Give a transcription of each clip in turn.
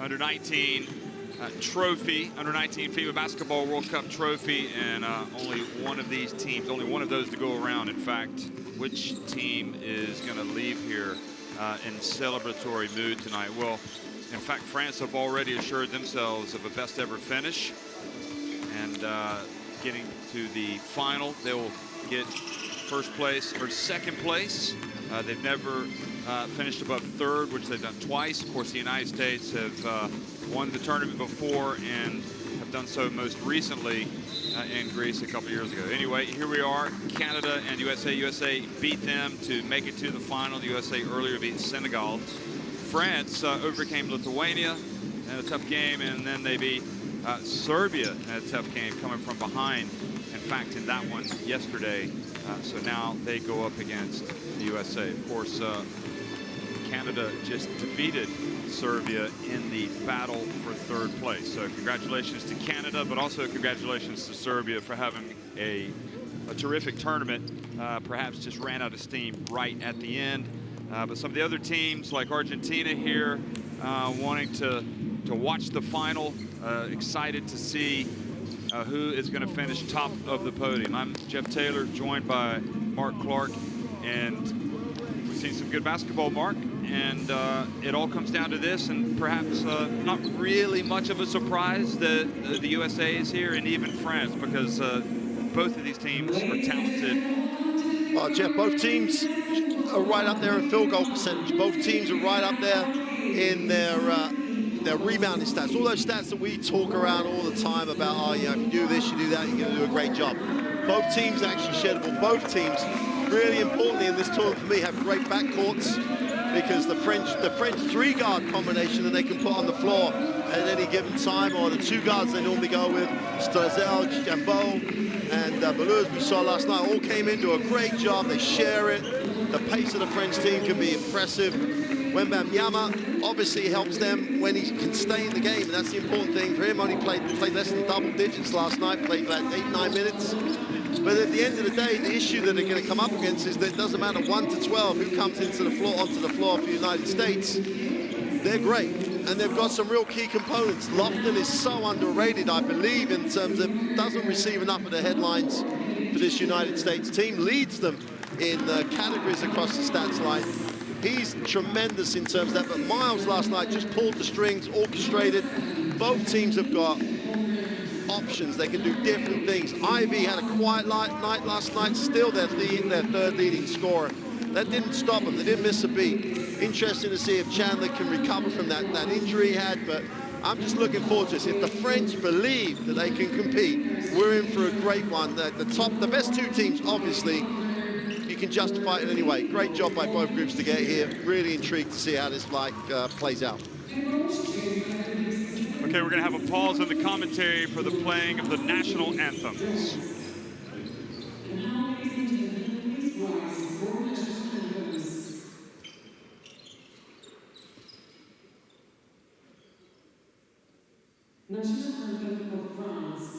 under-19 trophy, under-19 FIBA Basketball World Cup trophy, and only one of these teams, only one of those to go around. In fact, which team is going to leave here in celebratory mood tonight? Well, in fact, France have already assured themselves of a best ever finish, and getting to the final, they will get first place or second place. They've never finished above third, which they've done twice. Of course, the United States have won the tournament before and have done so most recently in Greece a couple years ago. Anyway, here we are, Canada and USA. USA beat them to make it to the final. The USA earlier beat Senegal. France overcame Lithuania in a tough game, and then they beat Serbia in a tough game coming from behind. In fact, in that one yesterday. So now they go up against the USA. Of course, Canada just defeated Serbia in the battle for third place. So congratulations to Canada, but also congratulations to Serbia for having a terrific tournament. Perhaps just ran out of steam right at the end. But some of the other teams like Argentina here wanting to watch the final, excited to see who is going to finish top of the podium. I'm Jeff Taylor, joined by Mark Clark, and we've seen some good basketball, Mark, and it all comes down to this, and perhaps not really much of a surprise that the USA is here, and even France, because both of these teams are talented. Well, Jeff, both teams are right up there in field goal percentage. Both teams are right up there in their rebounding stats. All those stats that we talk around all the time about, oh, you know, if you do this, you do that, you're going to do a great job. Both teams actually shareable. Both teams, really importantly in this tournament for me, have great backcourts, because the French three-guard combination that they can put on the floor at any given time, or the two guards they normally go with, Strazel, Jambeau, and Balou, as we saw last night, all came in, do a great job. They share it. The pace of the French team can be impressive. Wembanyama obviously helps them when he can stay in the game, and that's the important thing for him. Only played less than double digits last night, played like 8-9 minutes. But at the end of the day, the issue that they're going to come up against is that it doesn't matter 1 to 12 who comes onto the floor for the United States. They're great, and they've got some real key components. Lofton is so underrated, I believe, in terms of doesn't receive enough of the headlines for this United States team. Leads them in categories across the stats line. He's tremendous in terms of that, but Miles last night just pulled the strings, orchestrated. Both teams have got options. They can do different things. Ivy had a quiet night last night, still their third leading scorer. That didn't stop them. They didn't miss a beat. Interesting to see if Chandler can recover from that injury he had, but I'm just looking forward to this. If the French believe that they can compete, we're in for a great one. The best two teams, obviously, you can justify it in any way. Great job by both groups to get here. Really intrigued to see how this plays out. Okay, we're going to have a pause in the commentary for the playing of the national anthems. National Anthem of France.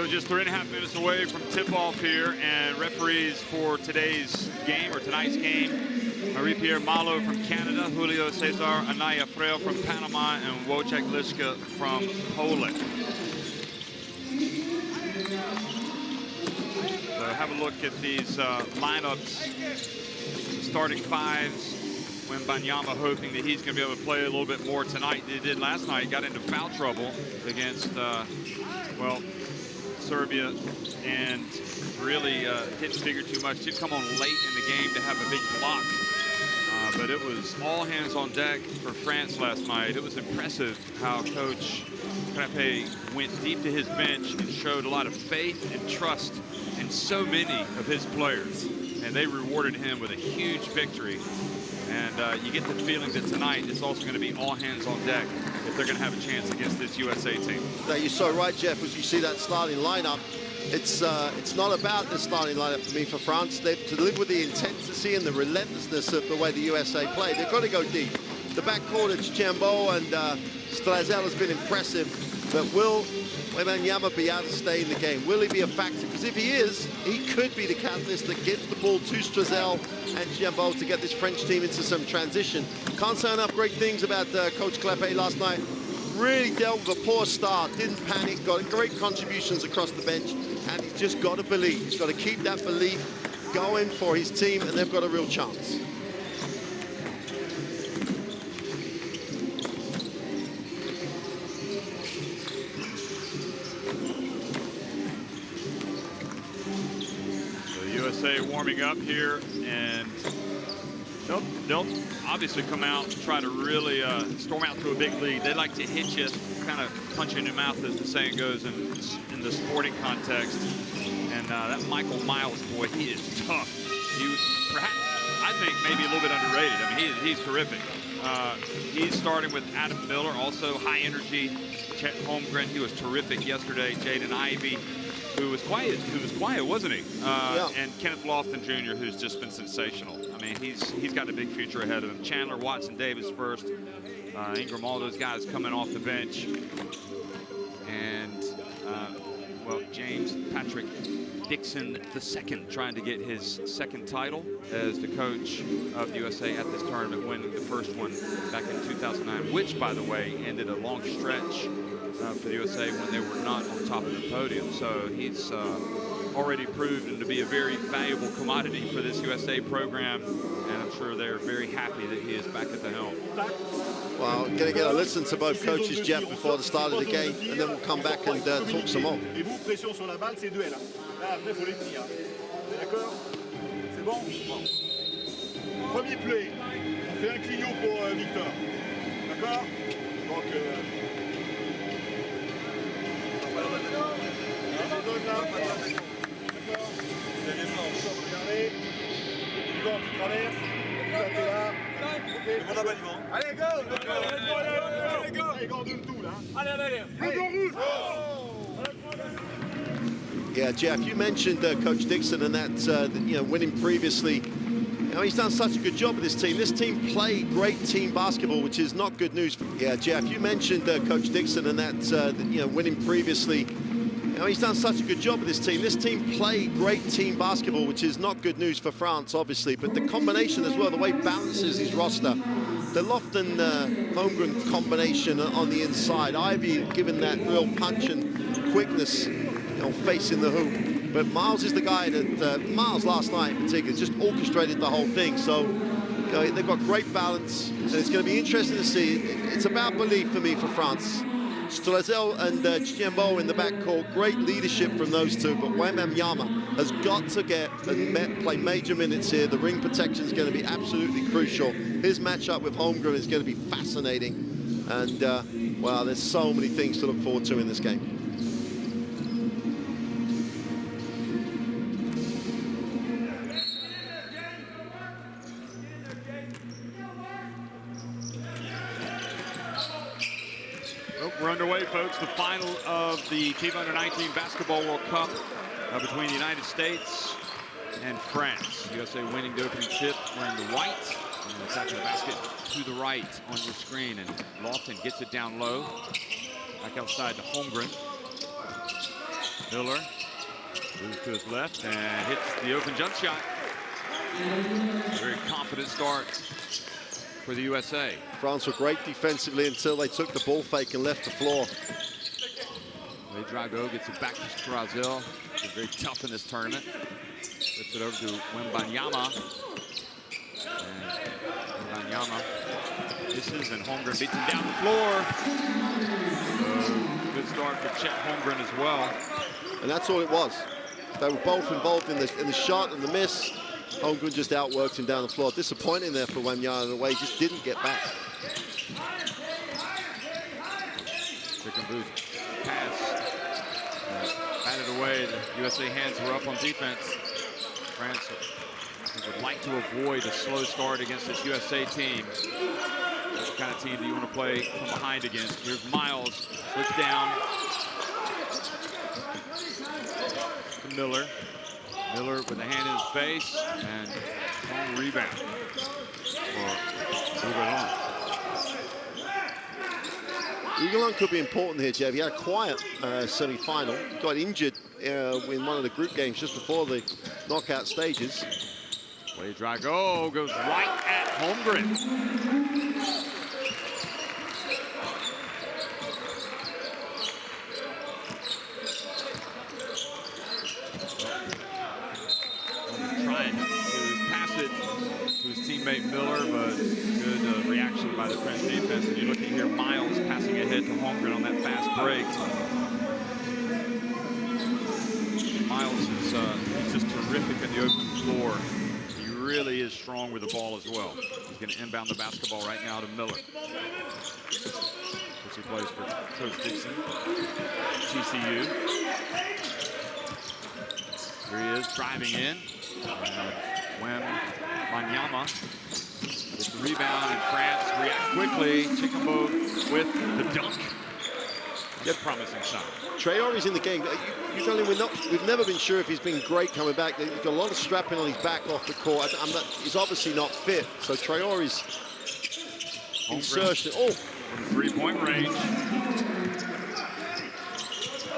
So just 3.5 minutes away from tip-off here, and referees for today's game, or tonight's game, Marie-Pierre Malo from Canada, Julio Cesar Anaya Freo from Panama, and Wojciech Liszka from Poland. So have a look at these lineups. Starting fives. Wembanyama hoping that he's going to be able to play a little bit more tonight than he did last night. Got into foul trouble against, well, Serbia, and really didn't figure too much. Did come on late in the game to have a big block. But it was all hands on deck for France last night. It was impressive how Coach Crépé went deep to his bench and showed a lot of faith and trust in so many of his players. And they rewarded him with a huge victory. And you get the feeling that tonight it's also going to be all hands on deck if they're going to have a chance against this USA team. Now, you're so right, Jeff, as you see that starting lineup. It's not about the starting lineup for me for France. They've to live with the intensity and the relentlessness of the way the USA play. They've got to go deep. The backcourt of Chiambo and Strazel has been impressive, but will Wembanyama be able to stay in the game? Will he be a factor? Because if he is, he could be the catalyst that gets the ball to Strazel and Chiambo to get this French team into some transition. Can't say enough great things about Coach Crépé last night. Really dealt with a poor start, didn't panic, got great contributions across the bench, and he's just got to believe. He's got to keep that belief going for his team, and they've got a real chance. The USA warming up here, and they'll obviously come out and try to really storm out to a big lead. They like to hit you, kind of punch you in the mouth, as the saying goes in the sporting context. And that Michael Miles boy, he is tough. He was perhaps, I think, maybe a little bit underrated. I mean, he's terrific. He's starting with Adam Miller, also high energy. Chet Holmgren, he was terrific yesterday. Jaden Ivey, who was quiet, wasn't he? Yeah. And Kenneth Lofton Jr., who's just been sensational. I mean, he's got a big future ahead of him. Chandler Watson Davis first. Ingram, all those guys coming off the bench. And, well, James Patrick Dixon II trying to get his second title as the coach of the USA at this tournament, winning the first one back in 2009, which, by the way, ended a long stretch for the USA when they were not on top of the podium. So he's already proven to be a very valuable commodity for this USA program, and I'm sure they're very happy that he is back at the helm. Well, going to get a listen to both coaches, Jeff, before the start of the game, and then we'll come back and talk some more. Et vous, pression sur la balle, c'est duel. Là, après, il faut les tenir. D'accord? C'est bon? Premier play. On fait un clignot pour Victor. D'accord? Donc, d'accord? Regardez. Yvan qui traverse. Yvan qui est là. Allez, go! Allez, go! Allez, go, on donne tout, là. Allez! Go, Yeah, Jeff, you mentioned Coach Dixon and that, you know, winning previously. You know, he's done such a good job with this team. This team played great team basketball, which is not good news. Yeah, Jeff, you mentioned Coach Dixon and that, you know, winning previously. You know, he's done such a good job with this team. This team played great team basketball, which is not good news for France, obviously. But the combination as well, the way he balances his roster, the Lofton Holmgren combination on the inside. Ivy giving that real punch and quickness, you know, facing the hoop. But Miles is the guy that, Miles last night in particular, just orchestrated the whole thing. So, you know, they've got great balance, and it's going to be interesting to see. It's about belief for me for France. Strazel and Chiambo in the backcourt, great leadership from those two, but Wembanyama has got to get and play major minutes here. The ring protection is going to be absolutely crucial. His matchup with Holmgren is going to be fascinating, and well, there's so many things to look forward to in this game. We're underway, folks. The final of the FIBA U19 Basketball World Cup between the United States and France. USA winning the opening tip, wearing the white, and attacking the basket to the right on your screen. And Lofton gets it down low, back outside to Holmgren. Miller moves to his left and hits the open jump shot. Very confident start for the USA. France were great defensively until they took the ball fake and left the floor. Drago gets it back to Strazel. He's very tough in this tournament. Flips it over to Wembanyama. And Wembanyama misses, and Holmgren beats him down the floor. Good start for Chet Holmgren as well. And that's all it was. They were both involved in the shot and the miss. Holmgren just outworked him down the floor. Disappointing there for Wembanyama in a way, he just didn't get back. Chicken Booth pass. Batted away. The USA hands were up on defense. France would like to avoid a slow start against this USA team. That's the kind of team that you want to play from behind against. Here's Miles, puts down to Miller. Miller with a hand in his face, and long rebound for Ugalon. Ugalon could be important here, Jeff. He had a quiet semi-final. He got injured in one of the group games just before the knockout stages. Drago goes right at Holmgren. Trying to pass it to his teammate Miller, but good reaction by the French defense. And you're looking here, Miles passing ahead to Holmgren on that fast break. Miles is he's just terrific in the open floor. He really is strong with the ball as well. He's going to inbound the basketball right now to Miller. Which he plays for Coach Dixon, TCU. Here he is driving in. Wembanyama gets the rebound, and France react quickly. Chickambo with the dunk. Good promising sign. Traore's in the game. We've never been sure if he's been great coming back. He's got a lot of strapping on his back off the court. He's obviously not fit. So Traore's insertion. Oh, from three-point range.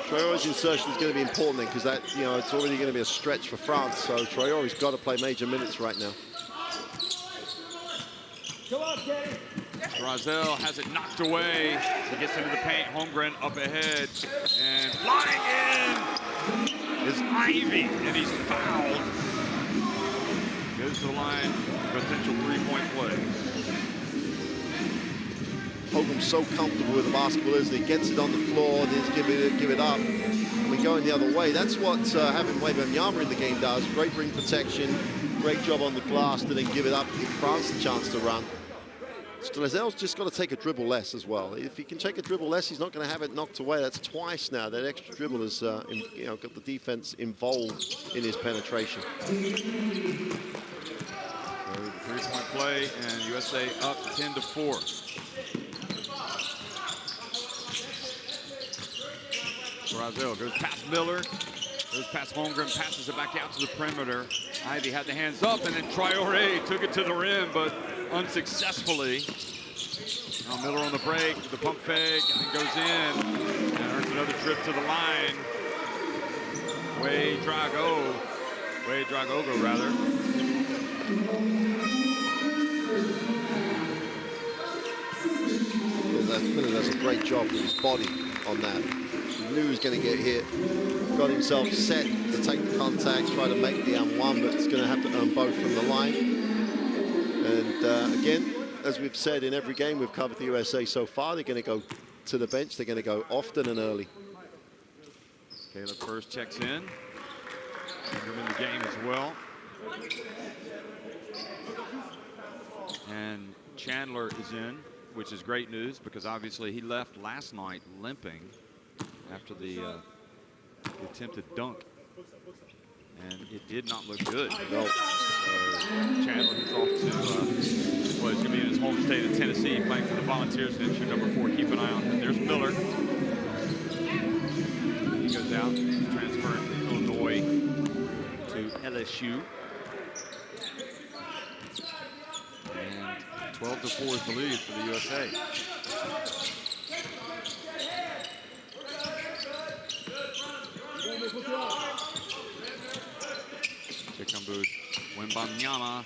Traore's insertion is going to be important then, because that, it's already going to be a stretch for France. So Traore's got to play major minutes right now. Strazel has it knocked away. He gets into the paint. Holmgren up ahead. And flying in is Ivy, and he's fouled. Goes to the line. Potential three-point play. Holmgren's so comfortable with the basketball, isn't he? Gets it on the floor, then give it up. And we're going the other way. That's what having Wembanyama in the game does. Great ring protection, great job on the glass to then give it up, give France a chance to run. Strazel's just got to take a dribble less as well. If he can take a dribble less, he's not going to have it knocked away. That's twice now. That extra dribble has got the defense involved in his penetration. Three-point play, and USA up 10-4. Strazel goes past Miller, goes past Holmgren, passes it back out to the perimeter. Ivy had the hands up, and then Traore took it to the rim, but unsuccessfully. Now Miller on the break with the pump fake, and then goes in and earns another trip to the line. Drago rather. Miller does a great job with his body on that. He knew he was going to get hit. Got himself set to take the contact, try to make the one, but it's going to have to earn both from the line. And again, as we've said in every game we've covered the USA so far, they're going to go to the bench. They're going to go often and early. Caleb first checks in. Ingram in the game as well. And Chandler is in, which is great news because obviously he left last night limping after the attempted dunk. And it did not look good. No. Chandler is off to, he's going to be in his home state of Tennessee playing for the Volunteers in issue number 4. Keep an eye on him. There's Miller. He goes out, transferring from Illinois to LSU. And 12-4 is the lead for the USA. Chikambu, Wembanyama.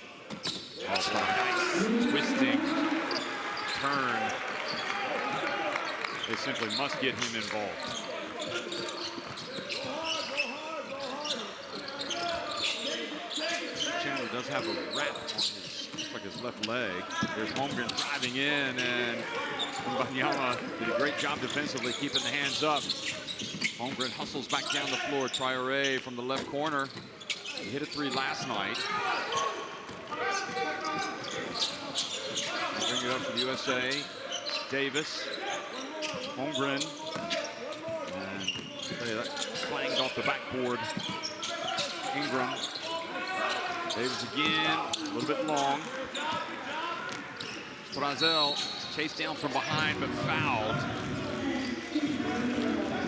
Also nice twisting turn. They simply must get him involved. Chandler does have a wrap on his, looks like his left leg. There's Holmgren driving in, and Wembanyama did a great job defensively, keeping the hands up. Holmgren hustles back down the floor. Traoré from the left corner. He hit a 3 last night. Bring it up for the USA. Davis. Holmgren. And that clanged off the backboard. Ingram. Davis again. A little bit long. Strazel chased down from behind, but fouled.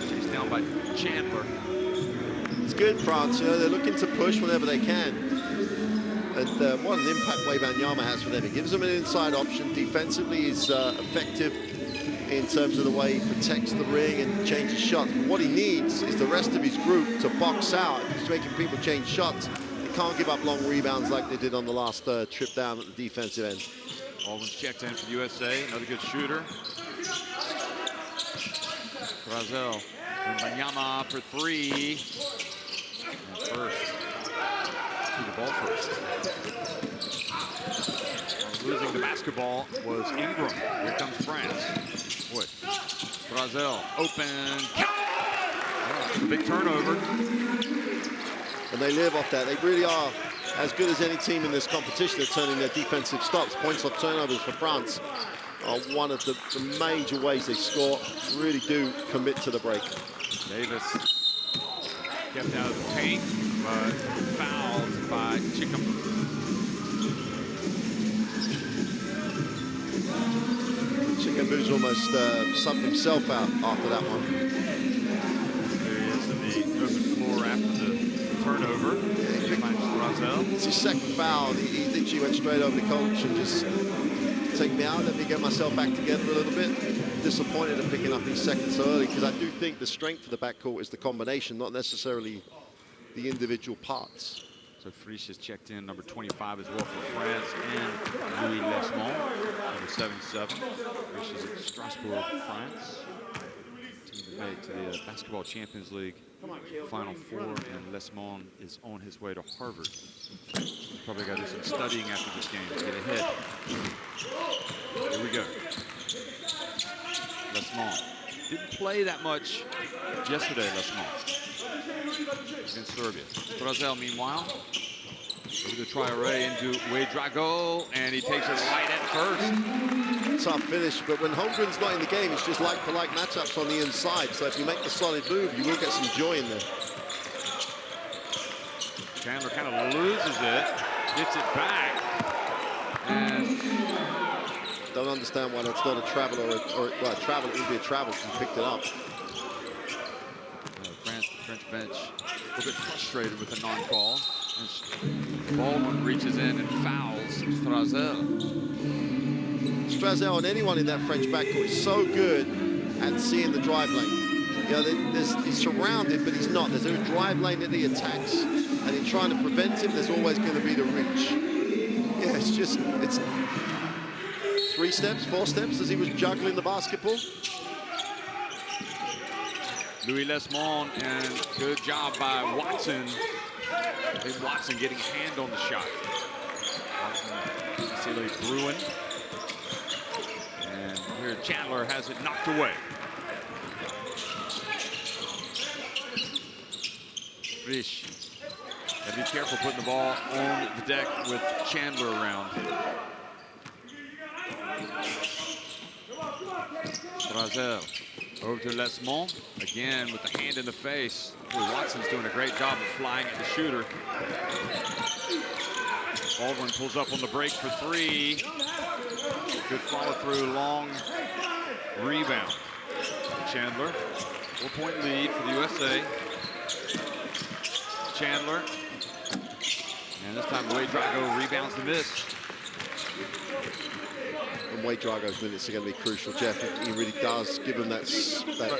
Chased down by Chandler. It's good, France. You know, they're looking to push whenever they can. And what an impact Wembanyama has for them. He gives them an inside option. Defensively, he's effective in terms of the way he protects the ring and changes shots. But what he needs is the rest of his group to box out. If he's making people change shots, they can't give up long rebounds like they did on the last trip down at the defensive end. Baldwin's checked in for the USA. Another good shooter. Strazel. Wembanyama for 3. And first. To the ball first. Losing the basketball was Ingram. Here comes France. Wood. Strazel. Open. Count. A big turnover. And they live off that. They really are as good as any team in this competition at turning their defensive stops. Points off turnovers for France are one of the major ways they score. Really do commit to the break. Davis kept out of the paint, but fouled by Chikambu. Chikambu's almost subbed himself out after that one. There he is in the open floor after the turnover. It's his second foul. He literally went straight over the coach and just take me out, let me get myself back together a little bit. Disappointed at picking up his second so early, because I do think the strength of the backcourt is the combination, not necessarily the individual parts. So Frisch has checked in, number 25 as well for France, and Louis Lesmond, number 77. Frisch is at Strasbourg, France. Team that made to the Basketball Champions League Final Four, and Lesmond is on his way to Harvard. He's probably got to do some studying after this game to get ahead. Here we go. Lesmond didn't play that much yesterday, Lesmond, against Serbia. Strazel, meanwhile, over to Traoré into Ouedraogo, and he takes it right at first. Tough finish, but when Holmgren's not in the game, it's just like-for-like matchups on the inside. So if you make the solid move, you will get some joy in there. Chandler kind of loses it, gets it back, and don't understand why that's not a travel or well, travel. It would be a travel if you picked it up. The French bench a little bit frustrated with the non-call. Baldwin reaches in and fouls Strazel. Strazel and anyone in that French backcourt is so good at seeing the drive lane. You know, he's surrounded, but he's not. There's a drive lane that he attacks, and in trying to prevent him, there's always going to be the reach. Yeah, it's 3 steps, 4 steps as he was juggling the basketball. Louis Lesmond, and good job by Watson. Big Watson getting a hand on the shot. Watson, Cecilia Bruin. And here Chandler has it knocked away. Frisch. Gotta be careful putting the ball on the deck with Chandler around. Strazel over to Lesmond. Again with the hand in the face. Boy, Watson's doing a great job of flying at the shooter. Baldwin pulls up on the break for 3. Good follow through, long rebound. Chandler, 4-point lead for the USA. Chandler, and this time Ouedraogo rebounds the miss. And Wade Drago's minutes are going to be crucial, Jeff. He really does give him that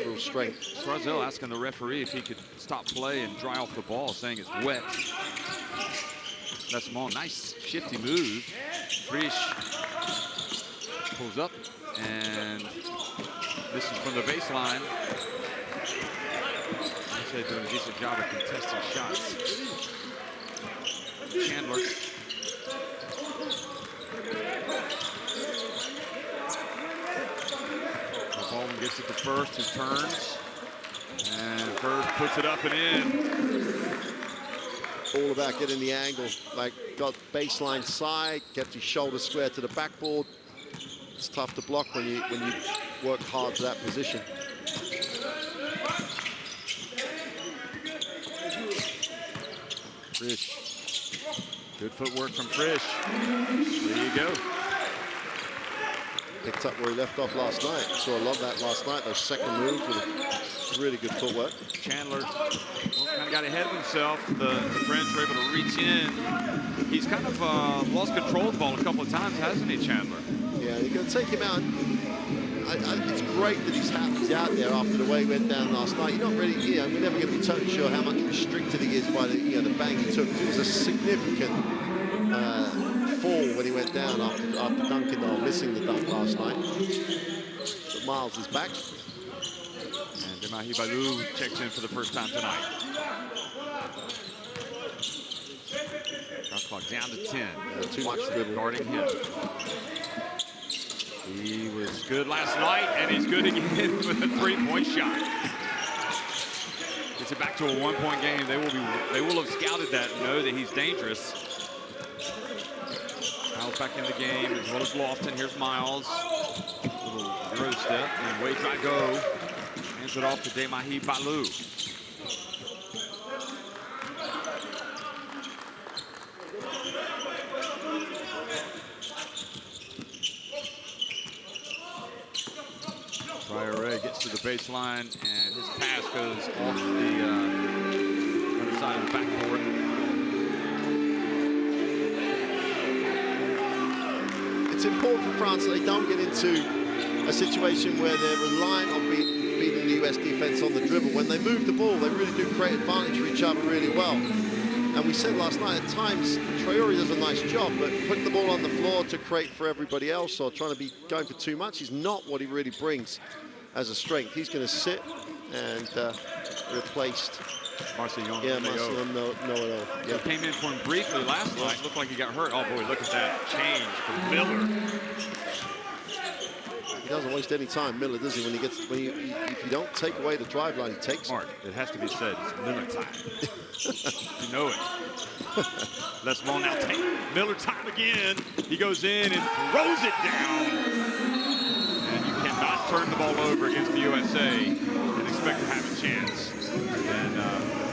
real strength. Strazel asking the referee if he could stop play and dry off the ball, saying it's wet. That's small. Nice shifty move. Frisch pulls up, and this is from the baseline. They're doing a decent job of contesting shots. Chandler. Baldwin gets it to First, who turns. And First puts it up and in. All about getting the angle. Like, got baseline side, gets his shoulder square to the backboard. It's tough to block when you work hard to that position. Frisch. Good footwork from Frisch. There you go. Picked up where he left off last night. Saw a lot of that last night, those second moves with really good footwork. Chandler kind of got ahead of himself. The French were able to reach in. He's kind of lost control of the ball a couple of times, hasn't he, Chandler? Yeah, you're going to take him out. It's great that he's out there after the way he went down last night. You're not really, we're never going to be totally sure how much restricted he is by the, the bang he took. It was a significant fall when he went down after Dunkendal missing the dunk last night. But Miles is back. And FIBA U19 checks in for the first time tonight. Shot clock down to 10. Too much dribble. Guarding him. He was good last night, and he's good again with a three-point shot. Gets it back to a one-point game. They will have scouted that and know that he's dangerous. Miles back in the game as well as Lofton. Here's Miles. Little Euro step, and Wade Drago hands it off to FIBA U19. Ray gets to the baseline, and his pass goes off the other side of the backboard. It's important for France that they don't get into a situation where they're reliant on beating the US defense on the dribble. When they move the ball, they really do create advantage for each other really well. And we said last night, at times, Traore does a nice job, but putting the ball on the floor to create for everybody else or trying to be going for too much is not what he really brings as a strength. He's going to sit and replaced Marcillon. Yeah, Marcillon, no at all. Yeah. Came in for him briefly last night. Looked like he got hurt. Oh boy, look at that change for Miller. He doesn't waste any time, Miller, does he? If you don't take away the drive line, he takes Mark, it has to be said, it's Miller time. You know it. Let's ball now take Miller time again. He goes in and throws it down. And you cannot turn the ball over against the USA and expect to have a chance. And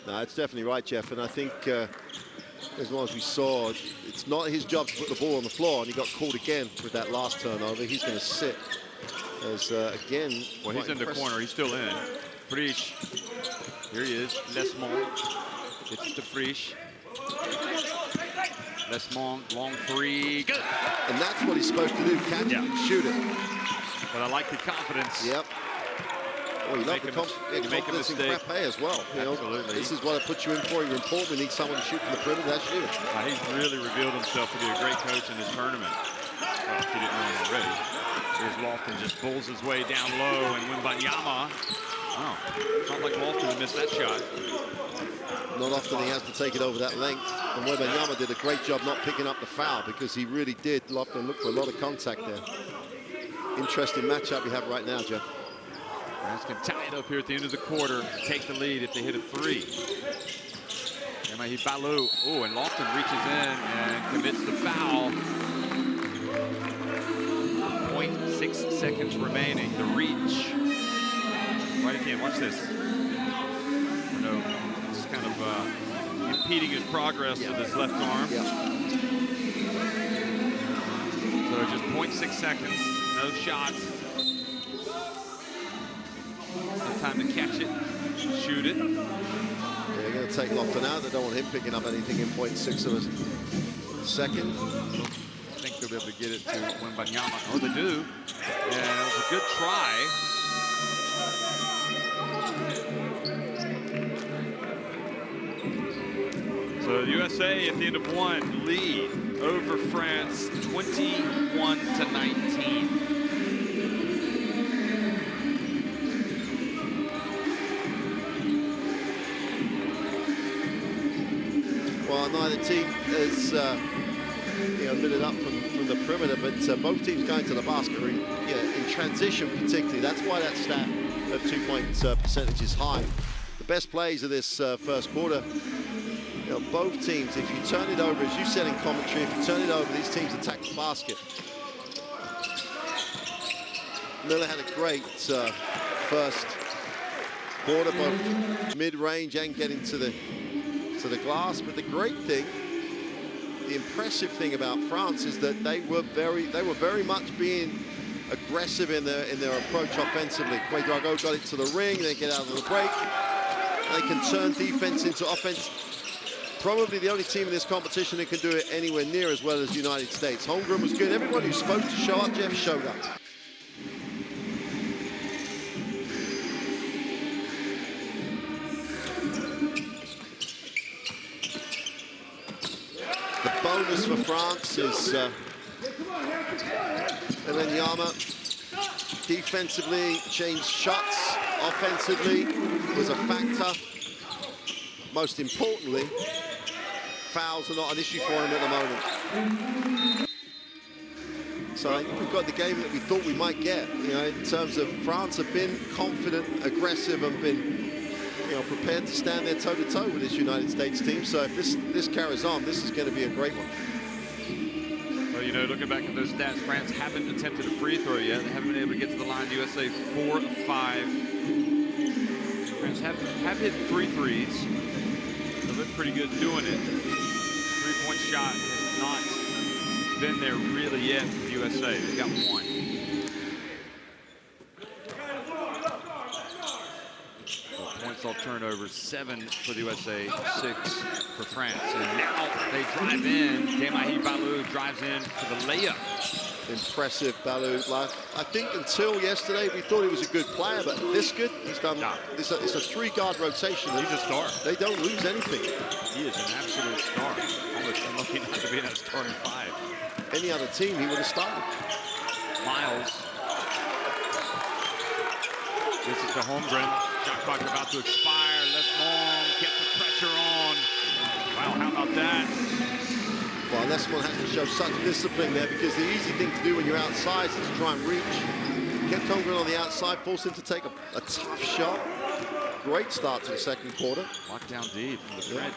No, it's definitely right, Jeff. And I think, as long as we saw, it's not his job to put the ball on the floor, and he got called again with that last turnover. He's going to sit as, again, well, he's in the corner. He's still in. Frisch. Here he is. Lesmond. Gets it to Frisch. Lesmond, long three, good. And that's what he's supposed to do, catch it and shoot it. But I like the confidence. Yep. Well, you love the confidence in Frappé as well. You know, absolutely. This is what it puts you in for. You're important. We need someone to shoot from the perimeter. That's you. He's really revealed himself to be a great coach in this tournament. Well, if you didn't know him already. Here's Lofton, just pulls his way down low, and Wembanyama. Oh, it's not like Lofton would miss that shot. Not often he has to take it over that length. And Wembanyama did a great job not picking up the foul, because he really did. Lofton looked for a lot of contact there. Interesting matchup we have right now, Jeff. France can tie it up here at the end of the quarter, take the lead if they hit a three. FIBA. Oh, and Lofton reaches in and commits the foul. 0.6 seconds remaining. The reach. Right again, watch this. No, it's kind of impeding his progress with his left arm. So just 0.6 seconds, no shot. No time to catch it, shoot it. Yeah, they're going to take Lofton out. They don't want him picking up anything in 0.6 of a second. I think they'll be able to get it to Wembanyama. Oh, they do. And it was a good try. So the USA at the end of one lead over France, 21-19. Well, neither team has lit it up from the perimeter, but both teams going to the basket in transition particularly. That's why that stat of 2-point percentage is high. The best plays of this first quarter, both teams, if you turn it over, as you said in commentary, if you turn it over, these teams attack the basket. Miller had a great first quarter, both mid-range and getting to the glass. But the great thing, the impressive thing about France is that they were very much being aggressive in their approach offensively. Ouedraogo got it to the ring, they get out of the break. They can turn defense into offense. Probably the only team in this competition that can do it anywhere near as well as the United States. Holmgren was good. Everyone who's supposed to show up, Jeff, showed up. The bonus for France is Wembanyama. Defensively, changed shots. Offensively, was a factor. Most importantly, fouls are not an issue for him at the moment. So I think we've got the game that we thought we might get. In terms of France have been confident, aggressive, and been, prepared to stand there toe-to-toe with this United States team. So if this carries on, this is going to be a great one. Well, looking back at those stats, France haven't attempted a free throw yet. They haven't been able to get to the line. The USA 4 of 5. France have hit 3 threes. They look pretty good doing it. Three-point shot has not been there really yet for the USA. They've got one. Points off turnovers, 7 for the USA, 6 for France. And now they drive in. FIBA drives in for the layup. Impressive, Balou. I think until yesterday we thought he was a good player, but this good, he's done. It's a 3-guard rotation. He's a star. They don't lose anything. He is an absolute star. Almost unlucky not to be in that starting 5. Any other team, he would have started. Miles. This is to Holmgren. Shot clock about to expire. Lesmond kept the pressure on. Wow, how about that? Well, Lesmond has to show such discipline there, because the easy thing to do when you're outside is to try and reach. Kept Holmgren on the outside, forced him to take a tough shot. Great start to the second quarter. Locked down deep from the French.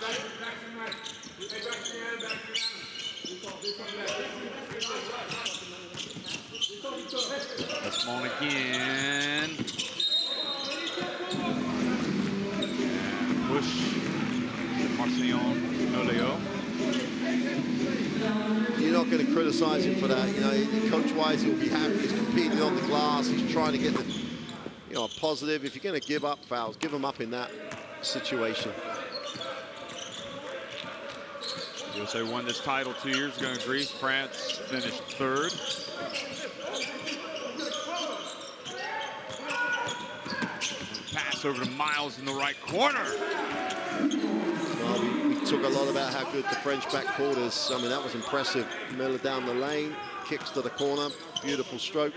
Lesmond again. And push. Marcillon, Noleo. You're not going to criticize him for that. Coach-wise, he'll be happy. He's competing on the glass. He's trying to get a positive. If you're going to give up fouls, give them up in that situation. USA won this title 2 years ago in Greece. France finished third. Pass over to Miles in the right corner. Well, we talk a lot about how good the French backcourt is. I mean, that was impressive. Miller down the lane, kicks to the corner, beautiful stroke.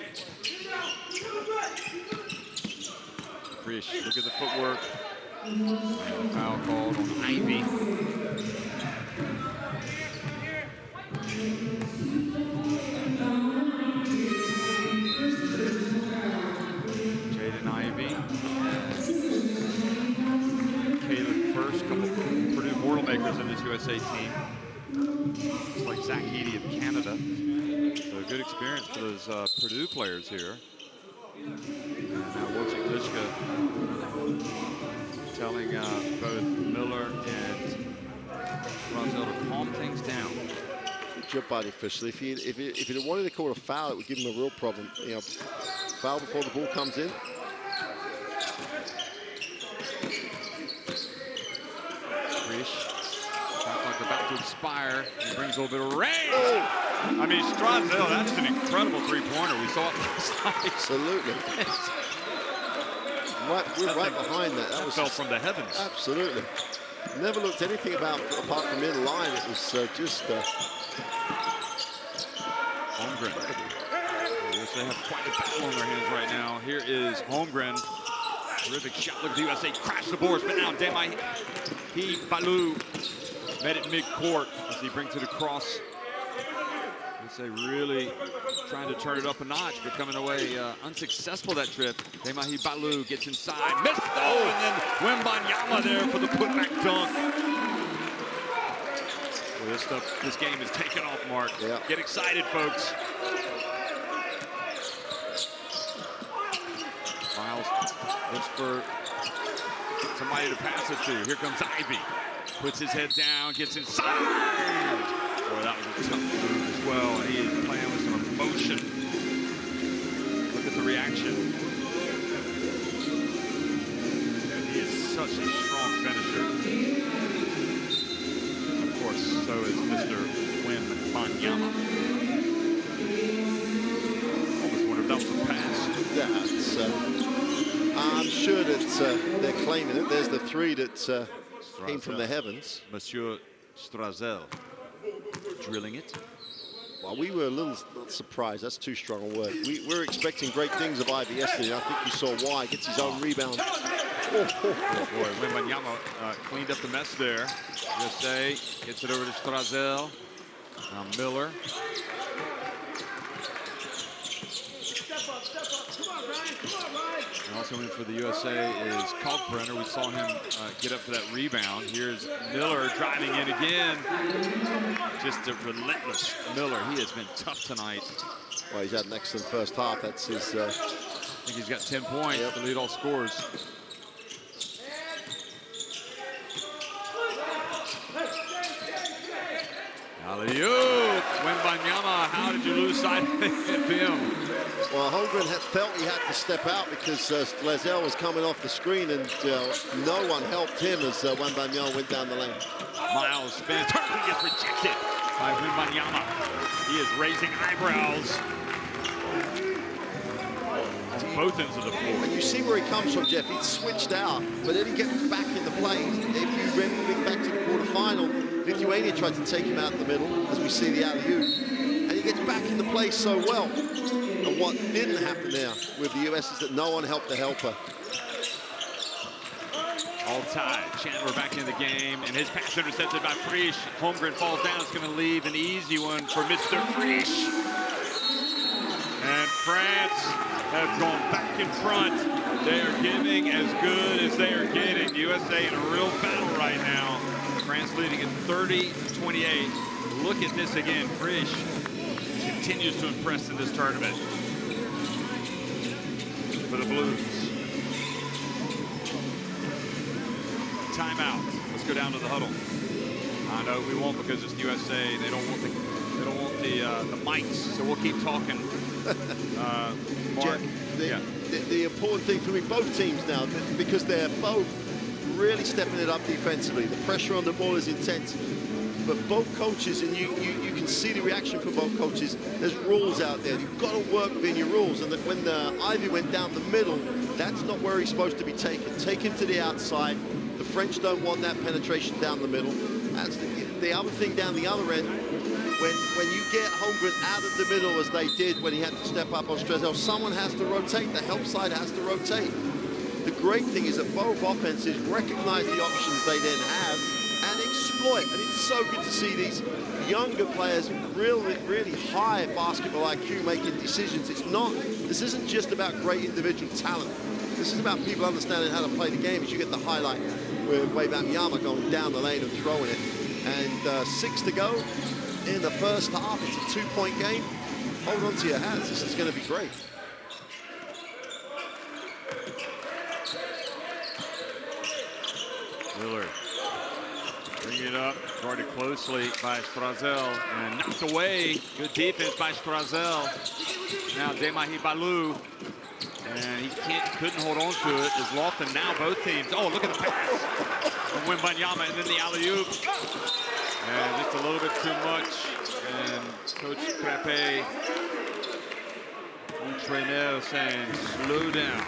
Frisch, look at the footwork. And a foul called on Ivy. Jaden Ivey. Caleb First, couple of Purdue Boilermakers in this USA team. It's like Zach Eady of Canada. So a good experience for those Purdue players here. And now Wojciechowska telling both Miller and Rosell to calm things down. Good job by the official. If he'd wanted to call a foul, it would give him a real problem. You know, foul before the ball comes in. Frisch, shot clock about to expire. He brings a little bit of rain. Oh. I mean, Strazel, that's an incredible three-pointer. We saw it last night. Absolutely. We're right behind that. That was fell from the heavens. Absolutely. Never looked anything about apart from in line. It was just. Holmgren. Yes, they have quite a battle on their hands right now. Here is Holmgren. Terrific shot. Look at the USA crash the boards, but now Demahi Balou met it mid-court as he brings it across. USA really trying to turn it up a notch, but coming away unsuccessful that trip. Demahi Balou gets inside, missed, and then Wembanyama there for the putback dunk. Well, this game is taking off, Mark. Yeah. Get excited, folks. Miles looks for somebody to pass it to. Here comes Ivy. Puts his head down, gets inside. Boy, that was a tough move as well. He is playing with some emotion. Look at the reaction. And he is such a strong finisher. Of course, so is Mr. Wembanyama. Almost wonder if that was a pass. That's, I'm sure that they're claiming it. There's the three that came from the heavens. Monsieur Strazel drilling it. Well, we were a little surprised. That's too strong a word. We were expecting great things of Ivy yesterday. I think you saw why. Gets his own rebound. Oh boy, Wembanyama cleaned up the mess there. USA gets it over to Strazel. Now Miller. And also in for the USA is Kalkbrenner. We saw him get up for that rebound. Here's Miller driving in again. Just a relentless Miller. He has been tough tonight. Well, he's had an excellent first half. That's his... I think he's got 10 points to lead all scores. Alley-oop! Wembanyama, how did you lose sight of him? Well, Holmgren felt he had to step out because Flazell was coming off the screen and no one helped him as Wembanyama went down the lane. Miles spins, turns and gets rejected by Wembanyama. He is raising eyebrows to both ends of the floor. And you see where he comes from, Jeff. He'd switched out, but then he gets back in the play. If you remember back to the quarterfinal, Lithuania tried to take him out in the middle, as we see the alley-oop. And he gets back in the play so well. And what didn't happen there with the US is that no one helped the helper. All tied. Chandler back in the game, and his pass intercepted by Frisch. Holmgren falls down. It's going to leave an easy one for Mr. Frisch. And France have gone back in front. They are giving as good as they are getting. USA in a real battle right now. France leading at 30-28. Look at this again. Frisch continues to impress in this tournament for the Blues. Timeout. Let's go down to the huddle. I know we won't because it's USA. They don't want the mics, so we'll keep talking. Mark, Jeff, the important thing for me, both teams now, because they're both really stepping it up defensively. The pressure on the ball is intense. but both coaches, and you can see the reaction from both coaches, there's rules out there. You've got to work within your rules. And that when Ivy went down the middle, that's not where he's supposed to be taken. Taken to the outside. The French don't want that penetration down the middle. That's the other thing down the other end. When you get Holmgren out of the middle, as they did when he had to step up on Strezel, someone has to rotate. The help side has to rotate. The great thing is that both offenses recognize the options they then have and exploit. And it's so good to see these younger players, really high basketball IQ, making decisions. This isn't just about great individual talent. This is about people understanding how to play the game. As you get the highlight with Wembanyama going down the lane and throwing it. And 6 to go in the first half. It's a 2-point game. Hold on to your hats. This is going to be great. Lillard bring it up, guarded closely by Strezel, and knocked away. Good defense by Strezel. Now Demahi Balou, and he couldn't hold on to it. Is Lofton now both teams. Oh, look at the pass from Wembanyama, and then the alley-oop. And just a little bit too much. And Coach Crapé, entraîneur, saying, slow down.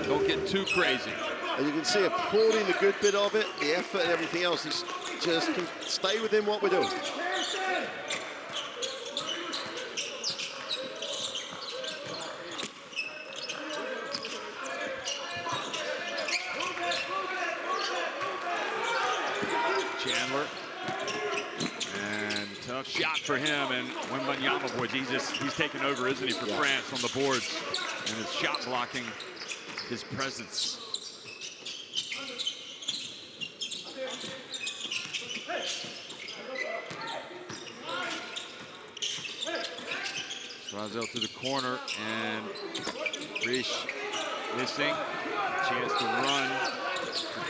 Don't get too crazy. And you can see applauding the good bit of it, the effort and everything else. He's just can stay within what we're doing. Chandler. And tough shot for him. And Wembanyama, boys, he's taken over, isn't he, for France on the boards. And his shot blocking, his presence. Strezel to the corner, and Risch missing. Chance to run.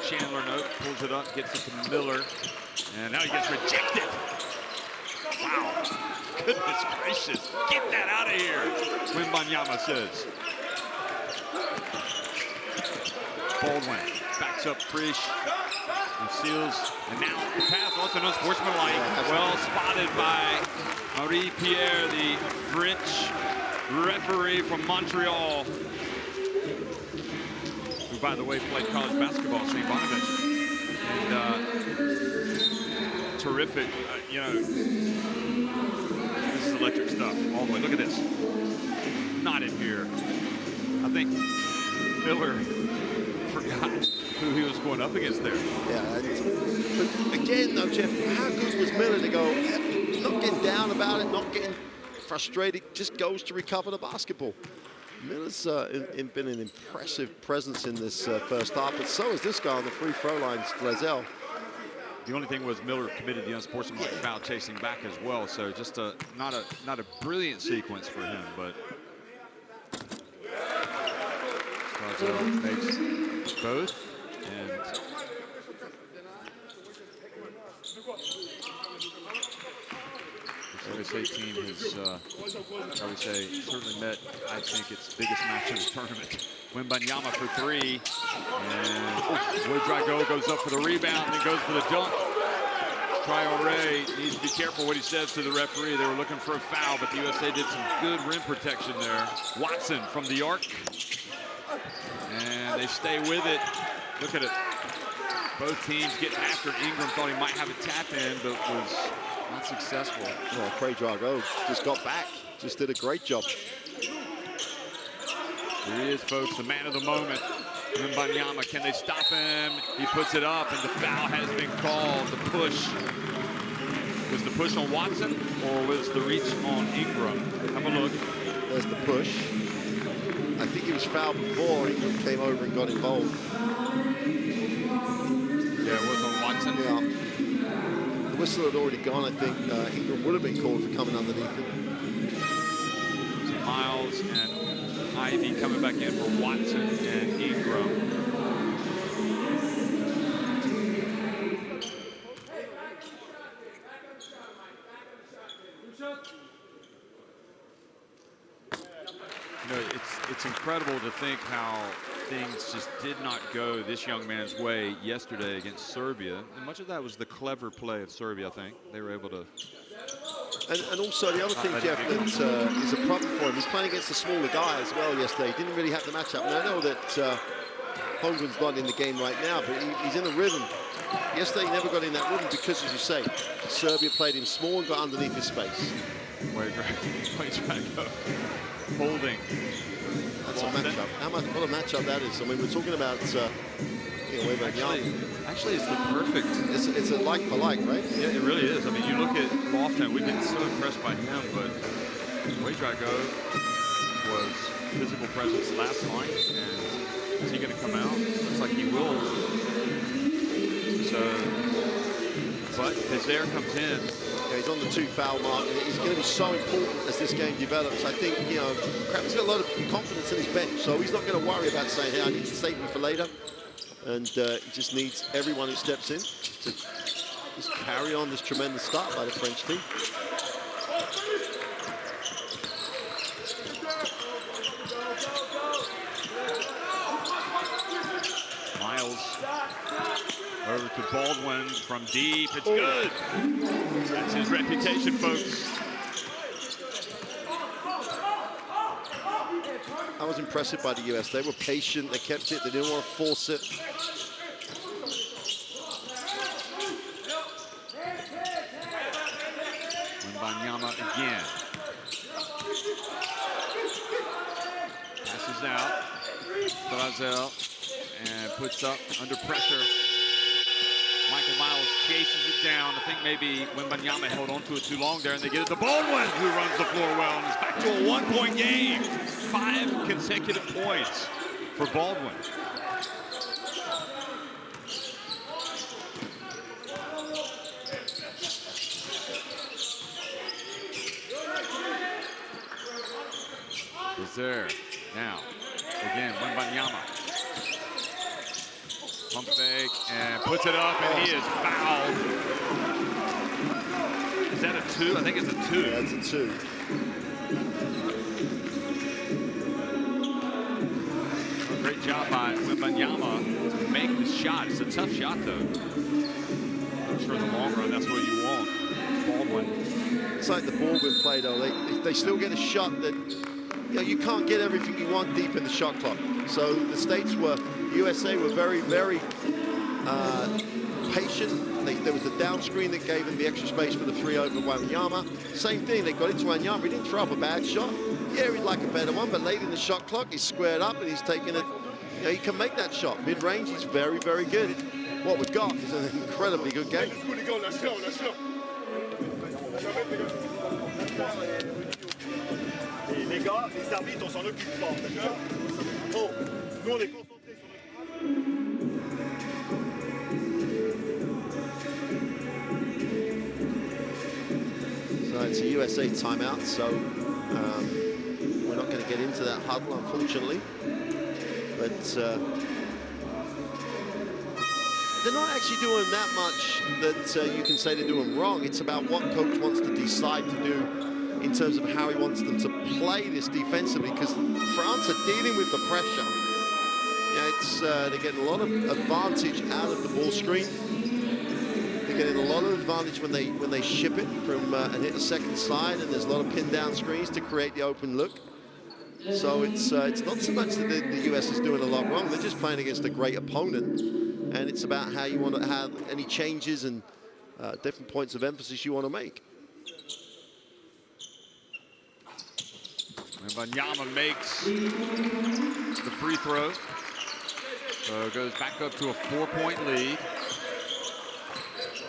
Chandler, note, pulls it up, gets it to Miller, and now he gets rejected. Wow, goodness gracious, get that out of here, Wembanyama says. Baldwin backs up Frisch, and seals, and now the pass, also unsportsmanlike, well spotted by Marie-Pierre, the French referee from Montreal, who, by the way, played college basketball at St. Bonaventure. And terrific, you know, this is electric stuff all the way. Look at this. Not in here. I think Miller forgot who he was going up against there. Yeah, but again, though, Jeff, how good was Miller to go, not getting down about it, not getting frustrated, just goes to recover the basketball. Miller's been an impressive presence in this first half, but so is this guy on the free throw line, Strezel. The only thing was Miller committed the unsportsmanlike foul chasing back as well, so just not a brilliant sequence for him, but Strezel makes both, and the USA team has, I would say, certainly met, I think, its biggest match of the tournament. Wembanyama for three, and Wodrago goes up for the rebound, and goes for the dunk. Traoré needs to be careful what he says to the referee. They were looking for a foul, but the USA did some good rim protection there. Watson from the arc, and they stay with it. Look at it. Both teams getting after it. Ingram thought he might have a tap in, but was not successful. Well, Drago just got back, just did a great job. Here he is, folks, the man of the moment. Wembanyama, can they stop him? He puts it up, and the foul has been called. The push. Was the push on Watson, or was the reach on Ingram? Have a look. There's the push. I think he was fouled before Ingram came over and got involved. Yeah, it was on Watson. Yeah. The whistle had already gone, I think. Ingram would have been called for coming underneath him. So Miles and Ivy coming back in for Watson and Ingram. You know, It's incredible to think how things just did not go this young man's way yesterday against Serbia. And much of that was the clever play of Serbia, I think. They were able to... And also the other thing, Jeff, that is a problem for him, he's playing against a smaller guy as well yesterday. He didn't really have the matchup. And I know that Holmgren's not in the game right now, but he's in a rhythm. Yesterday he never got in that rhythm because, as you say, Serbia played him small and got underneath his space. Wait, Drago. Holding. That's a matchup. What a matchup that is. I mean, we're talking about Actually, it's the perfect. It's a like for like, right? Yeah, it really is. I mean, you look at Lofton. We've been so impressed by him, but Drago was physical presence last night, and is he going to come out? Looks like he will. So, but Desir comes in. Yeah, he's on the 2 foul mark, and he's going to be so important as this game develops. I think, you know, Kraft's got a lot of confidence in his bench, so he's not going to worry about saying, hey, I need to save him for later. And he just needs everyone who steps in to just carry on this tremendous start by the French team. Miles over to Baldwin from deep. It's good. That's his reputation, folks. I was impressive by the US. They were patient, they kept it, they didn't want to force it. Wembanyama again. Passes out. Brazel and puts up under pressure. Michael Miles chases it down. I think maybe Wembanyama held on to it too long there, and they get it to Baldwin, who runs the floor well, and is back to a 1-point game. 5 consecutive points for Baldwin. Is there now? Again, Wembanyama. Pump fake and puts it up, and he is fouled. Is that a 2? I think it's a 2. Yeah, it's a 2. Great job by Wembanyama to make the shot. It's a tough shot, though. I'm sure in the long run, that's what you want. Baldwin. It's like the Baldwin play, though. They still get a shot that, you know, you can't get everything you want deep in the shot clock. So the USA were very, very patient. There was a down screen that gave them the extra space for the 3 over Wembanyama. Same thing, they got into Wembanyama. He didn't throw up a bad shot. Yeah, he'd like a better one, but late in the shot clock, he's squared up and he's taking it. You know, he can make that shot. Mid-range, he's very, very good. What we've got is an incredibly good game. Les gars, les arbitres, on s'en occupe pas, d'accord? Oh, nous on est concentrés sur So it's a USA timeout, so we're not going to get into that huddle, unfortunately. But they're not actually doing that much that you can say they're doing wrong. It's about what coach wants to decide to do in terms of how he wants them to play this defensively, because France are dealing with the pressure. Yeah, they're getting a lot of advantage out of the ball screen. They're getting a lot of advantage when they ship it from and hit the second side, and there's a lot of pin down screens to create the open look. So it's not so much that the US is doing a lot wrong. They're just playing against a great opponent, and it's about how you want to have any changes and different points of emphasis you want to make. Wembanyama makes the free throw. So it goes back up to a 4-point lead.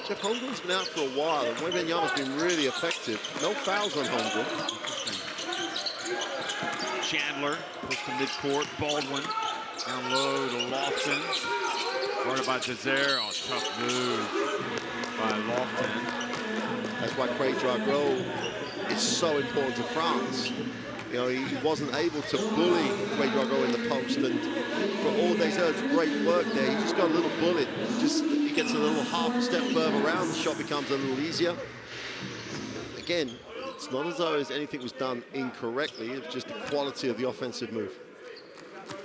Jeff, Holmgren's been out for a while, and Wembanyama's been really effective. No fouls on Holmgren. Chandler puts to midcourt. Baldwin down low to Lofton. Guarded by Desir. Oh, tough move by Lofton. That's why Drago is so important to France. You know, he wasn't able to bully Drago in the post, and for all Desir's great work there, he just got a little bullet. He gets a little half a step further around, the shot becomes a little easier. Again, it's not as though anything was done incorrectly, it's just the quality of the offensive move.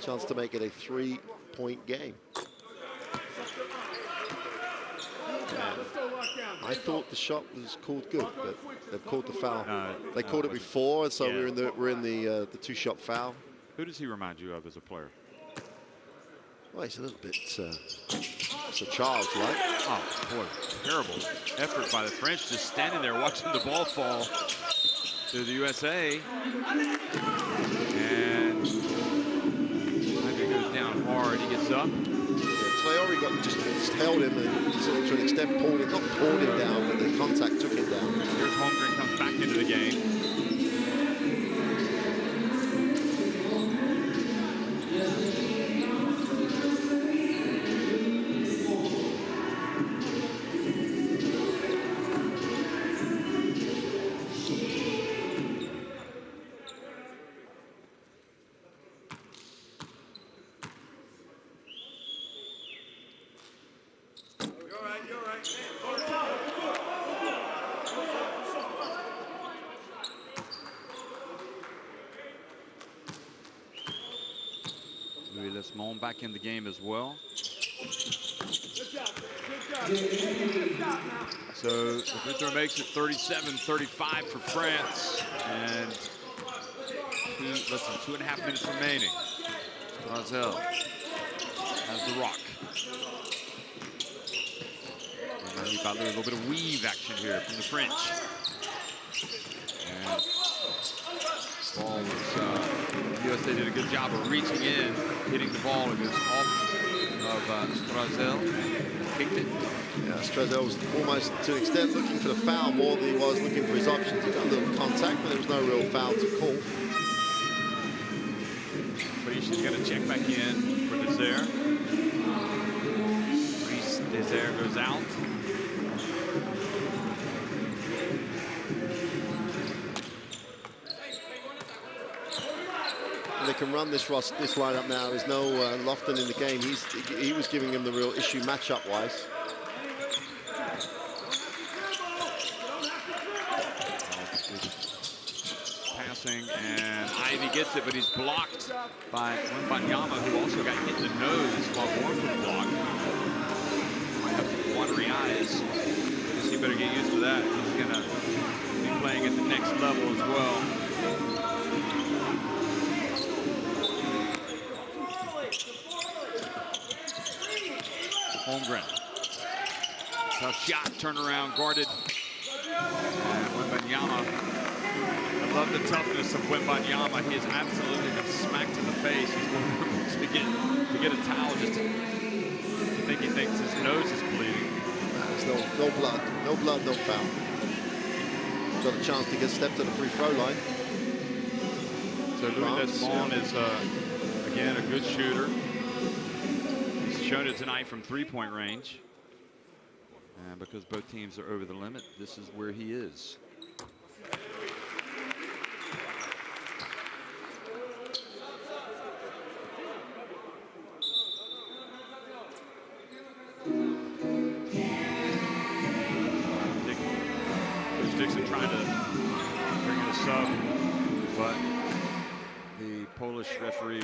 Chance to make it a 3-point game. I thought the shot was called good, but they've called the foul. They called it before, and so we're in the two-shot foul. Who does he remind you of as a player? Well, he's a little bit it's a childlike. Oh boy, terrible effort by the French, just standing there watching the ball fall to the USA. And Ivy goes down hard. He gets up. Traore got just held him and to an extent pulled him, not pulled him down, but the contact took him down. Here's Holmgren, comes back into the game. Back in the game as well. So the free throw makes it 37-35 for France, and less than 2.5 minutes remaining. Brazel has the rock. And he's about to do a little bit of weave action here from the French. And ball was, USA did a good job of reaching in, hitting the ball. It was off of Brazel, kicked it. Yeah, Brazel was almost, to an extent, looking for the foul more than he was looking for his options. He got a little contact, but there was no real foul to call. Felicia's going to check back in for Desire. Desire goes out. They can run this lineup now. There's no Lofton in the game. He was giving him the real issue matchup-wise. Passing, and Ivy gets it, but he's blocked by Wembanyama, who also got hit in the nose while going for the block. Might have some watery eyes. I guess he better get used to that. He's going to be playing at the next level as well. Holmgren. Tough shot, turnaround, guarded. And Wembanyama. I love the toughness of Wembanyama. He has absolutely been smacked in the face. He's going to get a towel just to think he thinks his nose is bleeding. There's no blood. No blood, no foul. Got a chance to get stepped to the free throw line. So Louis Desmond is, again, a good shooter. Shown it tonight from three-point range, and because both teams are over the limit, this is where he is. Coach Dixon trying to bring in a sub, but the Polish referee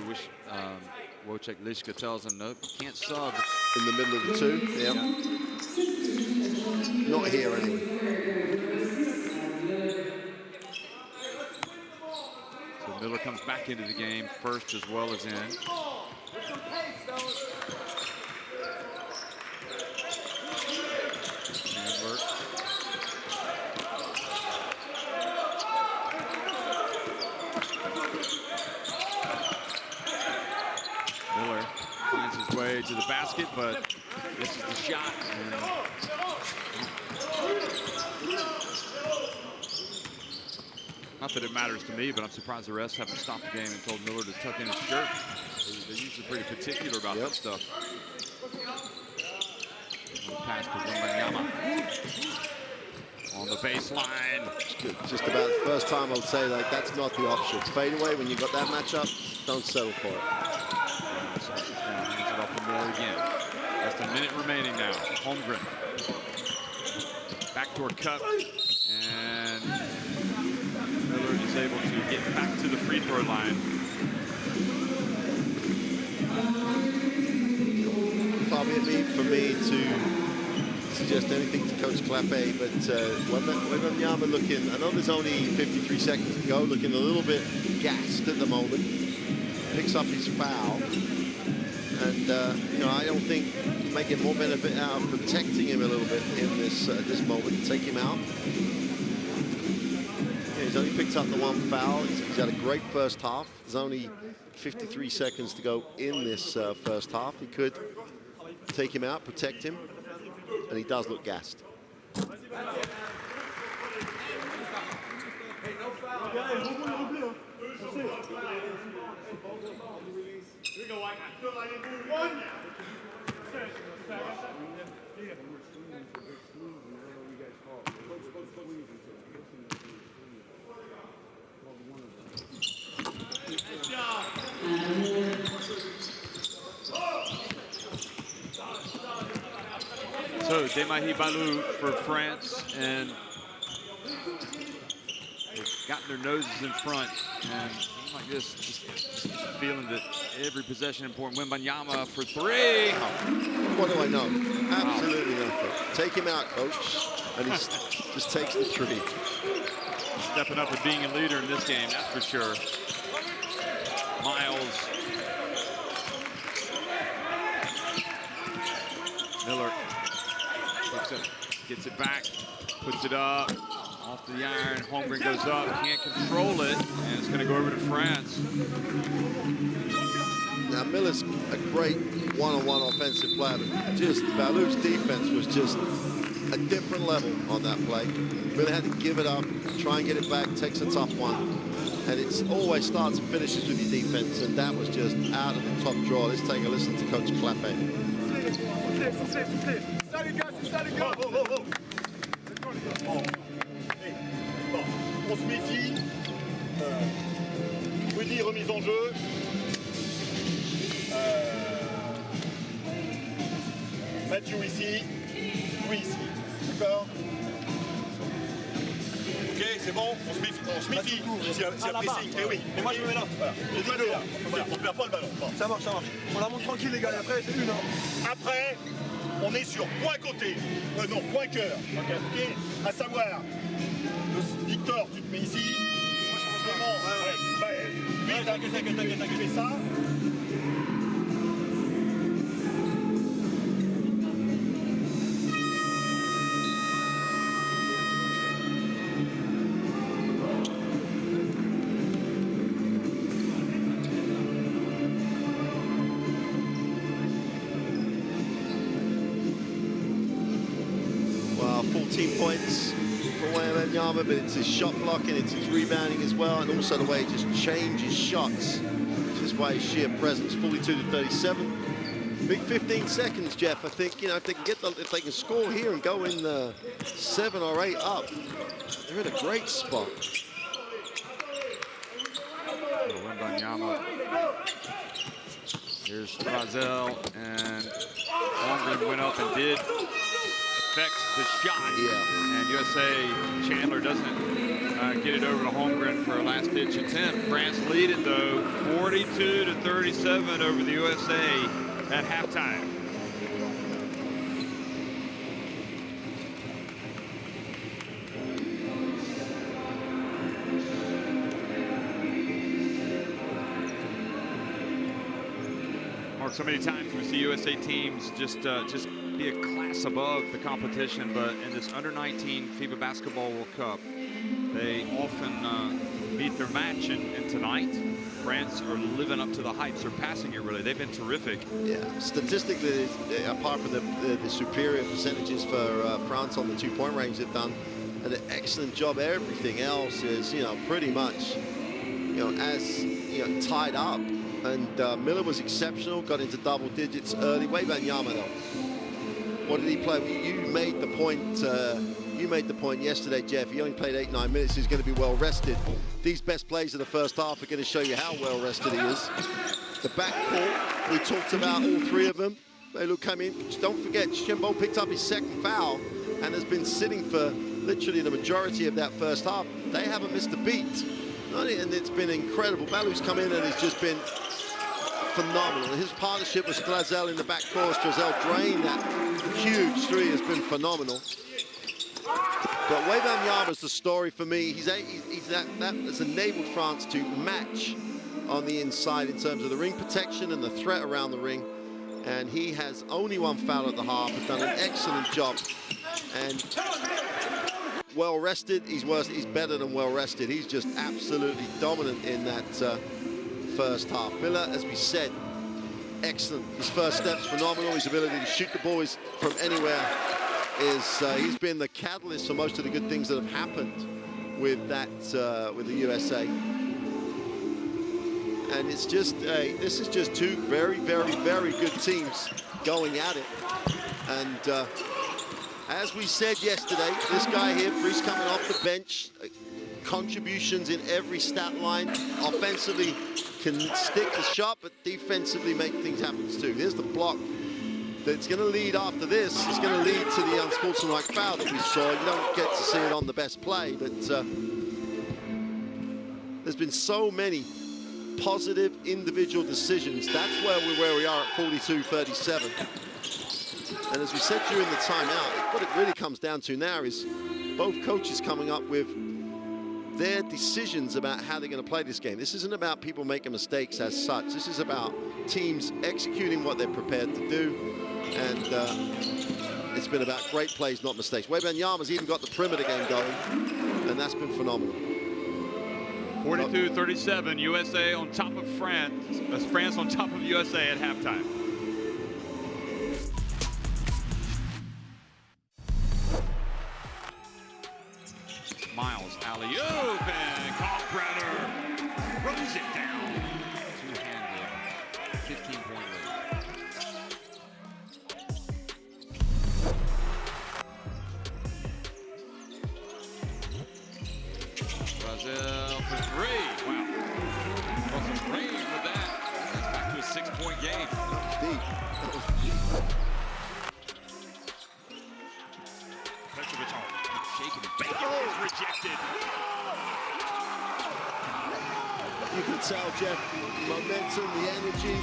Wojciech Liszka tells him, no, can't sub. In the middle of the two, yeah. Not here anyway. So Miller comes back into the game first as well as in. Handwork. Miller finds his way to the basket, but this is the shot. And not that it matters to me, but I'm surprised the refs haven't stopped the game and told Miller to tuck in his shirt. They're usually pretty particular about that stuff. Pass to Wembanyama on the baseline. Just about the first time I would say, like, that's not the option. Fade away when you've got that matchup, don't settle for it. Hands it off to Miller again. Just a minute remaining now. Holmgren. Backdoor cut. And Miller is able to get back to the free throw line. for me to suggest anything to Coach Clappe, but Wembanyama looking, I know there's only 53 seconds to go, looking a little bit gassed at the moment. Picks up his foul. And, you know, I don't think you may get more benefit out of protecting him a little bit in this this moment. Take him out. Yeah, he's only picked up the one foul. He's had a great first half. There's only 53 seconds to go in this first half. He could take him out, protect him, and he does look gassed. So FIBA for France, and they've gotten their noses in front, and like this, just feeling that every possession important. Wembanyama for three. What do I know? Absolutely nothing. Take him out, coach, and he just takes the tree. Stepping up and being a leader in this game, that's for sure. Miles. Miller gets it back, puts it up, off the iron. Holmgren goes up, can't control it, and it's going to go over to France. Now Miller's a great one-on-one offensive player, but just Balou's defense was just a different level on that play. Really had to give it up, try and get it back, takes a tough one. And it's always starts and finishes with your defense, and that was just out of the top drawer. Let's take a listen to Coach Clappe. Ça les gars, c'est ça les gars. Bon, on se méfie. Rudy, remise en jeu. Mathieu ici. Louis ici. D'accord. Ok, c'est bon, on se méfie. On se méfie. S'il y a pressing, eh oui. Mais moi je me mets là. Voilà. Les deux là. On perd pas le ballon. Bon. Ça marche, ça marche. On la monte tranquille les gars, et après c'est une. Après, on est sur point côté. Non, point cœur. Ok. À savoir, Victor, tu te mets ici. Moi je commence vraiment. Ouais. T'inquiète. Tu fais ça. Wow, 14 points for Wembanyama, but it's his shot blocking, it's his rebounding as well, and also the way he just changes shots. Just by his sheer presence, 42-37. Big 15 seconds, Jeff. I think, you know, if they can score here and go in 7 or 8 up, they're in a great spot. Wembanyama. Here's Brazel, and Holmgren went up and did affect the shot. Yeah. And USA Chandler doesn't get it over to Holmgren for a last-ditch attempt. France lead it, though, 42-37 over the USA at halftime. Mark, so many times we see USA teams just be a class above the competition, but in this under-19 FIBA Basketball World Cup, they often beat their match, and tonight, France are living up to the hype, surpassing it, really. They've been terrific. Yeah, statistically, apart from the superior percentages for France on the two-point range, they've done an excellent job. Everything else is, you know, pretty much, you know, as, you know, tied up. And Miller was exceptional, got into double digits early. Wembanyama, though, what did he play? You made the point. You made the point yesterday, Jeff. He only played 8-9 minutes. He's going to be well rested. These best plays of the first half are going to show you how well rested he is. The backcourt, we talked about all three of them. They look come in. Don't forget, Shimbo picked up his second foul and has been sitting for literally the majority of that first half. They haven't missed a beat. And it's been incredible. Balou's come in and has just been phenomenal. His partnership with Strazel in the backcourt, Strazel drained that huge three, has been phenomenal. But Wembanyama's the story for me. That has enabled France to match on the inside in terms of the ring protection and the threat around the ring. And he has only one foul at the half, has done an excellent job. And well rested, he's better than well rested. He's just absolutely dominant in that first half. Miller, as we said, excellent. His first step's phenomenal. His ability to shoot the ball from anywhere is, he's been the catalyst for most of the good things that have happened with that, with the USA. And it's just, this is just two very, very, very good teams going at it. And as we said yesterday, this guy here, Brice, coming off the bench, contributions in every stat line. Offensively can stick the shot, but defensively make things happen too. Here's the block that's going to lead after this. It's going to lead to the unsportsmanlike foul that we saw. You don't get to see it on the best play, but there's been so many positive individual decisions. That's where we are at 42-37. And as we said during the timeout, what it really comes down to now is both coaches coming up with their decisions about how they're going to play this game. This isn't about people making mistakes as such. This is about teams executing what they're prepared to do. And it's been about great plays, not mistakes. Wembanyama's even got the perimeter game going, and that's been phenomenal. 42-37, USA on top of France. France on top of USA at halftime. Miles alley-oop, and Kalkbrenner throws it down. Two-handed, 15-point lead. Brazil for three. Wow. Well, some rain with that. That's back to a 6-point game. Deep. Petrovic shaking. Bacon is rejected. You can tell, Jeff, momentum, the energy.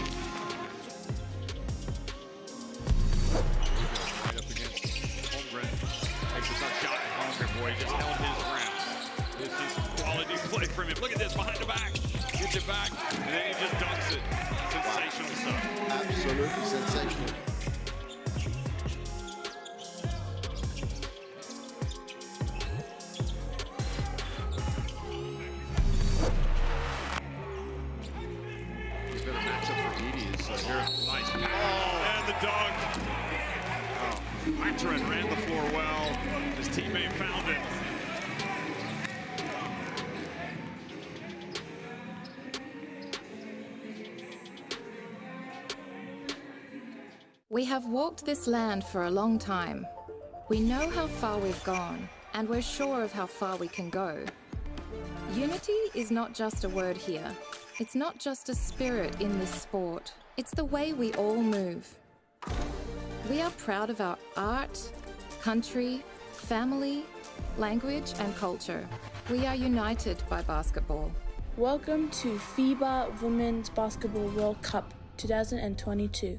Right up against Holmgren. Takes a tough shot. Holmgren, boy, just held his ground. This is quality play from him. Look at this, behind the back. Gets it back, and then he just dunks it. Sensational stuff. Absolutely sensational. Nice pass. And the dunk. Oh, Mathurin ran the floor well. His teammate found it. We have walked this land for a long time. We know how far we've gone, and we're sure of how far we can go. Unity is not just a word here. It's not just a spirit in this sport. It's the way we all move. We are proud of our art, country, family, language, and culture. We are united by basketball. Welcome to FIBA Women's Basketball World Cup 2022.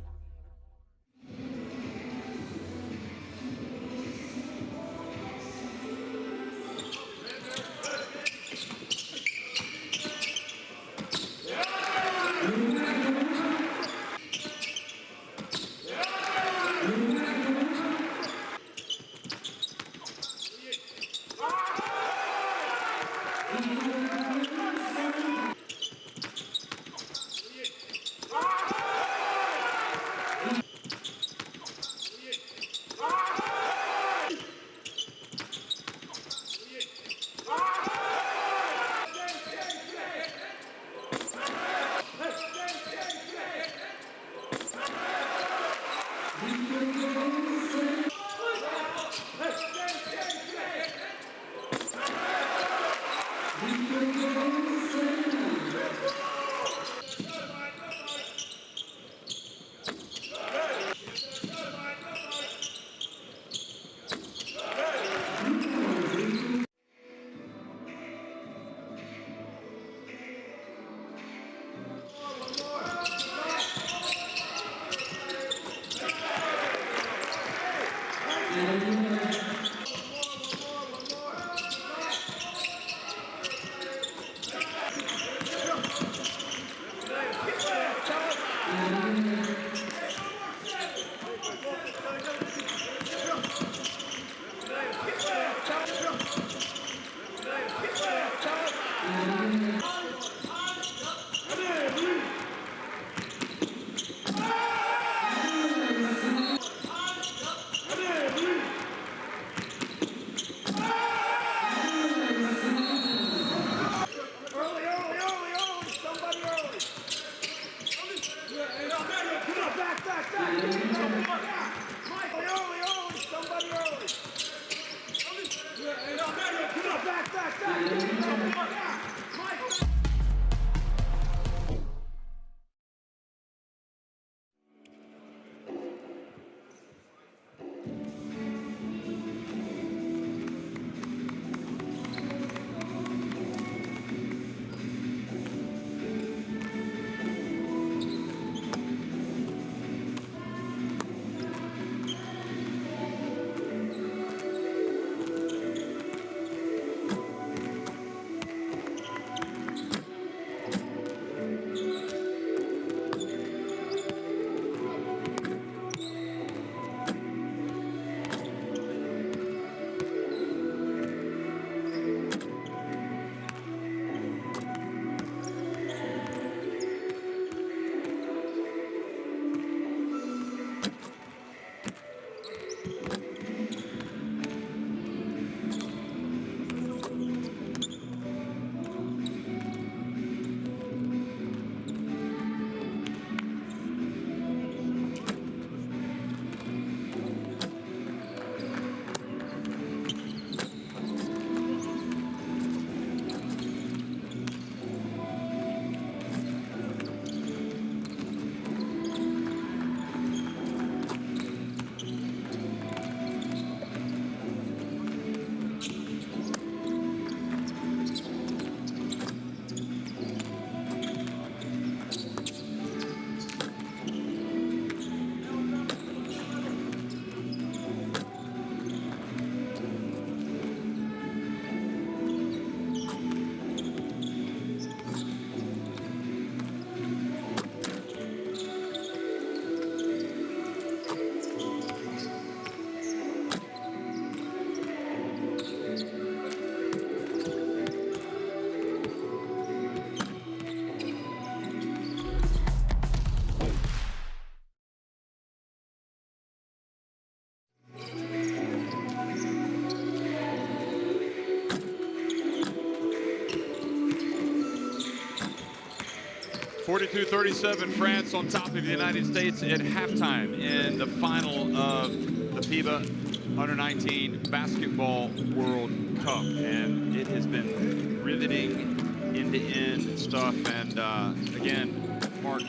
42-37, France on top of the United States at halftime in the final of the FIBA Under-19 Basketball World Cup. And it has been riveting end-to-end stuff. And again, Mark,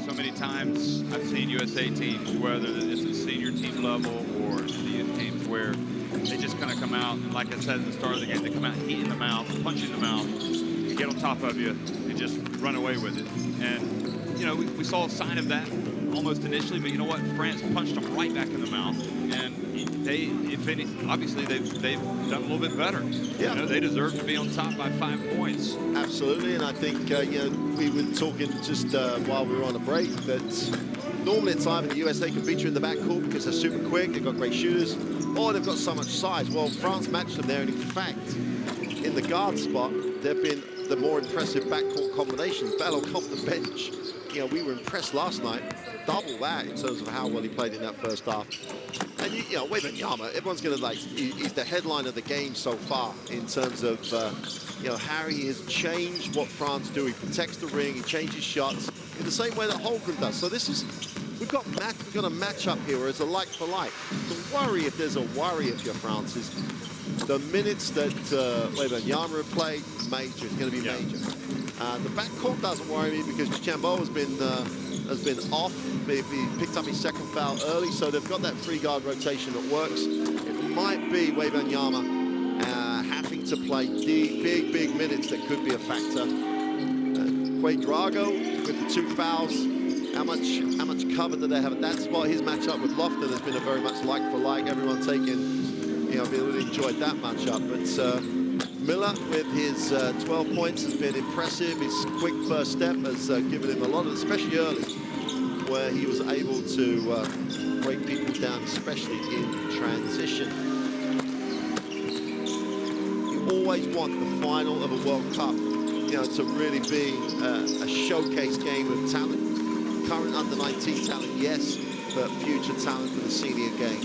so many times I've seen USA teams, whether it's a senior team level or the youth teams, where they just kind of come out, and like I said at the start of the game, they come out heat in the mouth, punch in the mouth, and get on top of you and just run away with it. And, you know, we saw a sign of that almost initially, but you know what? France punched them right back in the mouth. And they, if any, obviously they've done a little bit better. Yeah. You know, they deserve to be on top by 5 points. Absolutely, and I think, you know, we were talking just while we were on a break that normally it's either the USA can beat you in the backcourt because they're super quick, they've got great shooters, or they've got so much size. Well, France matched them there, and in fact, in the guard spot, they've been the more impressive backcourt combinations. Bello off the bench, you know, we were impressed last night, double that in terms of how well he played in that first half. And you know, Wembanyama, everyone's gonna like, he's the headline of the game so far in terms of, you know, how he has changed what France do. He protects the ring, he changes shots in the same way that Holmgren does. So this is, we've got a matchup here where it's a like for like. The worry, if there's a worry if you're France, is the minutes that Wembanyama have played, major. It's going to be major. The backcourt doesn't worry me because Chambeau has been off. He picked up his second foul early, so they've got that free guard rotation that works. It might be Wembanyama having to play big minutes that could be a factor. Quadrago with the 2 fouls. How much cover do they have at that spot? His matchup with Lofton has been a very much like for like. Everyone taking, you know, really enjoyed that matchup. But Miller with his 12 points has been impressive. His quick first step has given him a lot of, especially early, where he was able to break people down, especially in transition. You always want the final of a World Cup, you know, to really be a showcase game of talent. Current under-19 talent, yes, but future talent for the senior game.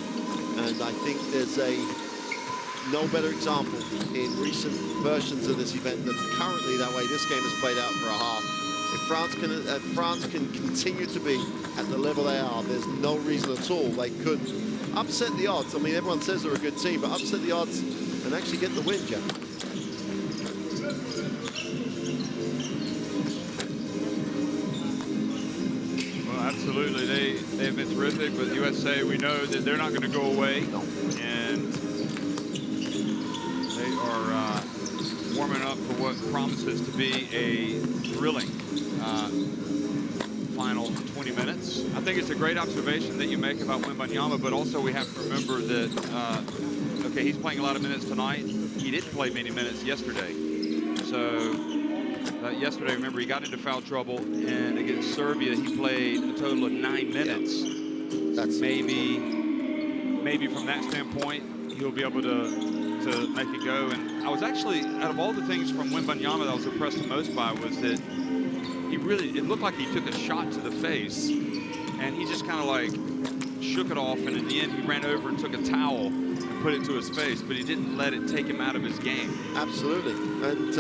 And I think there's no better example in recent versions of this event than currently that way this game has played out for a half. If France can continue to be at the level they are, there's no reason at all they couldn't upset the odds. I mean, everyone says they're a good team, but upset the odds and actually get the win, Jeff. Absolutely, they've been terrific, but USA, we know that they're not going to go away, and they are warming up for what promises to be a thrilling final 20 minutes. I think it's a great observation that you make about Wembanyama, but also we have to remember that, okay, he's playing a lot of minutes tonight. He didn't play many minutes yesterday, so yesterday, remember, he got into foul trouble, and against Serbia, he played a total of 9 minutes. Yeah. That's maybe from that standpoint, he'll be able to make it go. And I was actually, out of all the things from Wembanyama that I was impressed the most by, was that he really, it looked like he took a shot to the face, and he just kind of like shook it off, and in the end, he ran over and took a towel and put it to his face, but he didn't let it take him out of his game. Absolutely. And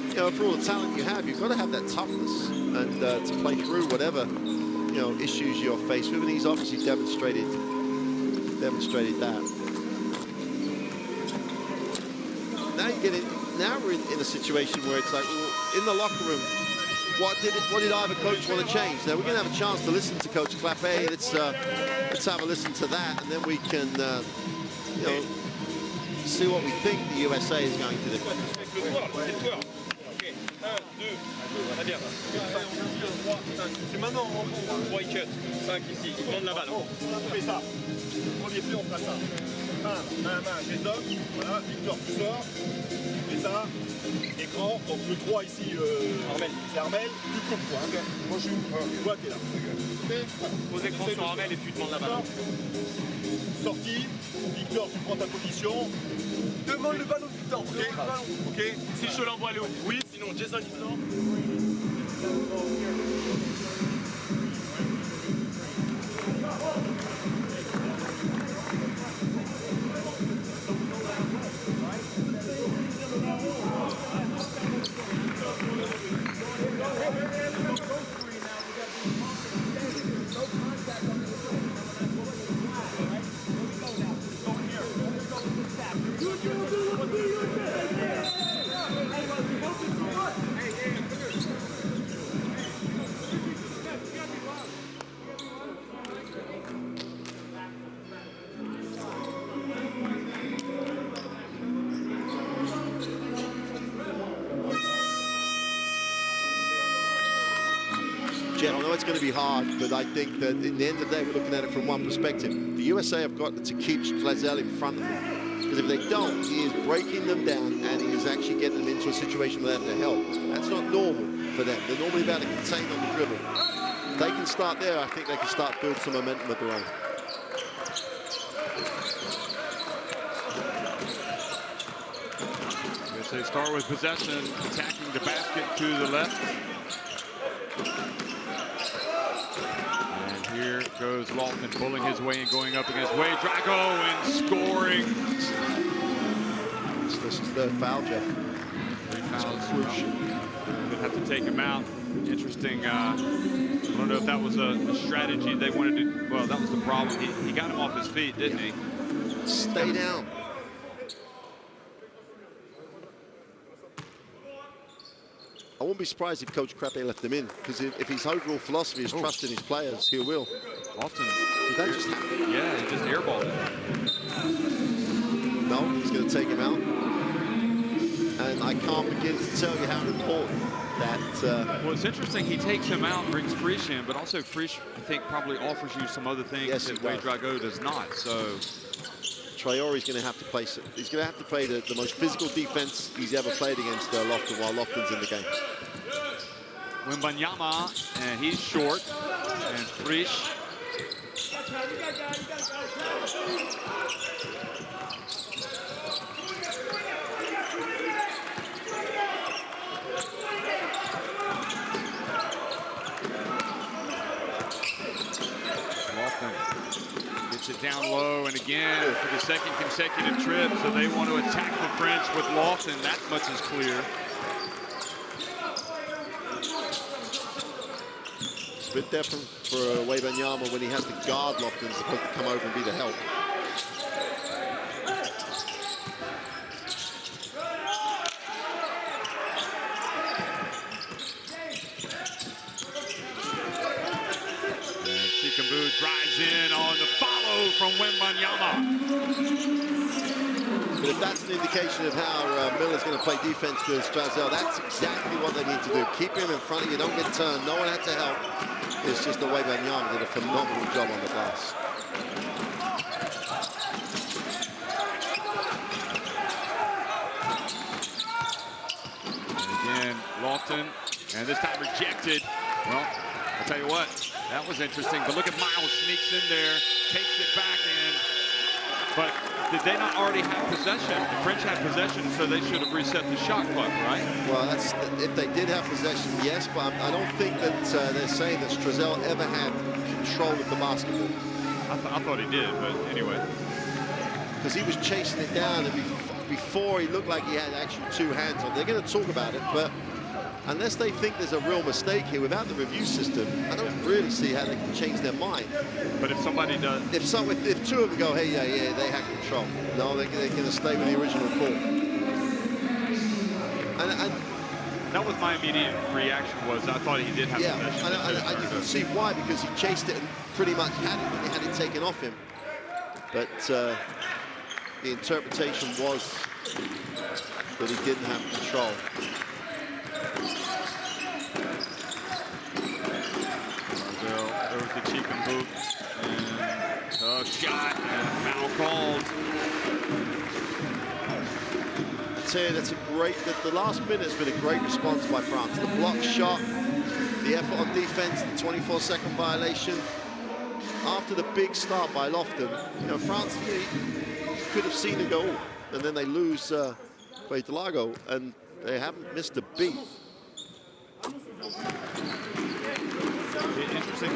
you know, for all the talent you have, you've got to have that toughness and to play through whatever, you know, issues you're faced with. And he's obviously demonstrated that. Now we're in a situation where it's like, well, in the locker room, what did either coach want to change? Now we're going to have a chance to listen to Coach Clapet. Let's have a listen to that, and then we can, you know, see what we think the USA is going to do. Très bien. 5, c'est maintenant on 3 cut. 5 ici, il demande la balle. On fait ça. Premier pli, on fera ça. Main, je les hommes. Voilà, Victor, tu sors. Tu fais ça. Écran. Donc le 3 ici, Armel. C'est Armel. Tu coupes toi. Hein. Moi je suis. Toi, t'es là. Okay. Pose écran sur Armel et tu demandes la balle. Sortie. Victor, tu prends ta position. Demande le ballon, Victor. Ok. Si je l'envoie, Léo. Oui, sinon Jason il sort. Jeff, I know it's going to be hard, but I think that in the end of the day, we're looking at it from one perspective. The USA have got to keep Strazel in front of them. Because if they don't, he is breaking them down and he is actually getting them into a situation where they have to help. That's not normal for them. They're normally about to contain on the dribble. If they can start there, I think they can start building some momentum of their own. They start with possession, attacking the basket to the left. And here goes Lofton pulling his way and going up against Wade Drago and scoring. This is third foul, Jeff. 3 fouls. Would have to take him out. Interesting. I don't know if that was a strategy they wanted to. Well, that was the problem. He got him off his feet, didn't he? Stay down. I wouldn't be surprised if Coach Crappe left him in, because if his overall philosophy is trusting his players, he will. Often. Did that just happen? Yeah, he just airballed it. No, he's going to take him out. And I can't begin to tell you how important that... well, it's interesting. He takes him out and brings Frisch in, but also Frisch, I think, probably offers you some other things that Wade Drago does not. So Traore's going to have to play it. He's going to have to play the most physical defense he's ever played against Lofton while Lofton's in the game. Wembanyama, and he's short, and Frisch. Gets it down low, and again for the second consecutive trip, so they want to attack the French with Lofton. That much is clear. It's a bit different for Wembanyama when he has to guard Lofton as opposed to come over and be the help. Drives in on the follow from Wembanyama. But if that's an indication of how Miller's going to play defense with Strazel, that's exactly what they need to do. Keep him in front of you, don't get turned. No one had to help. It's just the way Wembanyama did a phenomenal job on the glass. And again, Lofton, and this time rejected. Well, I'll tell you what. That was interesting, but look at Miles sneaks in there, takes it back in. But did they not already have possession? The French had possession, so they should have reset the shot clock, right? Well, that's if they did have possession, yes, but I don't think that they're saying that Strazel ever had control of the basketball. I thought he did, but anyway. Because he was chasing it down, and before he looked like he had actually 2 hands on. They're going to talk about it, but unless they think there's a real mistake here, without the review system, I don't really see how they can change their mind. But if somebody does... If 2 of them go, hey, yeah, they had control. No, they're going to stay with the original call. And that was my immediate reaction, was I thought he did have possession. And you can see why, because he chased it and pretty much had it taken off him. But the interpretation was that he didn't have control. There was the cheap and boot, and a shot, and a foul called. I tell you, that's a great. The last minute has been a great response by France. The block shot, the effort on defense, the 24-second violation. After the big start by Lofton, France could have seen it go, and then they lose Wade Drago, and they haven't missed a beat. The interesting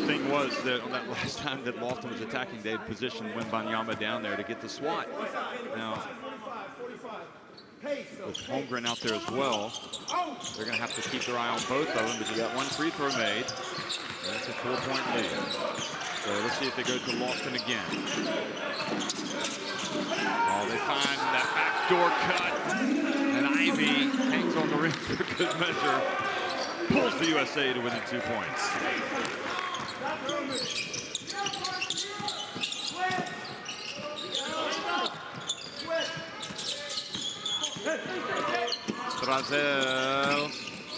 thing was that on that last time that Lofton was attacking, they had positioned Wembanyama down there to get the swat. Now, with Holmgren out there as well, they're going to have to keep their eye on both of them, but you got 1 free throw made. That's a 4-point lead. So let's see if they go to Lofton again. Oh, they find that backdoor cut, and Ivy hangs on the rim for good measure. Pulls the USA to within 2 points. Strazel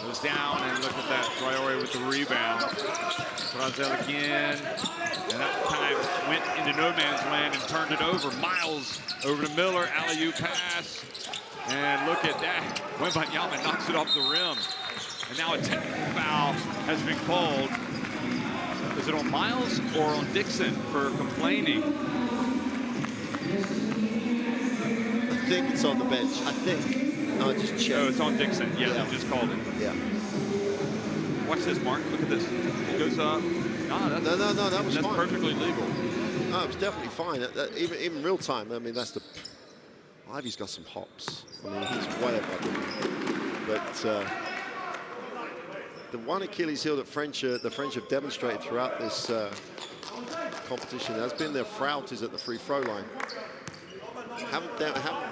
Goes down, and look at that. Traore with the rebound. Brazel again. And that time went into no man's land and turned it over. Miles over to Miller. Alley-oop pass. And look at that. Wembanyama knocks it off the rim. And now a technical foul has been called. Is it on Miles or on Dixon for complaining? I think it's on the bench. I think. No, just check. No, it's on Dixon. Yeah, they just called it. Yeah. Watch this, Mark. Look at this. It goes up. No, that was that's fine. perfectly legal. No, it was definitely fine. Even real time. I mean, that's the. Ivy's got some hops. I mean, he's way above him. But the one Achilles heel that the French have demonstrated throughout this competition has been their frailties at the free throw line. Haven't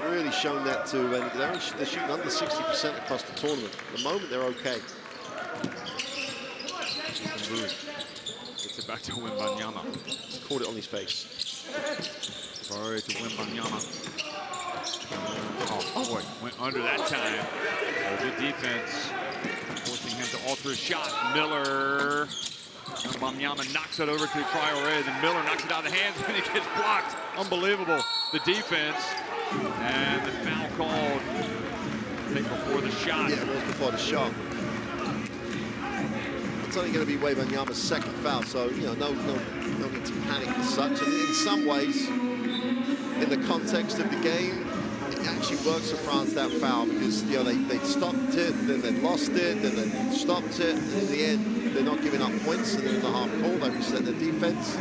really shown that to any. They're shooting under 60% across the tournament. At the moment, they're okay. Gets it back to Wembanyama. Caught it on his face. Sorry to Wembanyama. Oh boy, went under that time. Good defense. Forcing him to alter his shot. Miller. Wembanyama knocks it over to Traore. Then Miller knocks it out of the hands and it gets blocked. Unbelievable. The defense. And the foul called. I think before the shot. Yeah, it was before the shot. It's only going to be Wembanyama's second foul, so no need to panic as such. And in some ways, in the context of the game, it actually works for France, that foul, because they stopped it, then they lost it, then they stopped it, and in the end they're not giving up points, and they're in the half court. They reset their defense.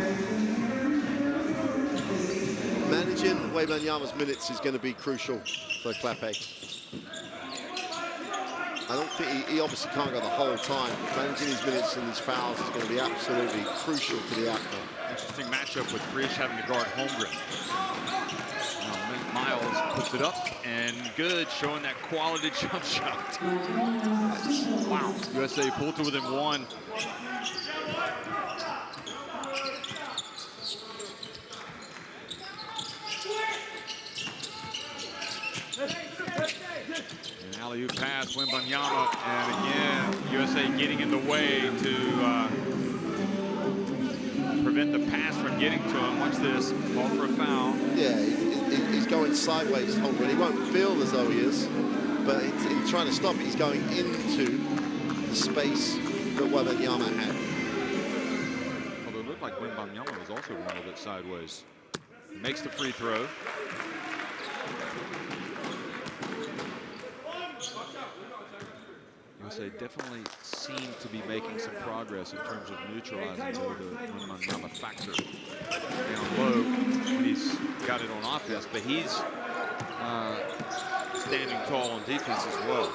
Managing Wembanyama's minutes is going to be crucial for Clape. I don't think he obviously can't go the whole time. Managing his minutes and his fouls is going to be absolutely crucial to the outcome. Interesting matchup with Frisch having to guard Holmgren. Miles puts it up and good, showing that quality jump shot. Wow, USA pulled to within one. An alley-oop pass, Wembanyama, and again, USA getting in the way to prevent the pass from getting to him. Watch this, call for a foul. Yeah, he's going sideways, Holmgren. He won't feel as though he is, but he's trying to stop it. He's going into the space that Wembanyama had. Although it looked like Wembanyama was also a little bit sideways. He makes the free throw. USA definitely seem to be making some progress in terms of neutralizing the Wembanyama factor down low when he's got it on offense, but he's standing tall on defense as well.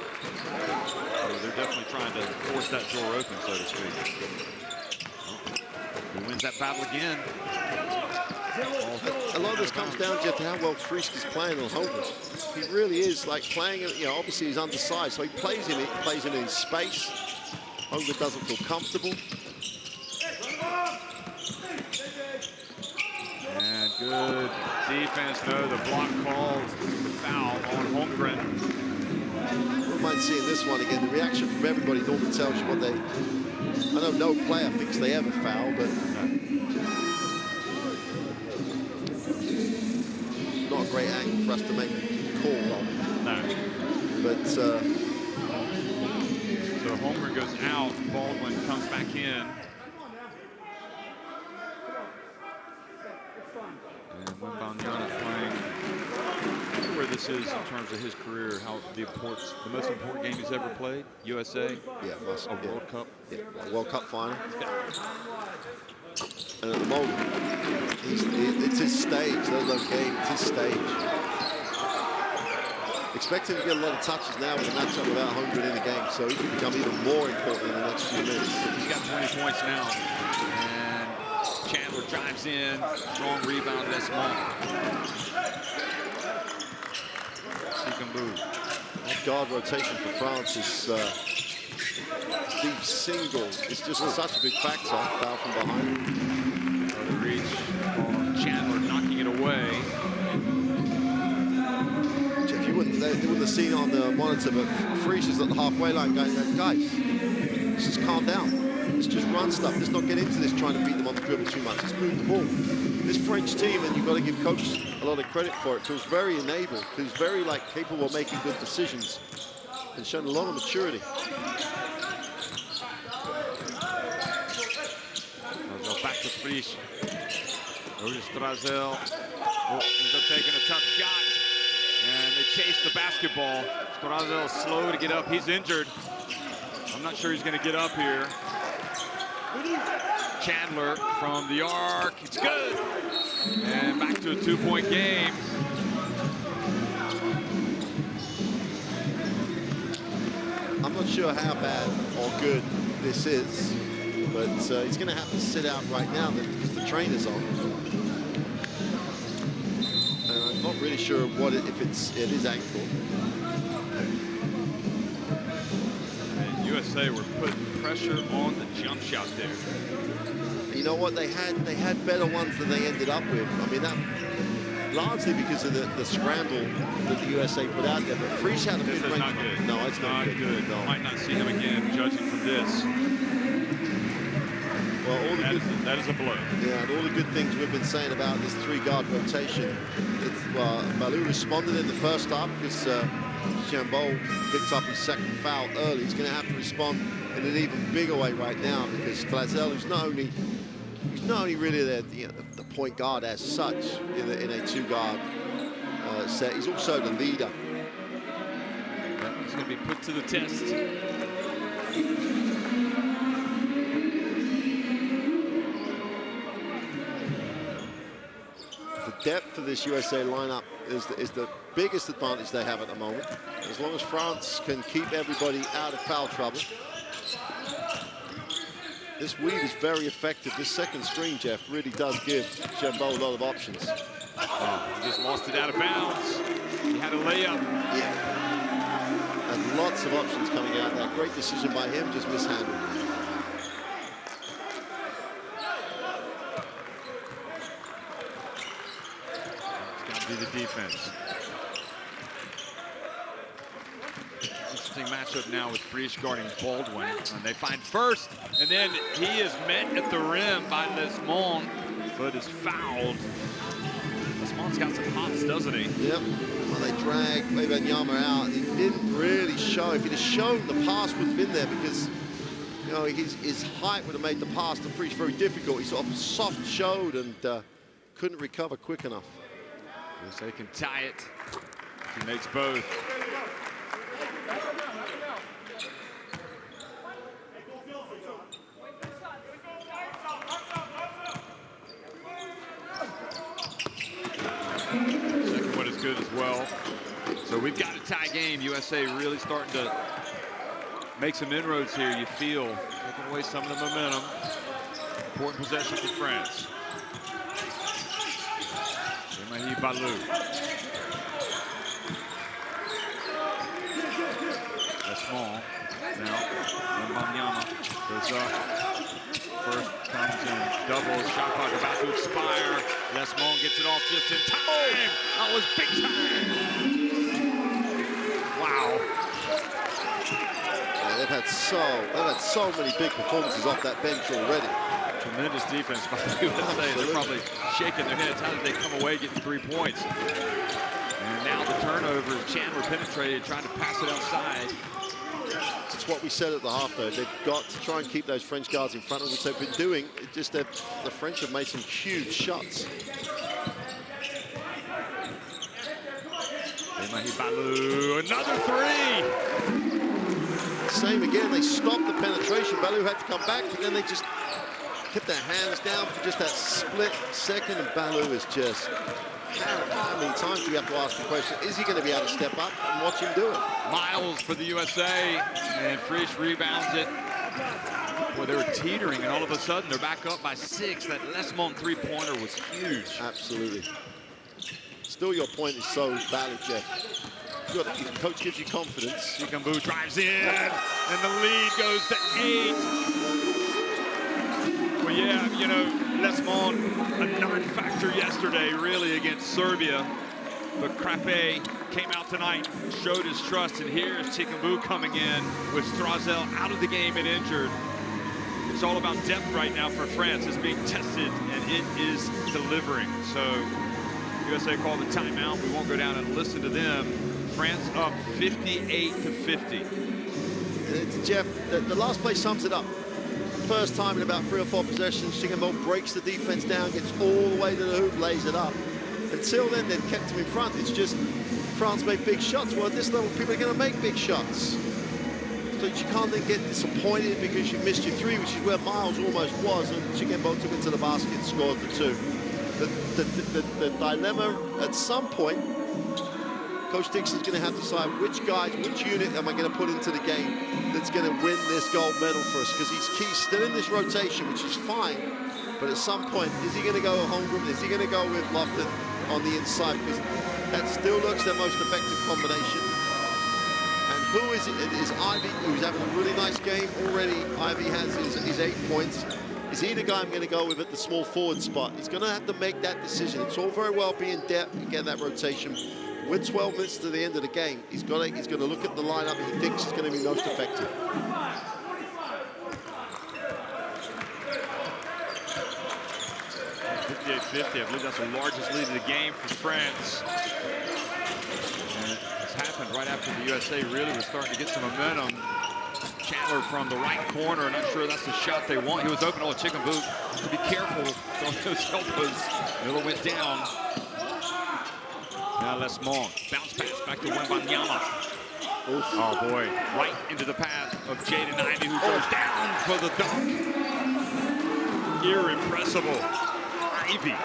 They're definitely trying to force that door open, so to speak. He wins that battle again. A lot of this comes down to how well Frisch is playing on Holmgren. He really is like playing, obviously he's undersized, so he plays in his space. Holmgren doesn't feel comfortable. And good defense, no, the block calls the foul on Holmgren. I wouldn't mind seeing this one again. The reaction from everybody normally tells you what they... I know no player thinks they ever foul, but... Not a great angle for us to make a call on. No. But... So Holmgren goes out, Baldwin comes back in. And Wembanyama playing where this is in terms of his career, how the most important game he's ever played, USA. Yeah, World Cup. Yeah, World Cup final. And at the moment, it's his stage. Those games, it's his stage. Expect him to get a lot of touches now with a matchup without Holmgren in the game, so he could become even more important in the next few minutes. He's got 20 points now. And Chandler drives in, strong rebound, Desmond. He can move. That guard rotation for France is deep single. It's just such a big factor. Foul from behind. The reach on Chandler knocking it away. Jeff, you wouldn't. they wouldn't have seen it on the monitor, but Frisch is at the halfway line going, guys, let's just calm down. Let's just run stuff. Let's not get into this trying to beat them on the dribble too much. Let's move the ball. This French team, and you've got to give coach a lot of credit for it, feels very enabled, feels very capable of making good decisions and showing a lot of maturity. Back to Frisch. Over to Strazel. Oh, ends up taking a tough shot. And they chase the basketball. Strazel is slow to get up. He's injured. I'm not sure he's going to get up here. Chandler from the arc. It's good. And back to a 2-point game. I'm not sure how bad or good this is, but he's going to have to sit out right now because the trainer's on. And I'm not really sure what if it is ankle. And USA were putting pressure on the jump shot there. You know what? They had better ones than they ended up with. I mean, that largely because of the scramble that the USA put out there. But Frisch had a This good is range. not good. No, it's not good. No. Might not see him again, judging from this. Well, that is a blow. Yeah, and all the good things we've been saying about this three-guard rotation. Balou responded in the first half because Chambeau picked up his second foul early. He's going to have to respond in an even bigger way right now because Clazel, who's not only really the point guard as such in a two-guard set, he's also the leader. He's going to be put to the test. The depth of this USA lineup is the biggest advantage they have at the moment. As long as France can keep everybody out of foul trouble. This weave is very effective. This second screen, Jeff, really does give Chambeau a lot of options. He just lost it out of bounds. He had a layup. Yeah. And lots of options coming out there. Great decision by him, just mishandled. It's got to be the defense. Interesting matchup now with Frisch guarding Baldwin. And they find first, and then he is met at the rim by Lesmond, but is fouled. Lesmond's got some hops, doesn't he? Yep. Well, they drag Wembanyama out. He didn't really show. If he'd have shown, the pass would have been there because, you know, his height would have made the pass to Frisch very difficult. He sort of soft showed and couldn't recover quick enough. USA can tie it. He makes both. Second one is good as well. So we've got a tie game. USA really starting to make some inroads here, you feel. Taking away some of the momentum. Important possession for France. Mahi Balou. Lesmond now. Wembanyama goes up. First comes in. Double shot clock about to expire. Lesmond gets it off just in time. That was big time. Wow. Yeah, they've had so many big performances off that bench already. Tremendous defense by the USA. They're probably shaking their heads. How did they come away getting 3 points? And now the turnover. Chandler penetrated, trying to pass it outside. It's what we said at the half, though. They've got to try and keep those French guards in front of them, which they've been doing. It's just that the French have made some huge shots. Mahi Balou, another three! Same again, they stopped the penetration. Balou had to come back, but then they just kept their hands down for just that split second, and Balou is just, how many times do we have to ask the question, is he going to be able to step up and watch him do it? Miles for the USA, and Frisch rebounds it. Boy, they were teetering, and all of a sudden they're back up by 6. That Lesmond three-pointer was huge. Absolutely. Still, your point is so valid, Jeff. If the coach gives you confidence. Chikambu drives in, and the lead goes to 8. Well, yeah, you know, Lesmond, a non-factor yesterday, really, against Serbia. But Crape came out tonight, showed his trust, and here's Chickambu coming in with Strazel out of the game and injured. It's all about depth right now for France. It's being tested, and it is delivering. So USA called the timeout. We won't go down and listen to them. France up 58-50. Jeff, the last play sums it up. First time in about 3 or 4 possessions, Chickambu breaks the defense down, gets all the way to the hoop, lays it up. Until then, they've kept him in front. It's just France made big shots. Well, at this level, people are going to make big shots. So you can't then get disappointed because you missed your 3, which is where Miles almost was, and Chickambu took it to the basket and scored the 2. The dilemma at some point, Coach Dixon's going to have to decide which guys, which unit am I going to put into the game that's going to win this gold medal for us, because he's still in this rotation, which is fine, but at some point, is he going to go Holmgren? Is he going to go with Lofton on the inside? Because that still looks their most effective combination. And who is it? It is Ivy, who's having a really nice game already. Ivy has his 8 points. Is he the guy I'm going to go with at the small forward spot? He's going to have to make that decision. It's all very well being depth and getting that rotation. With 12 minutes to the end of the game, he's going to look at the lineup he thinks is going to be most effective. I believe that's the largest lead of the game for France. And it's happened right after the USA really was starting to get some momentum. Chandler from the right corner, not sure that's the shot they want. He was open on Chickambu. To be careful on those elbows. Miller went down. Now Lesmond, bounce pass back to Wembanyama. Oh boy, right into the path of Jaden Ivey, who goes down for the dunk. Irrepressible. Ivy.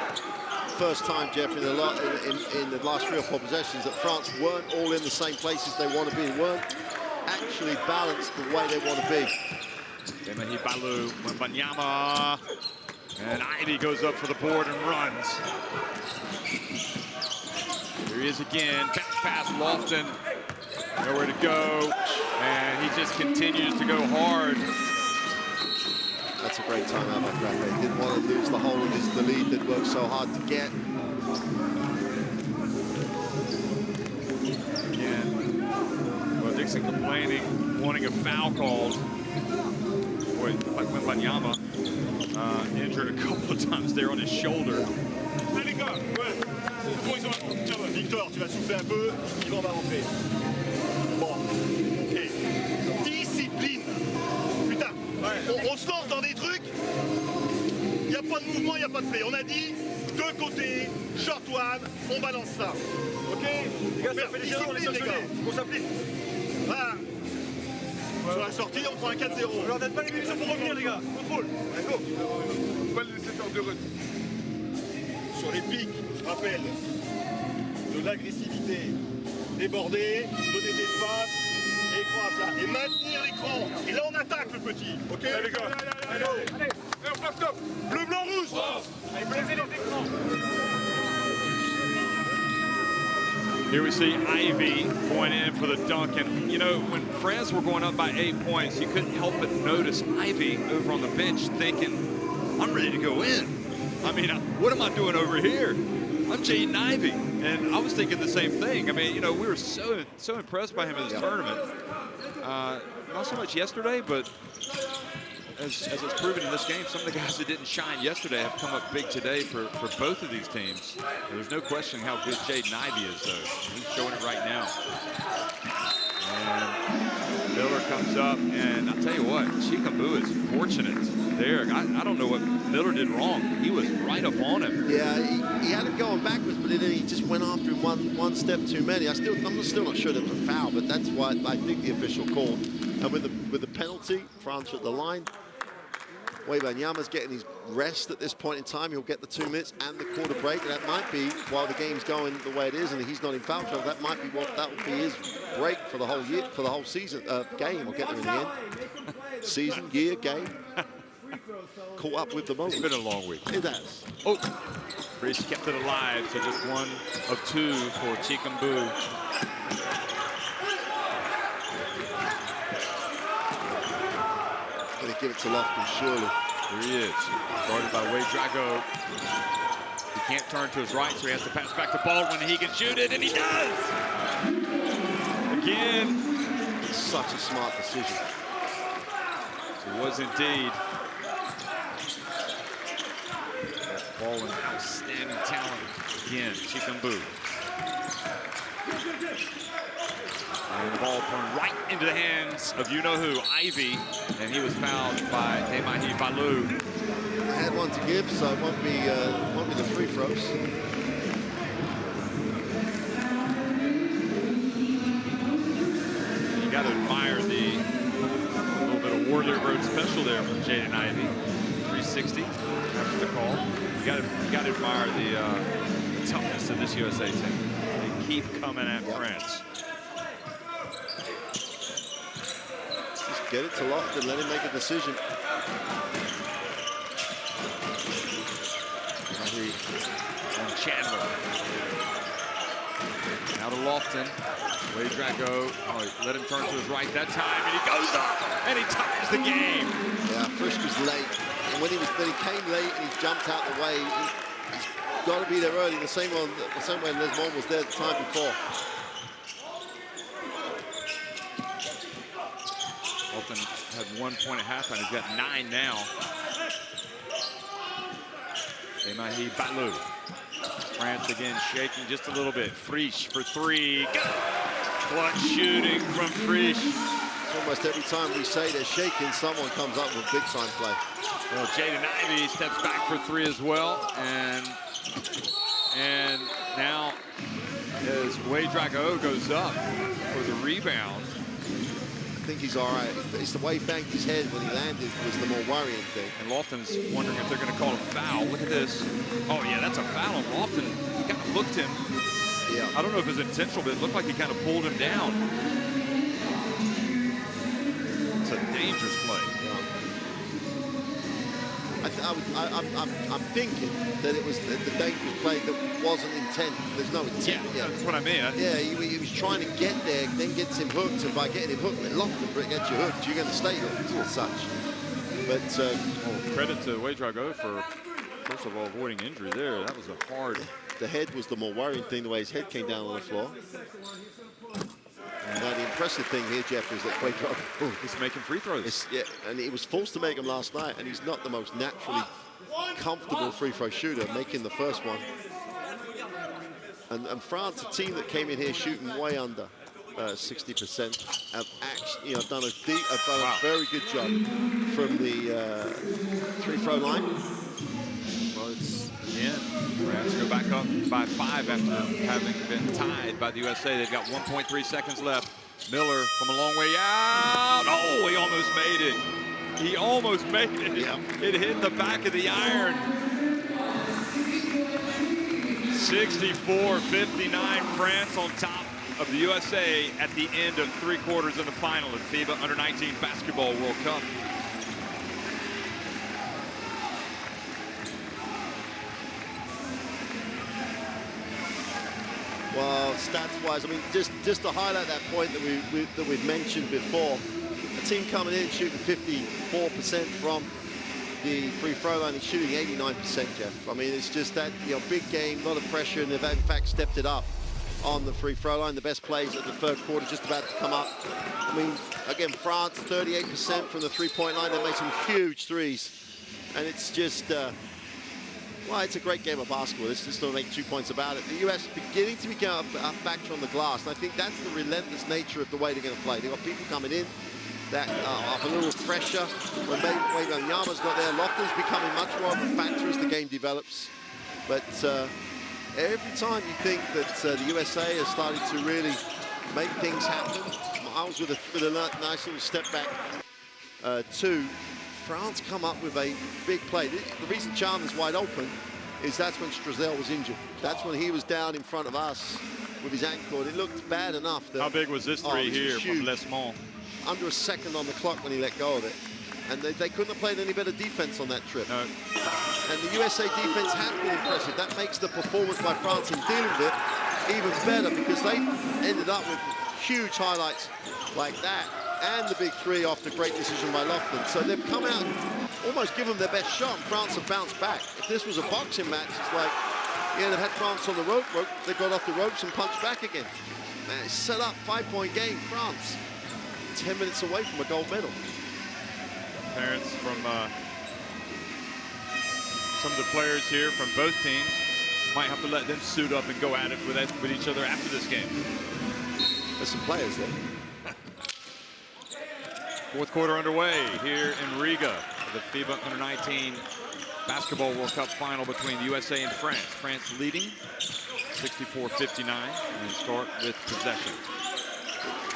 First time, Jeff, in the last 3 or 4 possessions that France weren't all in the same places they want to be. They weren't actually balanced the way they want to be. Demahi Balu, Wembanyama, and Ivy goes up for the board and runs. Here he is again, bounce pass, Lofton, nowhere to go, and he just continues to go hard. That's a great timeout by Grappe. He didn't want to lose the whole of the lead that worked so hard to get. Again, well, Dixon complaining, wanting a foul called. Boy, like Wembanyama, injured a couple of times there on his shoulder. Allez les gars, ouais. Bon, ils ont... Tiens, Victor, tu vas souffler un peu, Yvan va rentrer. Bon, ok. Discipline. Putain, on se lance dans des trucs, il n'y a pas de mouvement, il n'y a pas de play. On a dit, 2 côtés, short one, on balance ça. Ok? Les gars, ça fait des erreurs, on les gars. On s'applique. Voilà. Sur la sortie, on prend un 4-0. On leur donne pas les munitions pour revenir, les gars. Contrôle. Allez, go. On va le laisser faire 2 runs. Sur les pics, je rappelle, de l'agressivité, déborder, donner d'espace, et écran à plat, et maintenir l'écran. Et là, on attaque le petit, ok? Allez, les gars, allez, on passe top. Bleu, blanc, rouge. Allez, vous laissez les écrans. Here we see Ivy going in for the dunk, and you know, when France were going up by 8 points, you couldn't help but notice Ivy over on the bench thinking, I'm ready to go in. I mean, what am I doing over here? I'm Jaden Ivey, and I was thinking the same thing. I mean, you know, we were so impressed by him in this tournament. Not so much yesterday, but as it's proven in this game, some of the guys that didn't shine yesterday have come up big today for both of these teams. There's no question how good Jaden Ivey is, though. He's showing it right now. And Miller comes up, and I'll tell you what, Chickambu is fortunate there. I don't know what Miller did wrong. He was right up on him. Yeah, he had him going backwards, but then he just went after him one step too many. I'm still not sure there was a foul, but that's why I think the official called. And with the penalty, France at the line. Wembanyama's getting his rest at this point in time. He'll get the 2 minutes and the quarter break. And that might be, while the game's going the way it is and he's not in foul trouble, that might be that will be his break for the whole year, for the whole season, game. We'll get there in the end. Season, year, game. Caught up with the moment. It's been a long week. It has. Oh, Freeze kept it alive, so just 1 of 2 for Chickambu. Going to give it to Lofton, surely. Here he is, guarded by Wade Drago. He can't turn to his right, so he has to pass back to Baldwin, and he can shoot it, and he does! Again. Such a smart decision. It was indeed. Baldwin, outstanding talent. Again, Chikambu. And the ball turned right into the hands of you-know-who, Ivy, and he was fouled by Demahi Balou. Had one to give, so it won't be the free throws. You got to admire the little bit of Warrior Road special there from Jaden Ivey. 360 after the call. You got to admire the toughness of this USA team. They keep coming at France. Just get it to Lofton, let him make a decision. And Chandler. Now to Lofton. Wade Drago. Oh, let him turn to his right that time, and he goes up, and he ties the game. Yeah, Frisch was late. And when he came late and he jumped out the way, he's got to be there early, the same way Lesmond was there the time before. Lofton had 1 point at halftime. He's got 9 now. Demahi Balou. France again shaking just a little bit. Frisch for 3. Clutch shooting from Frisch. Almost every time we say they're shaking, someone comes up with a big time play. Well, Jaden Ivey steps back for 3 as well. And now as Wade Drago goes up for the rebound. I think he's all right. It's the way he banged his head when he landed was the more worrying thing. And Lofton's wondering if they're going to call a foul. Look at this. Oh, yeah, that's a foul on Lofton. He kind of looked him. Yeah. I don't know if it was intentional, but it looked like he kind of pulled him down. It's a dangerous play. Yeah. I'm thinking that it was the dangerous play that wasn't intended. There's no intent. Yeah, that's what I mean. Yeah, he was trying to get there, then gets him hooked, and by getting him hooked, Lofton gets you hooked, you're going to stay hooked as such. But credit to Wade Drago for, first of all, avoiding injury there. That was a hard. The head was the more worrying thing, the way his head came down on the floor. Now, the impressive thing here, Jeff, is that Wade Drago is making free throws. Yeah, and he was forced to make them last night, and he's not the most naturally comfortable free throw shooter, making the first one. And France, a team that came in here shooting way under 60%, have actually, done a very good job from the free throw line. Well, it's again, France go back up by 5 after having been tied by the USA. They've got 1.3 seconds left. Miller from a long way out. Oh, he almost made it. He almost made it. Yeah. It hit the back of the iron. 64-59, France on top of the USA at the end of 3 quarters in the final of FIBA U19 Basketball World Cup. Well, stats-wise, I mean, just to highlight that point that we've mentioned before, a team coming in shooting 54% from the free throw line and shooting 89%, Jeff. I mean, it's just that, big game, a lot of pressure, and they've in fact stepped it up on the free throw line. The best plays at the third quarter just about to come up. I mean, again, France, 38% from the three-point line. They made some huge threes. And it's just, well, it's a great game of basketball. Let's just don't make 2 points about it. The U.S. beginning to become a factor on the glass. And I think that's the relentless nature of the way they're going to play. They've got people coming in that are a little fresher. When Wembanyama's got there, Lofton's becoming much more of a factor as the game develops. But every time you think that the USA has started to really make things happen, Miles with a nice little step back too. France come up with a big play. The reason Chalmers wide open is that's when Strazel was injured. That's when he was down in front of us with his ankle. It looked bad enough. That, how big was this three here from Lesmond? Under a second on the clock when he let go of it. And they couldn't have played any better defense on that trip. No. And the USA defense has been impressive. That makes the performance by France in dealing with it even better, because they ended up with huge highlights like that and the big three off the great decision by Lofton. So they've come out and almost given them their best shot, and France have bounced back. If this was a boxing match, it's like Yeah, they've had France on the rope. They got off the ropes and punched back again. Man, it's set up, 5-point game, France. 10 minutes away from a gold medal. Parents from some of the players here from both teams might have to let them suit up and go at it with each other after this game. There's some players there. Fourth quarter underway here in Riga, the FIBA U19 Basketball World Cup final between the USA and France. France leading 64-59 and start with possession.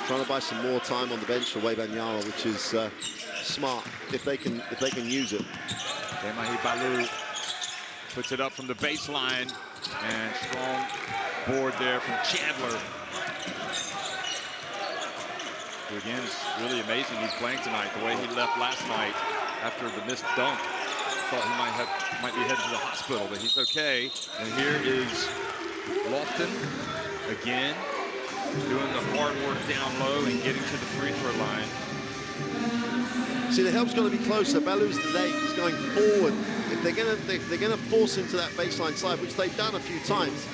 Trying to buy some more time on the bench for Wembanyama, which is smart if they can use it. Balou puts it up from the baseline, and strong board there from Chandler. Who again is really amazing he's playing tonight. The way he left last night after the missed dunk. Thought he might be headed to the hospital, but he's okay. And here is Lofton again, doing the hard work down low and getting to the free throw line. See, the help's got to be closer. Balou's delayed. He's going forward. If they're gonna force him to that baseline side, which they've done a few times,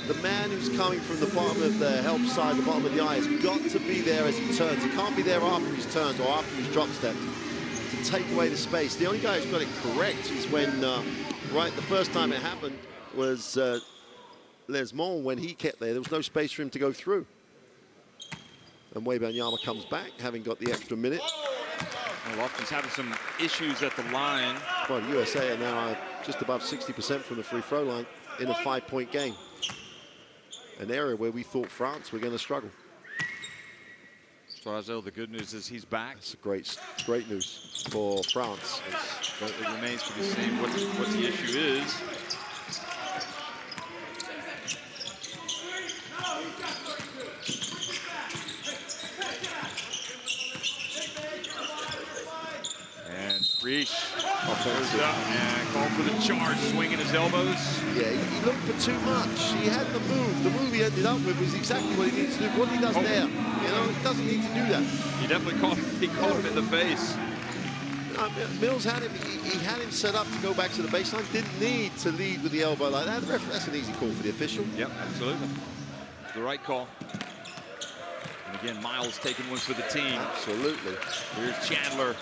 the man who's coming from the bottom of the help side, the bottom of the eye, has got to be there as he turns. He can't be there after he's turned or after he's drop stepped to take away the space. The only guy who's got it correct is when, right, the first time it happened was Lesmond. When he kept there was no space for him to go through. And Wembanyama comes back, having got the extra minute. Well, Lofton's having some issues at the line. Well, the USA are now just above 60% from the free throw line in a 5-point game. An area where we thought France were going to struggle. Strazel, the good news is he's back. It's great news for France. But it remains to be seen what the issue is. And Reach goes up and called for the charge, swinging his elbows. Yeah, he looked for too much. He had the move. The move he ended up with was exactly what he needs to do. What he does there, you know, he doesn't need to do that. He definitely caught him in the face. Mills had him. He had him set up to go back to the baseline. Didn't need to lead with the elbow like that. That's an easy call for the official. Yep, absolutely. The right call. And again, Miles taking one for the team. Absolutely. Here's Chandler.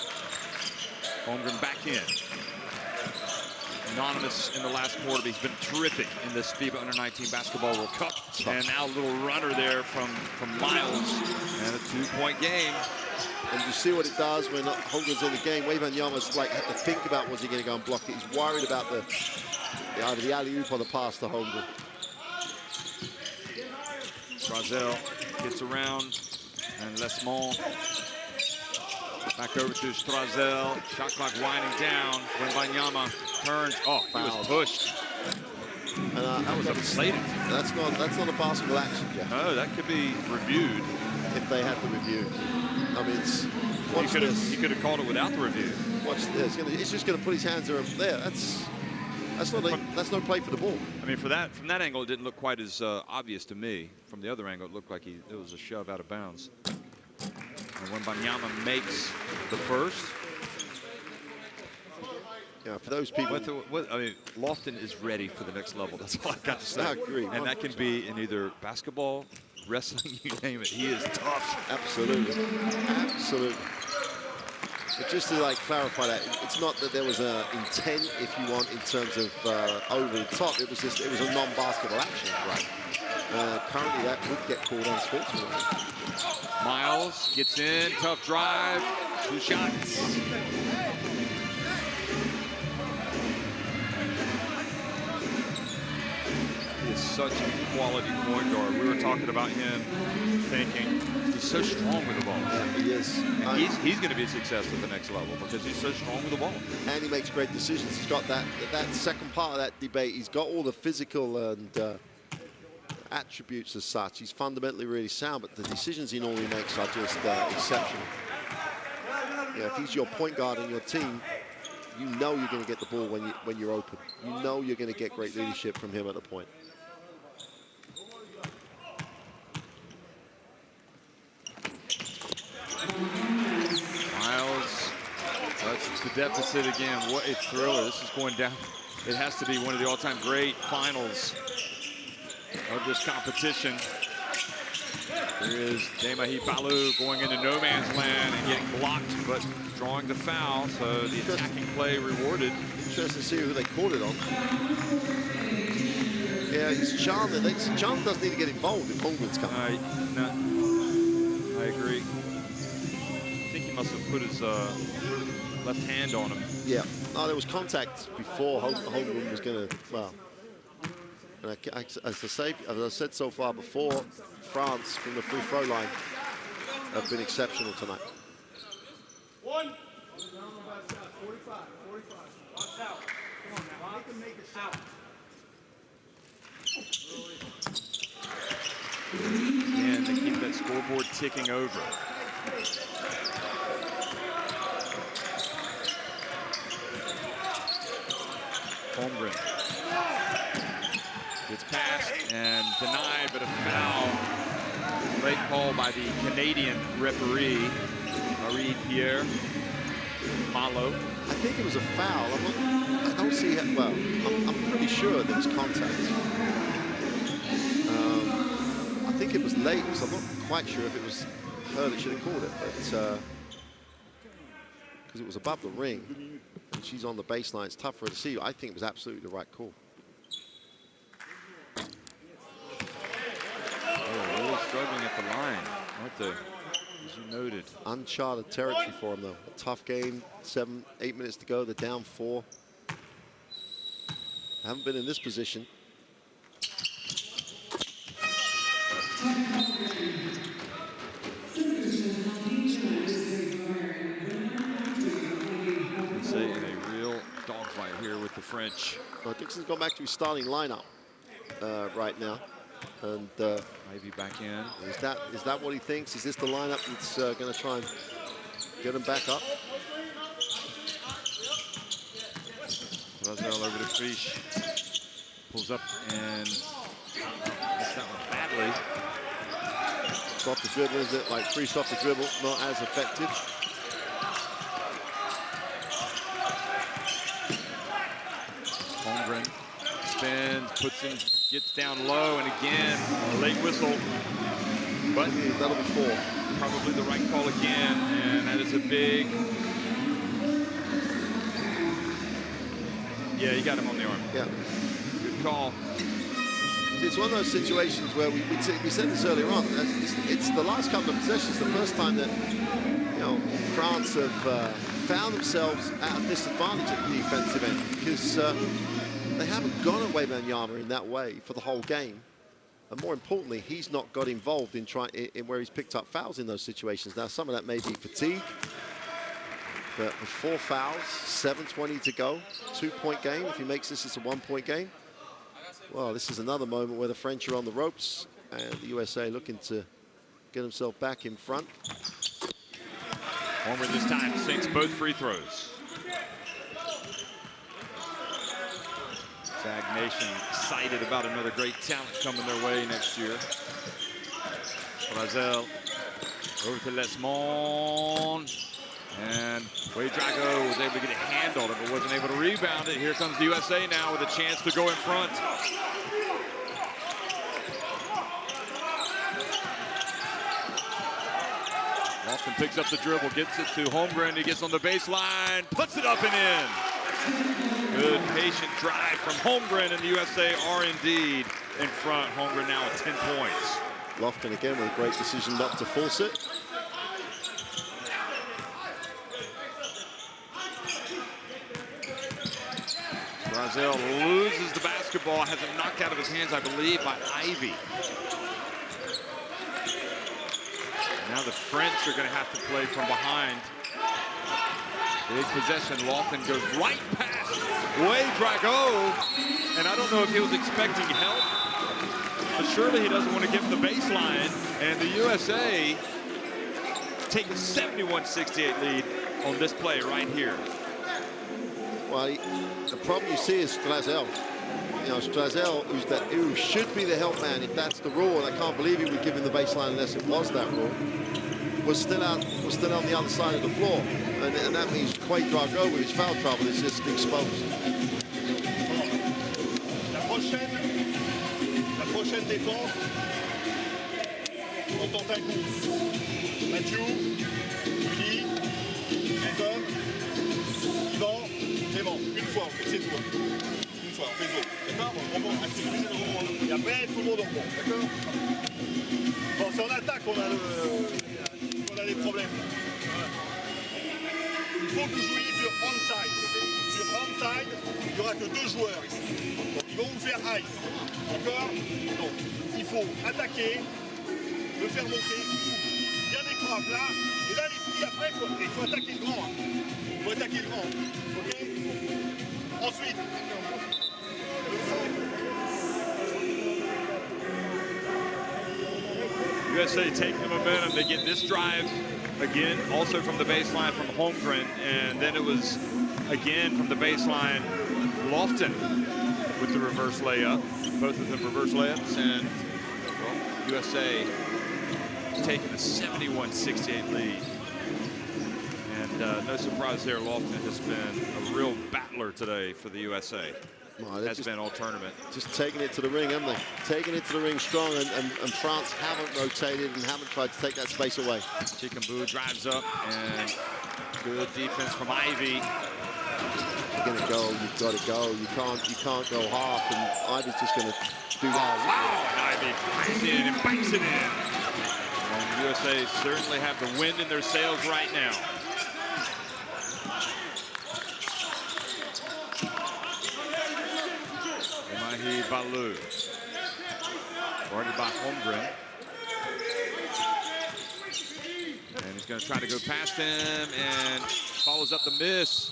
Holmgren back in. Anonymous in the last quarter, but he's been terrific in this FIBA Under-19 Basketball World Cup. And now a little runner there from Miles. And a 2-point game. And you see what it does when Holmgren's in the game. Wembanyama's like had to think about was he going to go and block it. He's worried about either the alley-oop or the pass to Holmgren. Strazel gets around, and Lesmond back over to Strazel. Shot clock winding down. Wembanyama turns. Oh, he was pushed. And that was inflated. That's not a basketball action, Jeff. No, that could be reviewed. If they had the review. I mean, he could have called it without the review. Watch this. He's just going to put his hands there. That's no play for the ball. I mean, from that angle, it didn't look quite as obvious to me. From the other angle, it looked like it was a shove out of bounds. And Wembanyama makes the first. Yeah, for those people. I mean, Lofton is ready for the next level. That's all I got to say. I agree. And that can be in either basketball, wrestling, you name it. He is tough. Absolutely. Absolutely. But just to clarify that, it's not that there was an intent, if you want, in terms of over the top. It was a non-basketball action. Right. Currently, that would get called unsportsmanlike. Miles gets in, tough drive, 2 shots. He is such a quality point guard. We were talking about him, thinking he's so strong with the ball. Yeah, he is. And he's going to be a success at the next level because he's so strong with the ball. And he makes great decisions. He's got that second part of that debate. He's got all the physical and attributes as such. He's fundamentally really sound, but the decisions he normally makes are just exceptional. Yeah, if he's your point guard in your team, you know you're going to get the ball when you're open. You know you're going to get great leadership from him at the point. Miles, that's the deficit again. What a thriller. This is going down It has to be one of the all-time great finals of this competition. There is Demahi Balu going into no man's land and getting blocked, but drawing the foul, so the attacking play rewarded. Interesting to see who they called it on. Yeah, it's Chandler. Chandler doesn't need to get involved if Holmgren's coming. No, I agree. I think he must have put his left hand on him. Yeah. No, there was contact before Holmgren was going to, well, and as I said so far before, France from the free throw line have been exceptional tonight. One. And they keep that scoreboard ticking over. Holmgren gets passed and denied, but a foul. Late call by the Canadian referee, Marie-Pierre Malo. I think it was a foul. I don't see it. Well, I'm pretty sure there was contact. I think it was late, so I'm not quite sure if it was her that should have called it, but because it was above the ring and she's on the baseline, it's tough for her to see. I think it was absolutely the right call. Oh, really struggling at the line, aren't they? As you noted. Uncharted territory for them, though. A tough game, 8 minutes to go. They're down 4. Haven't been in this position. Say in a real dogfight here with the French. Well, Dixon's gone back to his starting lineup right now, and Ivy back in. Is that what he thinks? Is this the lineup that's going to try and get him back up? Razel over to Frisch. Pulls up and hits that one badly. It's off the dribble, is it? Like Frisch off the dribble, not as effective. Holmgren spins, puts him, gets down low, and again, a late whistle. But that'll be 4. Probably the right call again, and that is a big... Yeah, you got him on the arm. Yeah. Good call. It's one of those situations where we said this earlier on. It's the last couple of possessions, the first time that France have found themselves at a disadvantage at the defensive end, because they haven't gone away Wembanyama in that way for the whole game. And more importantly, he's not got involved in where he's picked up fouls in those situations. Now, some of that may be fatigue, but with 4 fouls, 7:20 to go, 2-point game. If he makes this, it's a 1-point game. Well, this is another moment where the French are on the ropes and the USA looking to get himself back in front. Homer this time sinks both free throws. Sag Nation excited about another great talent coming their way next year. Razel over to Lesmond. And Ouedraogo was able to get a hand on it, but wasn't able to rebound it. Here comes the USA now with a chance to go in front. Lofton picks up the dribble, gets it to Holmgren. He gets on the baseline, puts it up and in. Good patient drive from Holmgren, and the USA are indeed in front. Holmgren now at 10 points. Lofton again with a great decision not to force it. Razel loses the basketball, has it knocked out of his hands, I believe, by Ivy. Now the French are going to have to play from behind. Big possession. Lofton goes right past Ouedraogo, and I don't know if he was expecting help, but surely he doesn't want to give him the baseline. And the USA take a 71-68 lead on this play right here. Well, the problem you see is Strazel. Strazel, who should be the help man if that's the rule, and I can't believe he would give him the baseline unless it was that rule, was still on the other side of the floor. And that means Ouedraogo with his foul trouble is just exposed. prochaine défense, on tente un coup. Mathieu, Willy, les hommes, Yvan, Clément. Une fois, on fait c'est tout. Une fois, on fait zone. D'accord? On remonte, et après, tout le monde remonte. D'accord? Bon, c'est en attaque qu'on a des problèmes. Voilà. Il faut que vous jouiez sur onside. Sur onside, il n'y aura que 2 joueurs ici. Donc ils vont vous faire ice. D'accord? Donc il faut attaquer, le faire monter, bien écran à plat. Et là les petits après, il faut attaquer le grand. Il faut attaquer le grand. Ok? Ensuite, le 5. USA taking the momentum. They get this drive again, also from the baseline from Holmgren, and then it was again from the baseline Lofton with the reverse layup. Both of them reverse layups, and well, USA taking a 71-68 lead. And no surprise there, Lofton has been a real battler today for the USA. Well, has been all tournament. Just taking it to the ring, haven't they? Taking it to the ring strong, and France haven't rotated and haven't tried to take that space away. Chikambu drives up, and good defense from Ivy. You're going to go, you've got to go. You can't go half, and Ivy's just going to do that. Wow, and Ivy flies in and banks it in. And the USA certainly have the wind in their sails right now. Balu, guarded by Holmgren. And he's going to try to go past him and follows up the miss.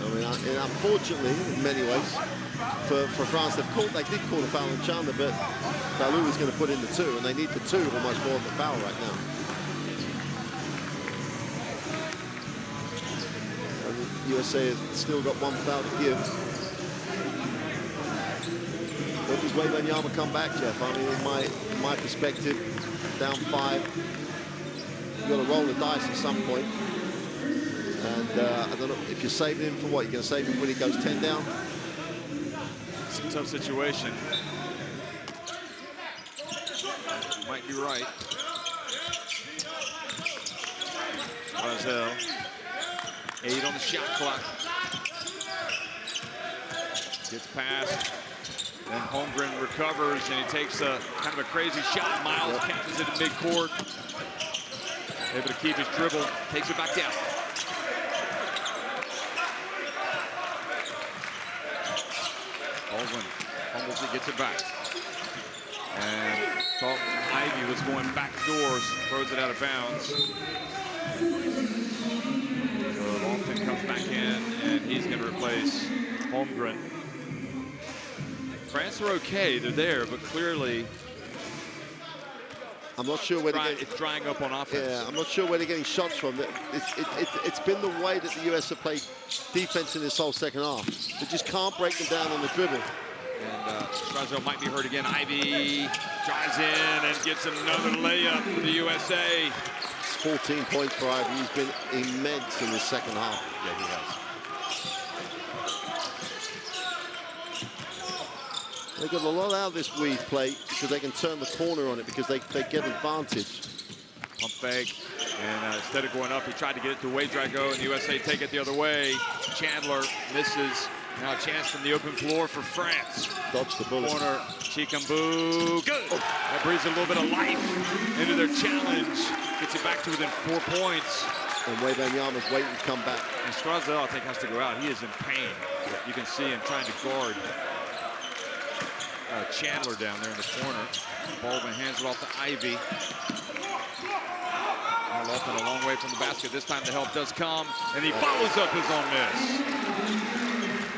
I mean, and unfortunately, in many ways, for France, they did call a foul on Chandler, but Balu was going to put in the 2, and they need the 2 almost more than the foul right now. USA has still got 1 foul to give. When does Wembanyama come back, Jeff? I mean, in my perspective, down 5, you've got to roll the dice at some point. And I don't know if you're saving him for what. You're going to save him when he goes 10 down. It's a tough situation. Might be right. Brazil. 8 on the shot clock. Gets past. Then Holmgren recovers, and he takes a kind of a crazy shot. Miles catches it at midcourt. Able to keep his dribble. Takes it back down. Baldwin almost gets it back. And thought Ivy was going back doors. Throws it out of bounds. Lofton comes back in, and he's going to replace Holmgren. France are okay, they're there, but clearly I'm not sure where it's drying up on offense. Yeah, I'm not sure where they're getting shots from. It's been the way that the US have played defense in this whole second half. They just can't break them down on the dribble. And Strazel might be hurt again. Ivy drives in and gets another layup for the USA. 14 points for Ivy. He's been immense in the second half. Yeah, he has. They got a lot out of this weave play because they can turn the corner on it because they get advantage. Pump fake, and instead of going up, he tried to get it to Wadrago, and the USA take it the other way. Chandler misses. Now a chance from the open floor for France. Dodge the bullet. Corner, Chikambu, good. Oh. That breathes a little bit of life into their challenge. Gets it back to within 4 points. And Wembanyama's waiting to come back. And Strazel, I think, has to go out. He is in pain. You can see him trying to guard Chandler down there in the corner. Baldwin hands it off to Ivy. Lofton a long way from the basket. This time the help does come, and he follows up his own miss.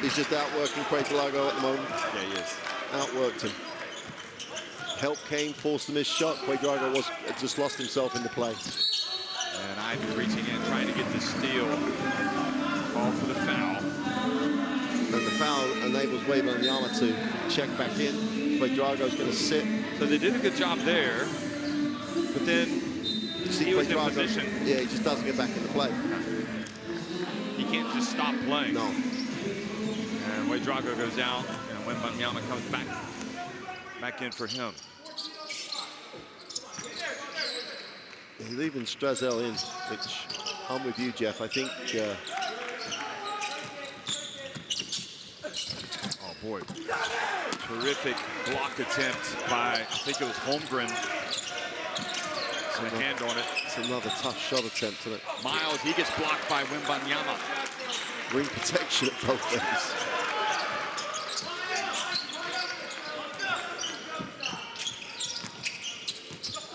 He's just outworking Quadrago at the moment. Yeah, he is. Outworked him. Help came, forced the missed shot. Quadrago just lost himself in the play. And Ivy reaching in, trying to get the steal. Call for the foul. And the foul enables Wembanyama to check back in. Quadrago's going to sit. So they did a good job there, but then he was in position. Yeah, he just doesn't get back in the play. He can't just stop playing. No. And Drago goes out, and Wembanyama comes back in for him. He's leaving Strazel in, which I'm with you, Jeff. I think. Oh boy! Terrific block attempt by, I think it was Holmgren. A hand on it. It's another tough shot attempt, isn't it? Miles, he gets blocked by Wembanyama. Ring protection at both ends.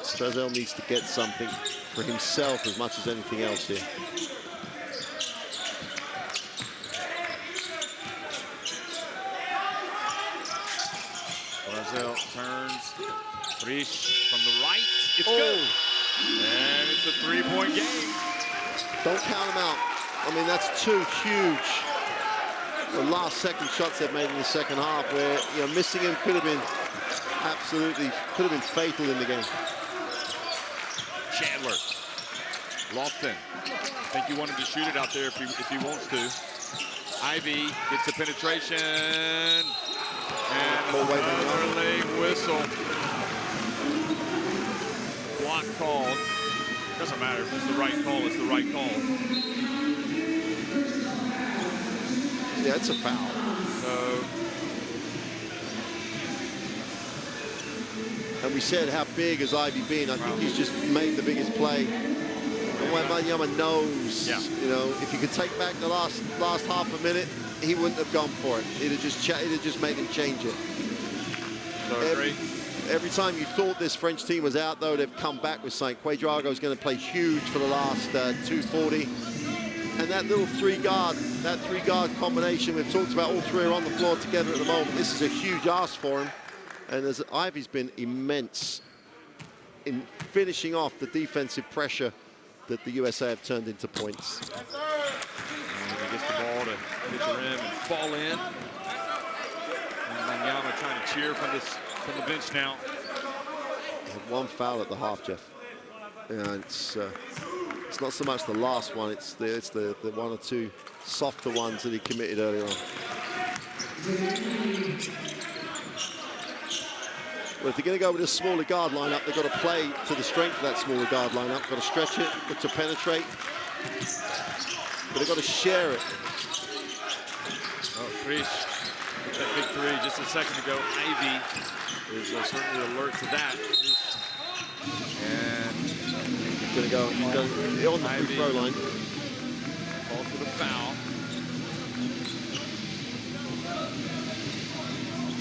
Strazel needs to get something for himself as much as anything else here. Strazel turns. Frisch from the right. It's good. And it's a three-point game. Don't count them out. I mean, that's two huge the last second shots they've made in the second half where, you know, missing him could have been absolutely, could have been fatal in the game. Chandler. Lofton. I think he wanted to shoot it out there if he wants to. Ivy gets the penetration. And another late whistle. Block called. Doesn't matter if it's the right call, it's the right call. Yeah, it's a foul. So. And we said how big has Ivy been. I think he's just made the biggest play. And Wembanyama knows, you know, if he could take back the last half a minute, he wouldn't have gone for it. It'd have just made him change it. So every time you thought this French team was out, though, they've come back with something. Drago is going to play huge for the last 240. And that little three-guard combination, we've talked about, all three are on the floor together at the moment. This is a huge ask for him. And as Ivy's been immense in finishing off the defensive pressure that the USA have turned into points. And he gets the ball to hit the rim and fall in. And Wembanyama trying to cheer from the bench now. One foul at the half, Jeff. Yeah, it's not so much the last one; it's the one or two softer ones that he committed earlier on. Well, if they're going to go with a smaller guard lineup, they've got to play to the strength of that smaller guard lineup. Got to stretch it, got to penetrate, but they've got to share it. Oh, Frisch with that big three just a second ago. Ivy is certainly alert to that. And he's going to go on the free throw line. Call for the foul.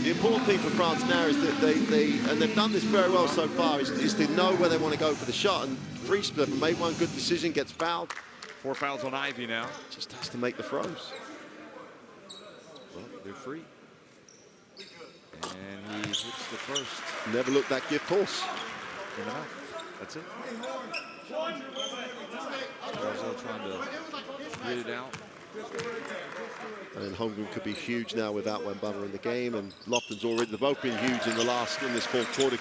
The important thing for France now is that they've done this very well so far, is to know where they want to go for the shot. And Frisch made one good decision, gets fouled. 4 fouls on Ivy now. Just has to make the throws. Well, they're free. And he hits the first. Never looked that gift horse. That's it. Strazel trying to get it out. And Holmgren could be huge now without Wembanyama in the game, and Lofton's already, they've both been huge in this fourth quarter.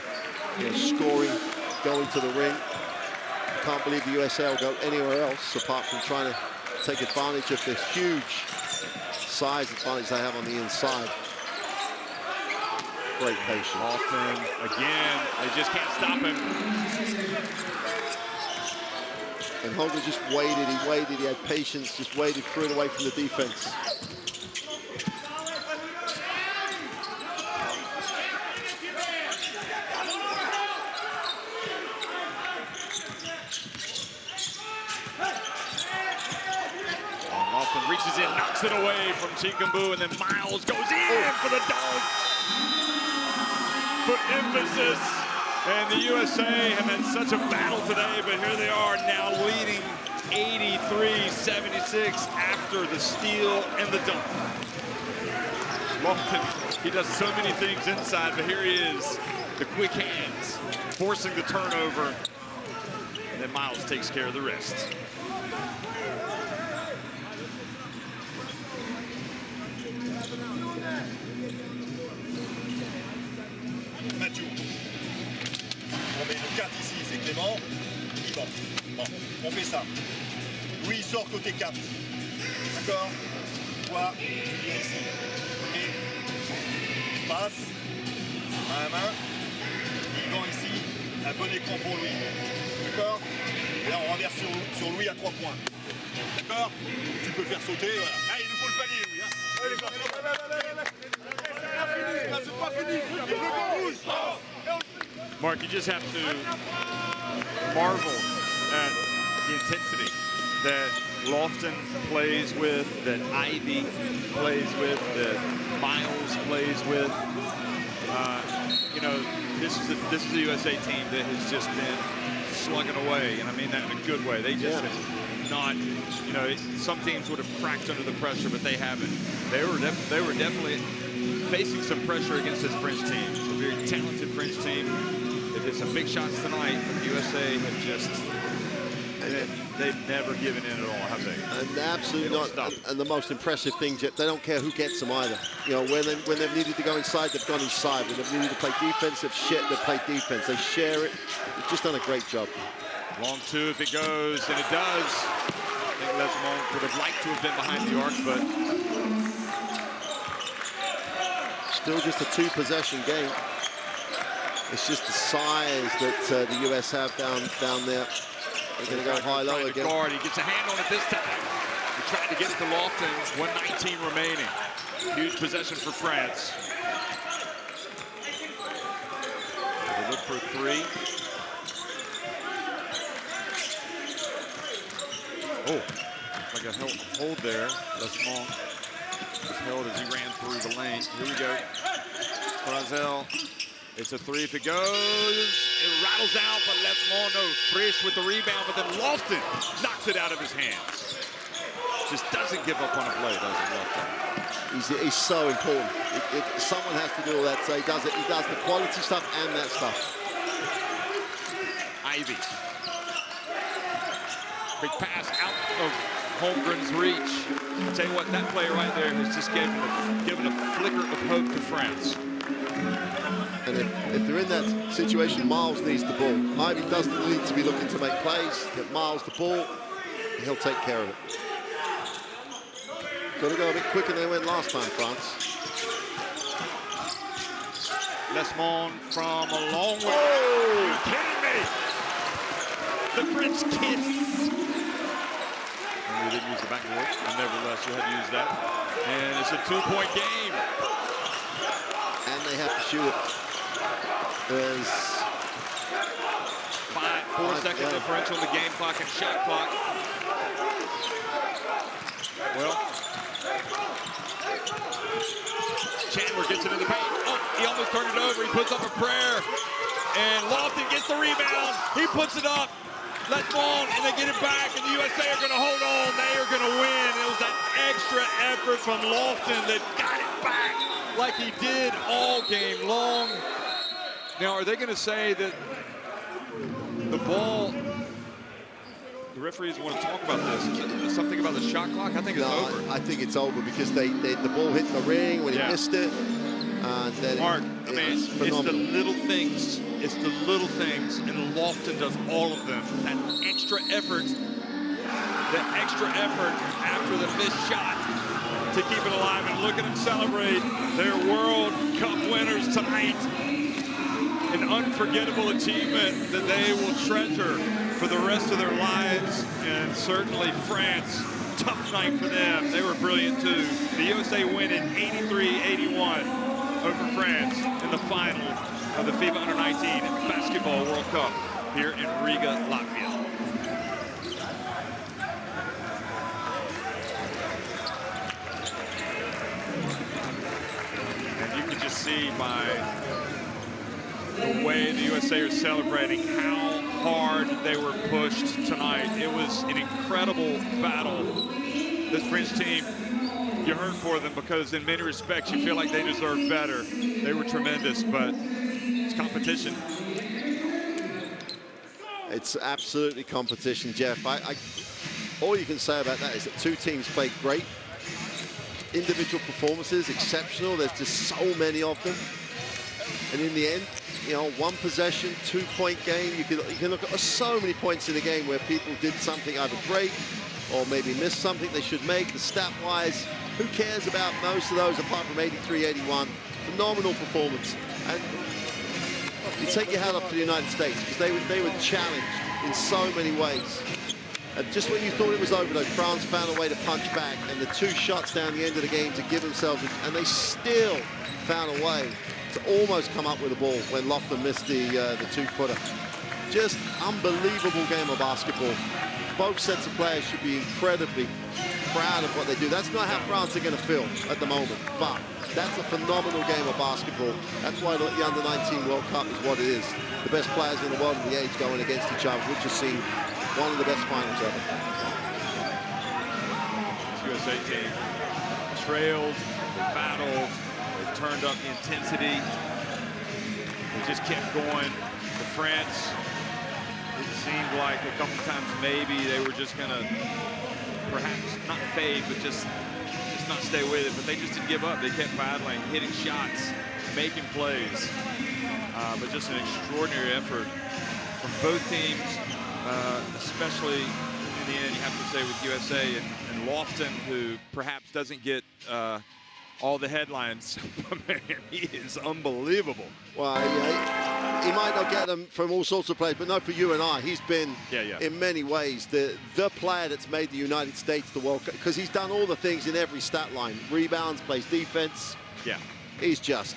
You know, scoring, going to the ring. I can't believe the USA will go anywhere else apart from trying to take advantage of the huge size advantage they have on the inside. Great patience. Lofton again, they just can't stop him. And Holmgren just waited, he had patience, just waited, threw it away from the defense. Lofton reaches in, knocks it away from Chikambu, and then Miles goes in for the dunk. For emphasis. And the USA have had such a battle today, but here they are now leading 83-76 after the steal and the dunk. Lofton, he does so many things inside, but here he is, the quick hands, forcing the turnover, and then Miles takes care of the rest. Mathieu. On met le 4 ici, c'est Clément. Libre. Bon, on fait ça. Louis sort côté 4. D'accord? Toi, tu viens ici. face, main à main. Il vend ici un bon écran pour Louis. D'accord? Et là, on renverse sur Louis à 3 points. D'accord? Tu peux faire sauter, voilà. Ah, il nous faut le panier, Louis. Hein. Allez, c'est pas fini. Mark, you just have to marvel at the intensity that Lofton plays with, that Ivy plays with, that Miles plays with. You know, this is the USA team that has just been slugging away, and I mean that in a good way. They just have not, you know, some teams would have cracked under the pressure, but they haven't. They were definitely facing some pressure against this French team. It's a very talented French team. They did some big shots tonight, but the USA have just, they've never given in at all, have they? And absolutely not. And the most impressive thing, Jeff, they don't care who gets them either. You know, when they've needed to go inside, they've gone inside. When they've needed to play defense, they've played defense. They share it. They've just done a great job. Long two if it goes, and it does. I think Lesmond would have liked to have been behind the arc, but still just a 2-possession game. It's just the size that the US have down there. They're going to go high-low again. Guard. He gets a hand on it this time. He tried to get it to Lofton. 1:19 remaining. Huge possession for France. They look for 3. Oh, like a hold there. Lesmond was held as he ran through the lane. Here we go. Brazel. It's a 3 if it goes. It rattles out, but Lesmond, no, Frisch with the rebound, but then Lofton knocks it out of his hands. Just doesn't give up on a play, does he, Lofton? He's so important. Someone has to do all that, so he does it. He does the quality stuff and that stuff. Ivy. Big pass out of Holmgren's reach. I'll tell you what, that play right there has just given a flicker of hope to France. And if they're in that situation, Miles needs the ball. Ivy doesn't need to be looking to make plays. Get Miles the ball, and he'll take care of it. Got to go a bit quicker than they went last time, France. Lesmond from a long way. Oh! Are you kidding me? The French kiss. And we didn't use the backboard, and nevertheless, you had to use that. And it's a 2-point game. And they have to shoot it. There's 4-second differential in the game clock and shot clock. Well, Chandler gets it in the paint. Oh, he almost turned it over. He puts up a prayer. And Lofton gets the rebound. He puts it up. Lesmond, and they get it back, and the USA are going to hold on. They are going to win. It was that extra effort from Lofton that got it back like he did all game long. Now, are they going to say that the ball, the referees want to talk about this, something about the shot clock? I think it's over. I think it's over because the ball hit the ring when he missed it. And then Mark, I mean, it's the little things. It's the little things, and Lofton does all of them. That extra effort after the missed shot to keep it alive. And look at them celebrate their World Cup winners tonight. An unforgettable achievement that they will treasure for the rest of their lives. And certainly France, tough night for them. They were brilliant too. The USA win in 83-81 over France in the final of the FIBA U19 Basketball World Cup here in Riga, Latvia. And you can just see by the way the USA are celebrating how hard they were pushed tonight. It was an incredible battle. This French team, you hurt for them because in many respects you feel like they deserve better. They were tremendous, but it's competition. It's absolutely competition, Jeff. All you can say about that is that two teams played great. Individual performances, exceptional. There's just so many of them. And in the end, you know, 1 possession, 2-point game. You can look at so many points in the game where people did something either great or maybe missed something they should make. The stat-wise, who cares about most of those apart from 83-81? phenomenal performance. And you take your hat off to the United States because they were challenged in so many ways. And just when you thought it was over, though, France found a way to punch back, and the 2 shots down the end of the game to give themselves, and they still found a way to almost come up with the ball when Lofton missed the 2-footer. Just unbelievable game of basketball. Both sets of players should be incredibly proud of what they do. That's not how France are going to feel at the moment, but that's a phenomenal game of basketball. That's why the Under-19 World Cup is what it is. The best players in the world of the age going against each other. We've just seen one of the best finals ever. This USA team trailed, they battled, they turned up the intensity. They just kept going. For France, it seemed like a couple times maybe they were just going to perhaps not fade, but just not stay with it. But they just didn't give up. They kept battling, hitting shots, making plays. But just an extraordinary effort from both teams, especially in the end, you have to say, with USA and Lofton, who perhaps doesn't get all the headlines. Man, he is unbelievable. Well, yeah, he might not get them from all sorts of players, but no, for you and I, he's been, in many ways, the player that's made the United States the World Cup, because he's done all the things in every stat line. Rebounds, plays defense. Yeah. He's just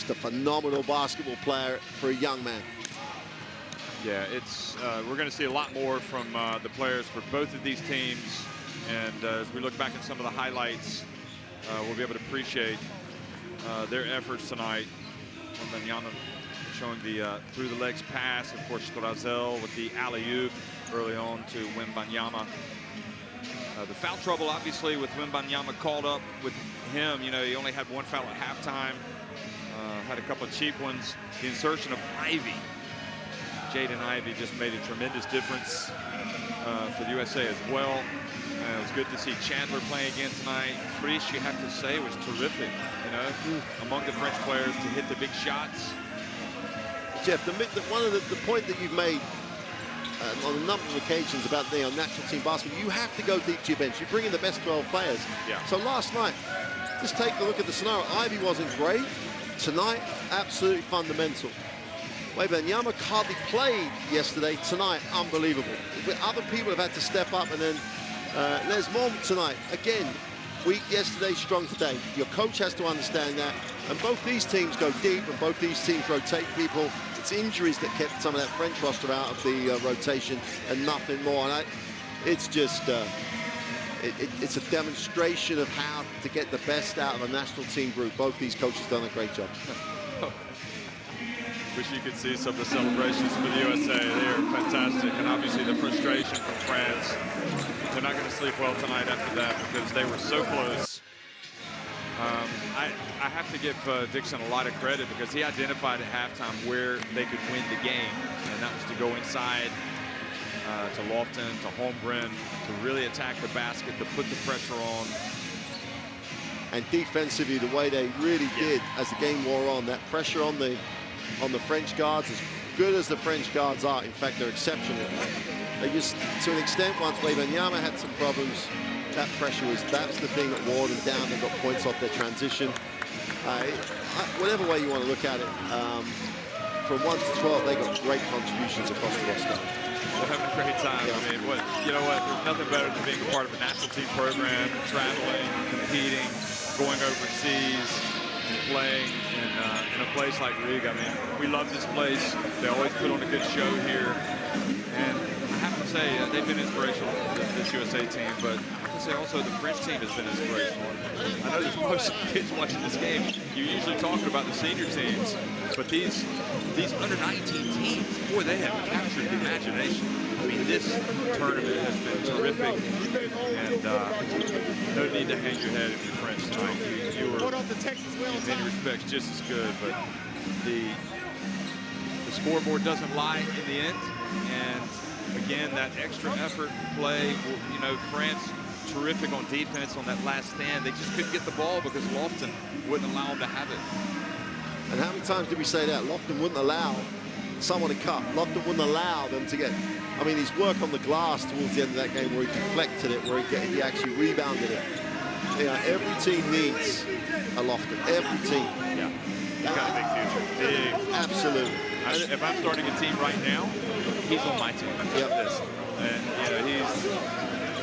a phenomenal basketball player for a young man. Yeah, it's we're going to see a lot more from the players for both of these teams. And as we look back at some of the highlights, we'll be able to appreciate their efforts tonight. Wembanyama showing the through the legs pass. Of course, Strazel with the alley-oop early on to Wembanyama. The foul trouble, obviously, with Wembanyama called up with him. You know, he only had 1 foul at halftime. Had a couple of cheap ones. The insertion of Ivy. Jaden Ivey just made a tremendous difference for the USA as well. It was good to see Chandler playing again tonight. Frisch, you have to say, was terrific, you know, among the French players to hit the big shots. Jeff, the point that you've made on a number of occasions about the national team basketball, you have to go deep to your bench. You bring in the best 12 players. Yeah. So last night, just take a look at the scenario. Ivy wasn't great. Tonight, absolutely fundamental. Wembanyama hardly played yesterday. Tonight, unbelievable. Other people have had to step up, and then Les Mom tonight. Again, weak yesterday, strong today. Your coach has to understand that. And both these teams go deep, and both these teams rotate people. It's injuries that kept some of that French roster out of the rotation and nothing more. And it's just, it's a demonstration of how to get the best out of a national team group. Both these coaches done a great job. Wish you could see some of the celebrations for the USA. They are fantastic. And obviously the frustration from France. They're not going to sleep well tonight after that because they were so close. I have to give Dixon a lot of credit because he identified at halftime where they could win the game. And that was to go inside to Lofton, to Holmgren, to really attack the basket, to put the pressure on. And defensively, the way they really did as the game wore on, that pressure on the French guards, as good as the French guards are, in fact, they're exceptional. They just, to an extent, once Wembanyama had some problems, that pressure that's the thing that wore them down. They got points off their transition. Whatever way you want to look at it, from 1 to 12, they got great contributions across the roster. They're having a great time. Yeah. I mean, you know what? There's nothing better than being a part of a national team program, traveling, competing, going overseas, and playing in a place like Riga. I mean, we love this place. They always put on a good show here. And I have to say, they've been inspirational, this USA team, but I have to say also the French team has been inspirational. I know there's most kids watching this game. You're usually talking about the senior teams, but these under-19 teams, boy, they have captured the imagination. I mean, this tournament has been terrific, and no need to hang your head if you're French tonight. You were, in many respects, just as good, but the scoreboard doesn't lie in the end, and again, that extra effort play, you know, France, terrific on defense on that last stand. They just couldn't get the ball because Lofton wouldn't allow them to have it. And how many times did we say that? Lofton wouldn't allow someone to cut. Lofton wouldn't allow them to get, I mean, his work on the glass towards the end of that game where he deflected it, where he actually rebounded it. every team needs a Lofton. Every team. Yeah, he's got a big future. Big. Absolutely. If I'm starting a team right now, he's on my team. Yep. This. And,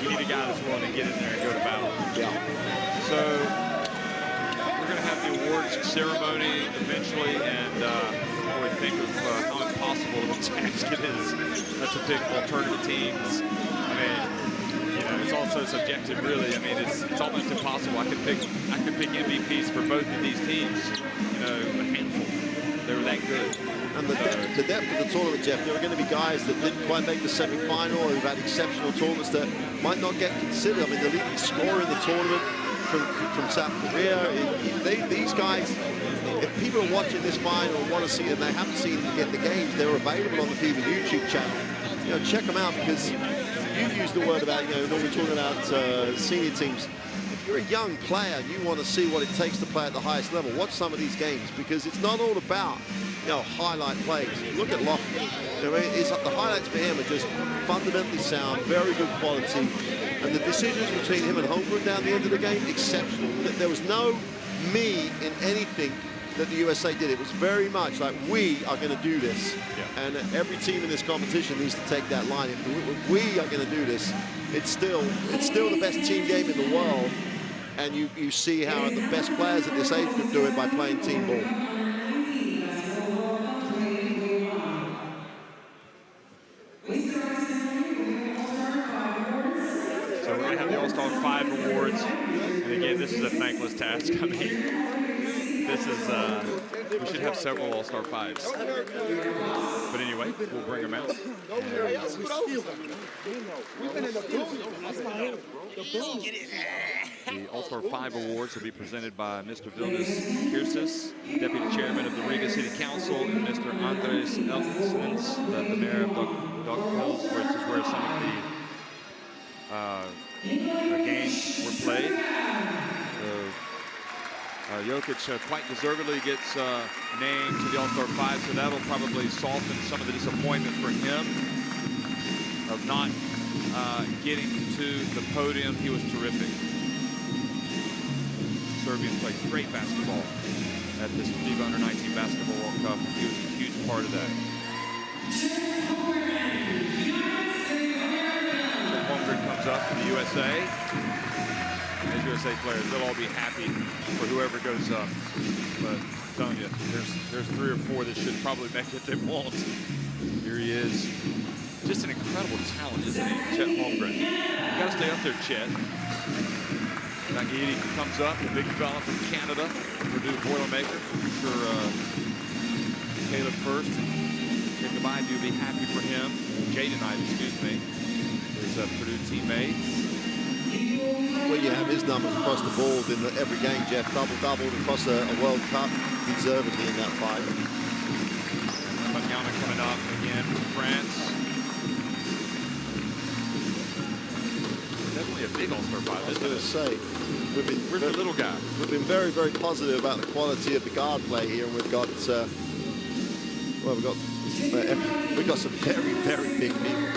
you need a guy that's willing to get in there and go to battle. Yeah. So we're going to have the awards ceremony eventually, and we think of how impossible the task it is to pick alternative teams. I mean, it's also subjective, really. I mean, it's almost impossible. I could pick MVPs for both of these teams. A handful. They were that good. And the depth of the tournament, Jeff, there are going to be guys that didn't quite make the semi-final, who've had exceptional tournaments that might not get considered. I mean, the leading scorer in the tournament from South Korea, these guys, if people are watching this final and want to see them, they haven't seen them get the games, they're available on the FIBA YouTube channel. Check them out, because you've used the word about, normally talking about senior teams. If you're a young player and you want to see what it takes to play at the highest level, watch some of these games, because it's not all about highlight plays. Look at Lofton. The highlights for him are just fundamentally sound, very good quality, and the decisions between him and Holmgren down the end of the game, exceptional. There was no me in anything that the USA did. It was very much like, we are going to do this. Yeah. And every team in this competition needs to take that line. If we are going to do this, it's still the best team game in the world, and you see how the best players at this age group do it by playing team ball. All-Star 5 awards, and again, this is a thankless task. I mean, this is we should have several All-Star 5s, but anyway, we'll bring them out. The All-Star 5 awards will be presented by Mr. Vilnius Kirsis, Deputy Chairman of the Riga City Council, and Mr. Andres Elkins, the Mayor of Dogville, which is where some of the games were played. Jokic quite deservedly gets named to the All-Star 5, so that'll probably soften some of the disappointment for him of not getting to the podium. He was terrific. Serbians played great basketball at this FIBA U19 Basketball World Cup. He was a huge part of that. Holmgren comes up to the USA. As USA players, they'll all be happy for whoever goes up. But I'm telling you, there's 3 or 4 that should probably make it. They won't. Here he is. Just an incredible talent, isn't he? Chet Holmgren. You got to stay up there, Chet. Nagidi comes up, the big fella from Canada, Purdue Boilermaker. I'm sure Caleb first and Jacob Ivey will be happy for him. Jaden Ivey, excuse me. His Purdue teammates. Well, you have his numbers across the board in every game, Jeff. Double-doubled across a World Cup, deservedly in that 5. Pagana coming up again from France. Definitely a big All-Star 5. I was going to say, where's the little guy? We've been very, very positive about the quality of the guard play here, and we've got we've got some very, very big people.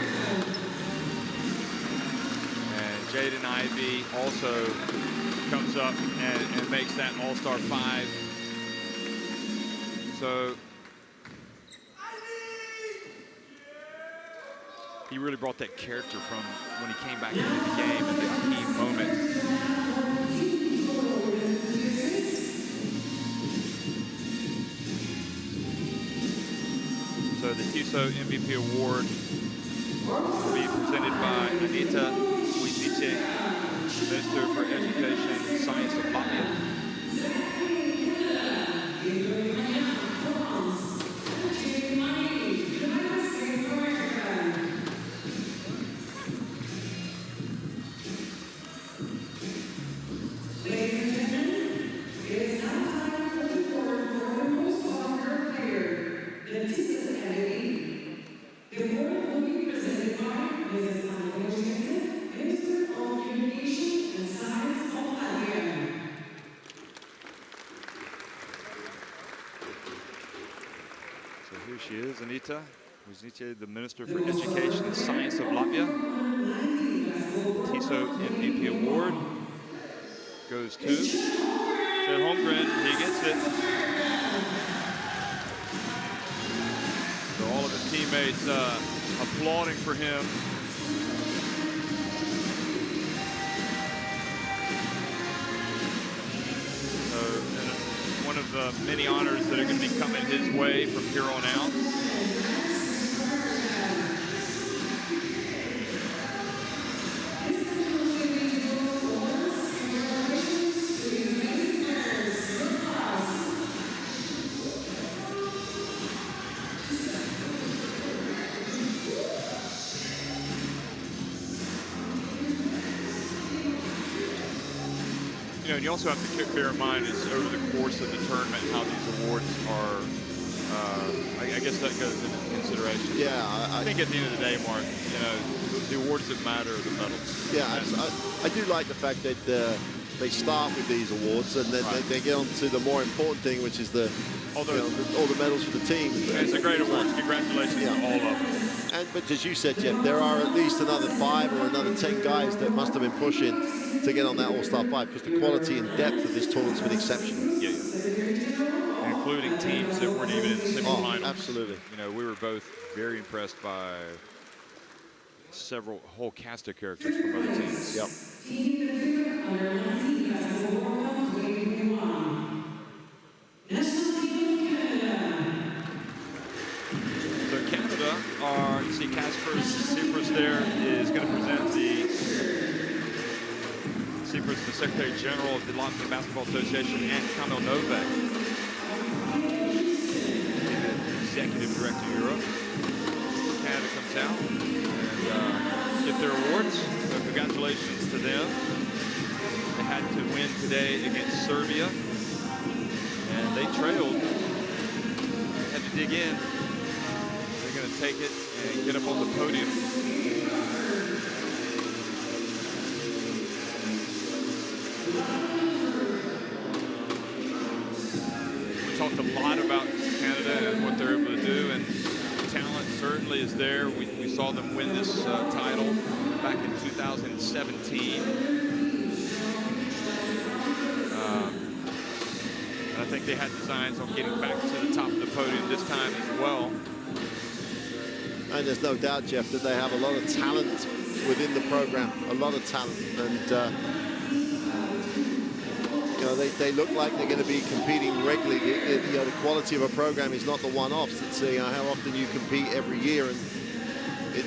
Jaden Ivey also comes up and makes that All-Star 5. So he really brought that character from when he came back into the game at the key moment. So the TISO MVP award will be presented by Anita Minister for Education and Science of Latvia. She is Anita Vuznice, the Minister for Education and Science of Latvia. TISO MVP Award. goes to Chet Holmgren. He gets it. So all of his teammates applauding for him. So one of the many honors that are going to be coming his way from here on out. And you also have to bear in mind is over the course of the tournament how these awards are. I guess that goes into consideration. Yeah, I think at the end of the day, Mark, you know, the awards that matter are the medals. Yeah, I do like the fact that they start with these awards and then they get on to the more important thing, which is all the medals for the team. It's a great award. Congratulations to all of them. But as you said, Jeff, there are at least another 5 or another 10 guys that must have been pushing to get on that All-Star 5 because the quality and depth of this tournament's been exceptional. Yeah. Including teams that weren't even in the semifinals. Oh, absolutely. You know, we were both very impressed by whole cast of characters from other teams. Yep. So Canada you see Casper Tsipras there is going to present Tsipras, the Secretary General of the Latvian Basketball Association, and Kamil Novak, Executive Director of Europe. Canada comes out and get their awards. So congratulations to them. They had to win today against Serbia, and they trailed. Had to dig in. They're going to take it and get up on the podium. We talked a lot about Canada and what they're able to do, and talent certainly is there. We saw them win this title back in 2017. And I think they had designs on getting back to the top of the podium this time as well. And there's no doubt, Jeff, that they have a lot of talent within the program, a lot of talent. And, you know, they look like they're going to be competing regularly. You know, the quality of a program is not the one-offs. It's you know, how often you compete every year. And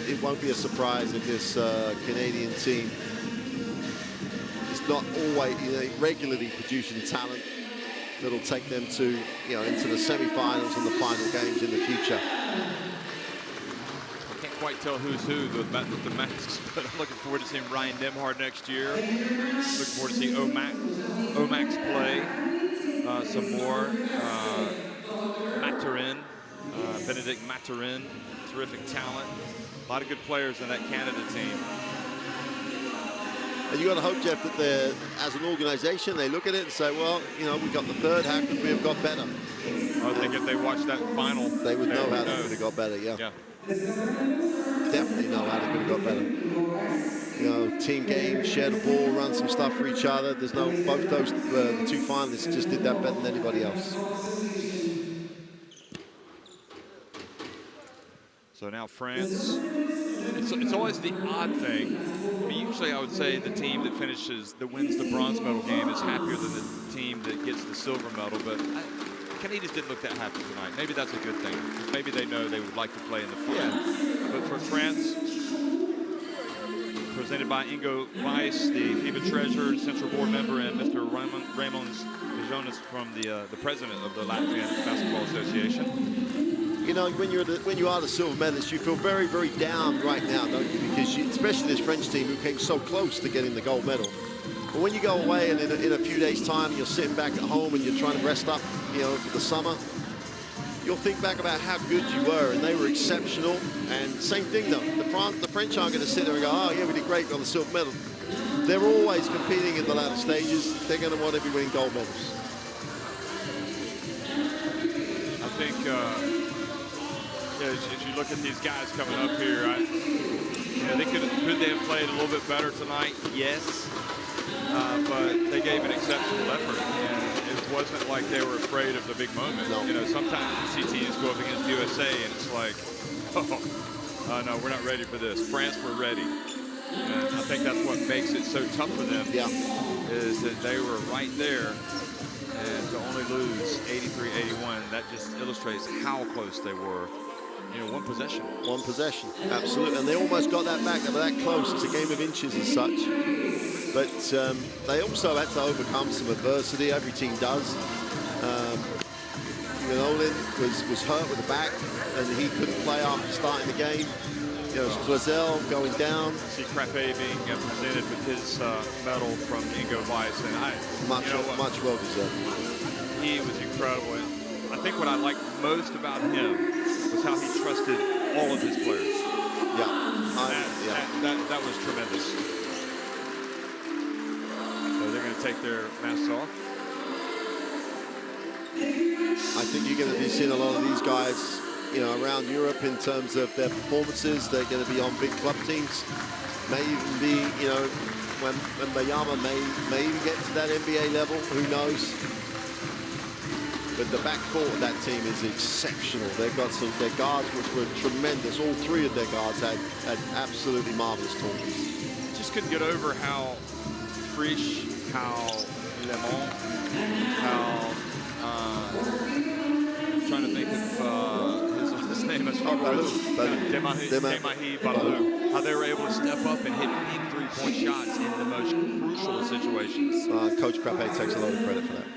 it won't be a surprise if this Canadian team is not always, you know, regularly producing talent that'll take them to, you know, into the semi-finals and the final games in the future. Quite tell who's who with the masks, but I'm looking forward to seeing Ryan Nembhard next year. Looking forward to seeing Omax play some more. Maturin, Benedict Maturin, terrific talent. A lot of good players in that Canada team. And you got to hope, Jeff, that they're, as an organization, they look at it and say, well, you know, we got the third, how could we have got better? I think if they watched that final, they would know how they could have got better, yeah. Definitely know how they could have got better. You know, team game, share the ball, run some stuff for each other. There's no, both those, the two finalists just did that better than anybody else. So now France. It's always the odd thing. I mean, usually I would say the team that wins the bronze medal game is happier than the team that gets the silver medal, but Canadians didn't look that happy tonight. Maybe that's a good thing. Maybe they know they would like to play in the final. Yeah. But for France, presented by Ingo Weiss, the FIBA treasurer and central board member, and Mr. Raymond Jonas from the president of the Latvian Basketball Association. You know, when you are the silver medalist, you feel very, very down right now, don't you? Because especially this French team who came so close to getting the gold medal. But when you go away and in a few days' time, you're sitting back at home and you're trying to rest up, you know, for the summer, you'll think back about how good you were, and they were exceptional. And same thing, though. The French aren't going to sit there and go, oh, yeah, we did great on the silver medal. They're always competing in the latter stages. They're going to want to be winning gold medals. I think, as you look at these guys coming up here, you know, could they have played a little bit better tonight? Yes. but they gave an exceptional effort, and it wasn't like they were afraid of the big moment. No. You know, sometimes you see teams go up against USA, and it's like, oh, no, we're not ready for this. France, we're ready. And I think that's what makes it so tough for them. Yeah. Is that they were right there, and to only lose 83-81, that just illustrates how close they were. You know, one possession. One possession, absolutely. And they almost got that back. They were that close. It's a game of inches as such. But they also had to overcome some adversity. Every team does. Olin was hurt with the back, and he couldn't play after starting the game. You know, Loisel going down. See Crepe being presented with his medal from Ingo Weiss, and much well deserved. He was incredible. I think what I liked most about him was how he trusted all of his players. That was tremendous. So they're going to take their masks off. I think you're going to be seeing a lot of these guys, you know, around Europe in terms of their performances. They're going to be on big club teams. May even be, you know, when Bayama may even get to that NBA level. Who knows? But the backcourt of that team is exceptional. They've got their guards were tremendous. All three of their guards had absolutely marvelous tournaments. Just couldn't get over how Frisch, how Lemon, how I'm trying to think of his name is Demahi Balou. How they were able to step up and hit big three-point shots in the most crucial of situations. Coach Crepe takes a lot of credit for that.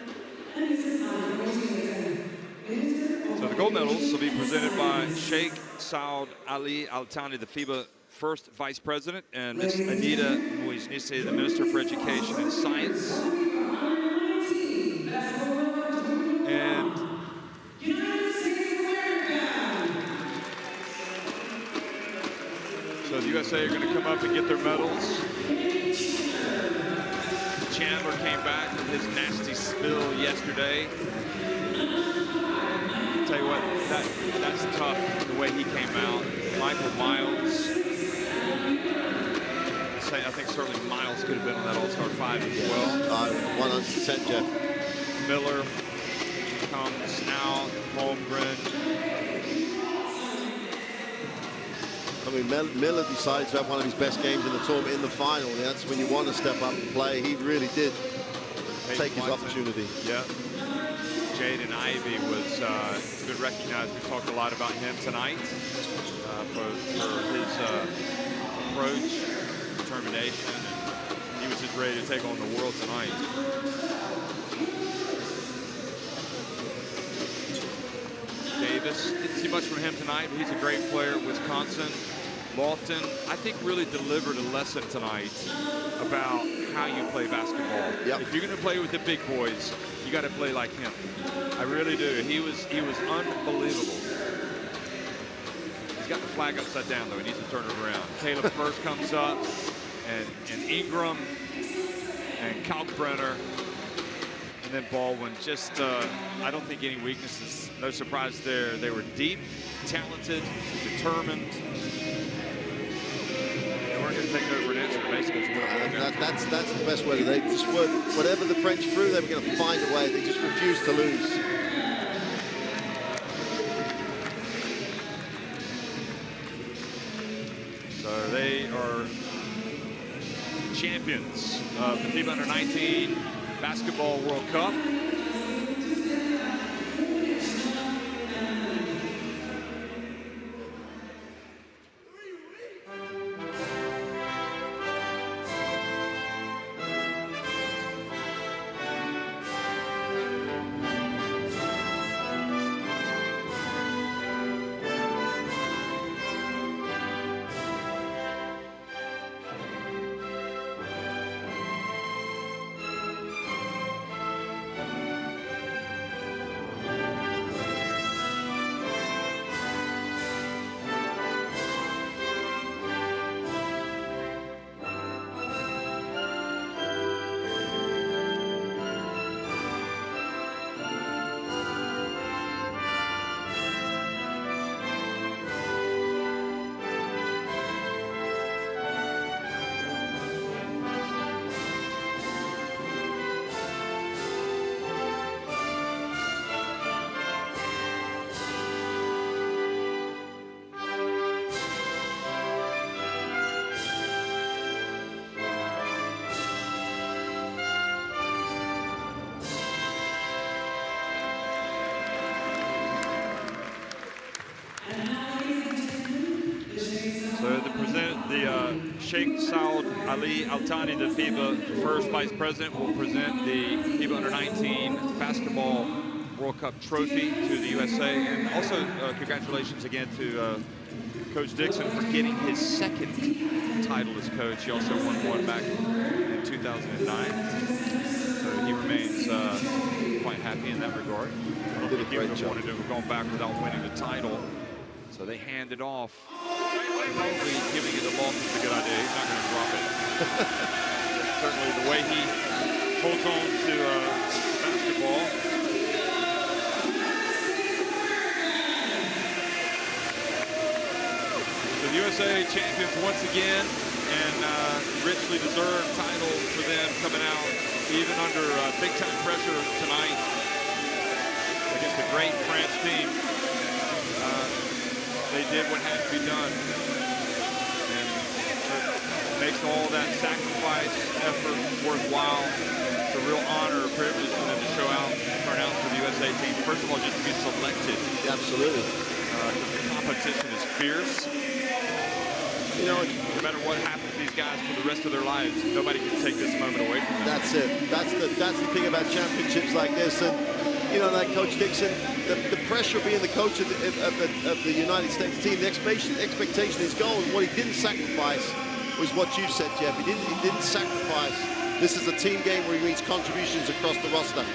So the gold medals will be presented by Sheikh Saud Ali Al Thani, the FIBA first vice president, and Miss Anita Mouiznisi, the Minister for Education and Science. And so the USA are going to come up and get their medals. Chandler came back from his nasty spill yesterday. Tell you what, that's tough, the way he came out. Michael Miles. I think certainly Miles could have been on that All-Star 5 as well. 100%, Jeff. Miller comes out, Holmgren. I mean, Miller decided to have one of his best games in the tournament in the final. That's when you want to step up and play. He really did take his opportunity. Yeah. Jaden Ivey was good recognized. We talked a lot about him tonight for his approach, determination, and he was just ready to take on the world tonight. Davis, didn't see much from him tonight, but he's a great player at Wisconsin. Lofton, I think, really delivered a lesson tonight about how you play basketball. Yep. If you're going to play with the big boys, you got to play like him. I really do. He was unbelievable. He's got the flag upside down, though. He needs to turn it around. Caleb first comes up, and Ingram and Kalkbrenner, and then Baldwin. Just, I don't think any weaknesses. No surprise there. They were deep, talented, determined. They weren't going to take no for an answer. Basically, that's the best way. They just were, whatever the French threw, they were going to find a way. They just refused to lose. So they are champions of the FIBA Under-19 Basketball World Cup. Sheikh Saud Ali Al Thani, the FIBA first vice president, will present the FIBA Under-19 Basketball World Cup trophy to the USA. And also, congratulations again to Coach Dixon for getting his second title as coach. He also won one back in 2009. So he remains quite happy in that regard. I don't think he would have wanted to have gone back without winning the title. So they hand it off. Probably giving it to Lawson is a good idea. He's not going to drop it. Certainly the way he holds on to basketball. So the USA champions once again, and richly deserved title for them coming out even under big-time pressure tonight against a great France team. They did what had to be done, and it makes all that sacrifice, effort worthwhile. It's a real honor, a privilege for them to turn out for the USA team. First of all, just to be selected. Absolutely. The competition is fierce. You know, no matter what happens to these guys for the rest of their lives, nobody can take this moment away from them. That's it. That's the thing about championships like this. And you know, like Coach Dixon, the pressure of being the coach of the United States team, the expectation is gone. What he didn't sacrifice was what you said, Jeff. He didn't sacrifice. This is a team game where he needs contributions across the roster.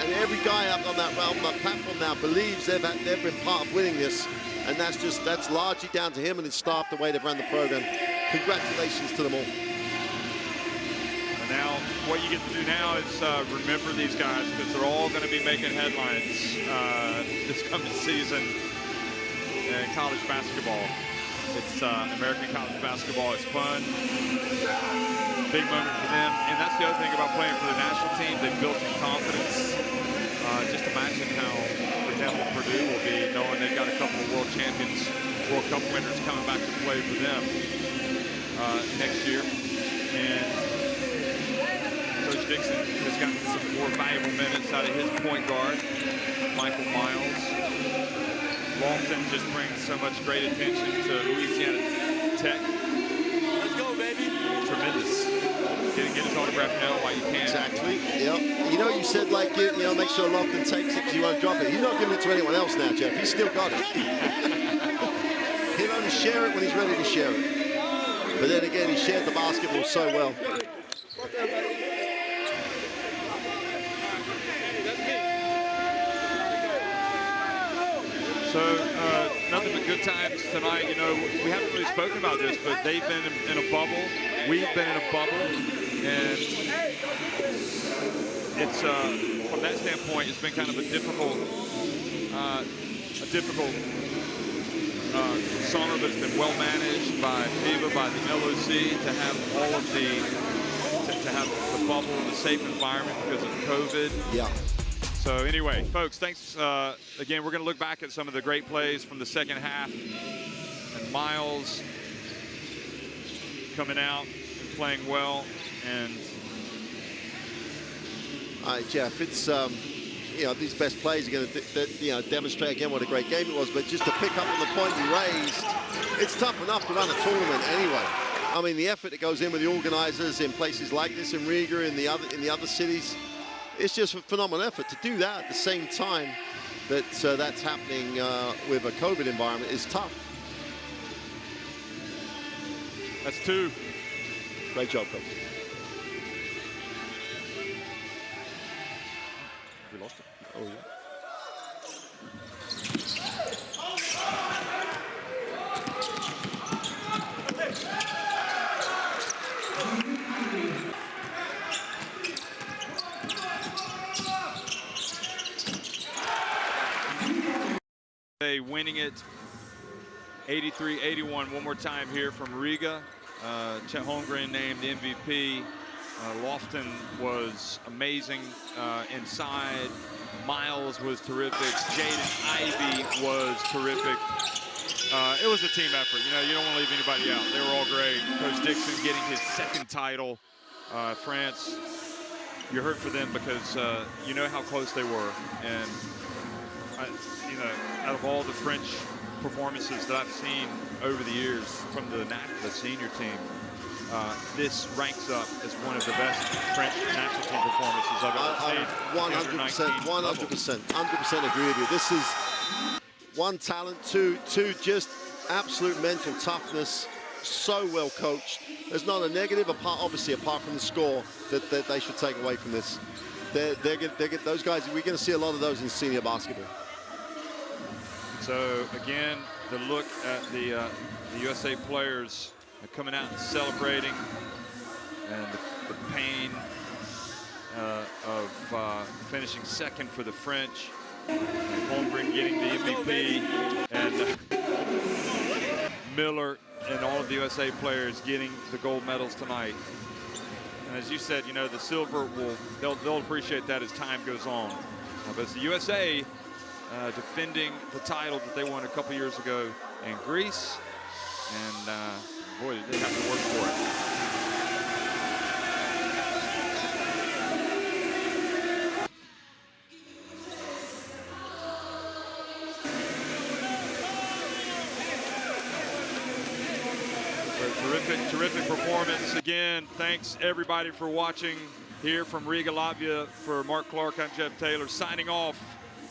And every guy up on that platform now believes they've been part of winning this. And that's largely down to him and his staff, the way they've run the program. Congratulations to them all. And now, what you get to do now is remember these guys, because they're all going to be making headlines this coming season in college basketball. It's American college basketball. It's fun. Big moment for them. And that's the other thing about playing for the national team. They've built some confidence. Just imagine how, for example, Purdue will be knowing they've got a couple of world champions, World Cup winners coming back to play for them next year. And Coach Dixon has gotten some more valuable minutes out of his point guard, Michael Miles. Lofton just brings so much great attention to Louisiana Tech. Let's go, baby. Tremendous. Get his autograph now while you can. Exactly. Yep. You know, you said like it, you know, make sure Lofton takes it because you won't drop it. He's not giving it to anyone else now, Jeff. He's still got it. He'll only share it when he's ready to share it. But then again, he shared the basketball so well. So, nothing but good times tonight. You know, we haven't really spoken about this, but they've been in a bubble. We've been in a bubble. And it's, from that standpoint, it's been kind of a difficult summer, but it's been well managed by FIBA, by the LOC, to have all of to have the bubble, the safe environment because of COVID. Yeah. So anyway, folks, thanks. Again, we're going to look back at some of the great plays from the second half. And Miles coming out and playing well. And all right, Jeff, it's, you know, these best plays are going to demonstrate again what a great game it was. But just to pick up on the point you raised, it's tough enough to run a tournament anyway. I mean, the effort that goes in with the organizers in places like this, in Riga, in the other cities, it's just a phenomenal effort. To do that at the same time that that's happening with a COVID environment is tough. That's two. Great job, Coach. We lost it. Oh, yeah. Winning it 83-81 one more time here from Riga. Chet Holmgren named MVP. Lofton was amazing inside. Miles was terrific. Jaden Ivey was terrific. It was a team effort. You know, you don't want to leave anybody out. They were all great. Coach Dixon getting his second title. France, you hurt for them because you know how close they were. And you know, out of all the French performances that I've seen over the years from the senior team, this ranks up as one of the best French national team performances I've ever seen. 100% agree with you. This is one talent, two just absolute mental toughness, so well coached. There's not a negative, obviously, apart from the score, that they should take away from this. Those guys, we're going to see a lot of those in senior basketball. So again, the look at the USA players coming out and celebrating, and the pain of finishing second for the French, and Holmgren getting the MVP, and Miller and all of the USA players getting the gold medals tonight. And as you said, you know, the silver they'll appreciate that as time goes on. But it's the USA defending the title that they won a couple years ago in Greece, and boy, did they have to work for it. Terrific performance. Again, thanks everybody for watching here from Riga, Latvia. For Mark Clark, I'm Jeff Taylor signing off.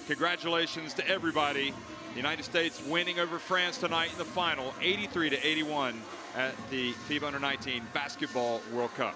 Congratulations to everybody. The United States winning over France tonight in the final, 83-81 at the FIBA U19 Basketball World Cup.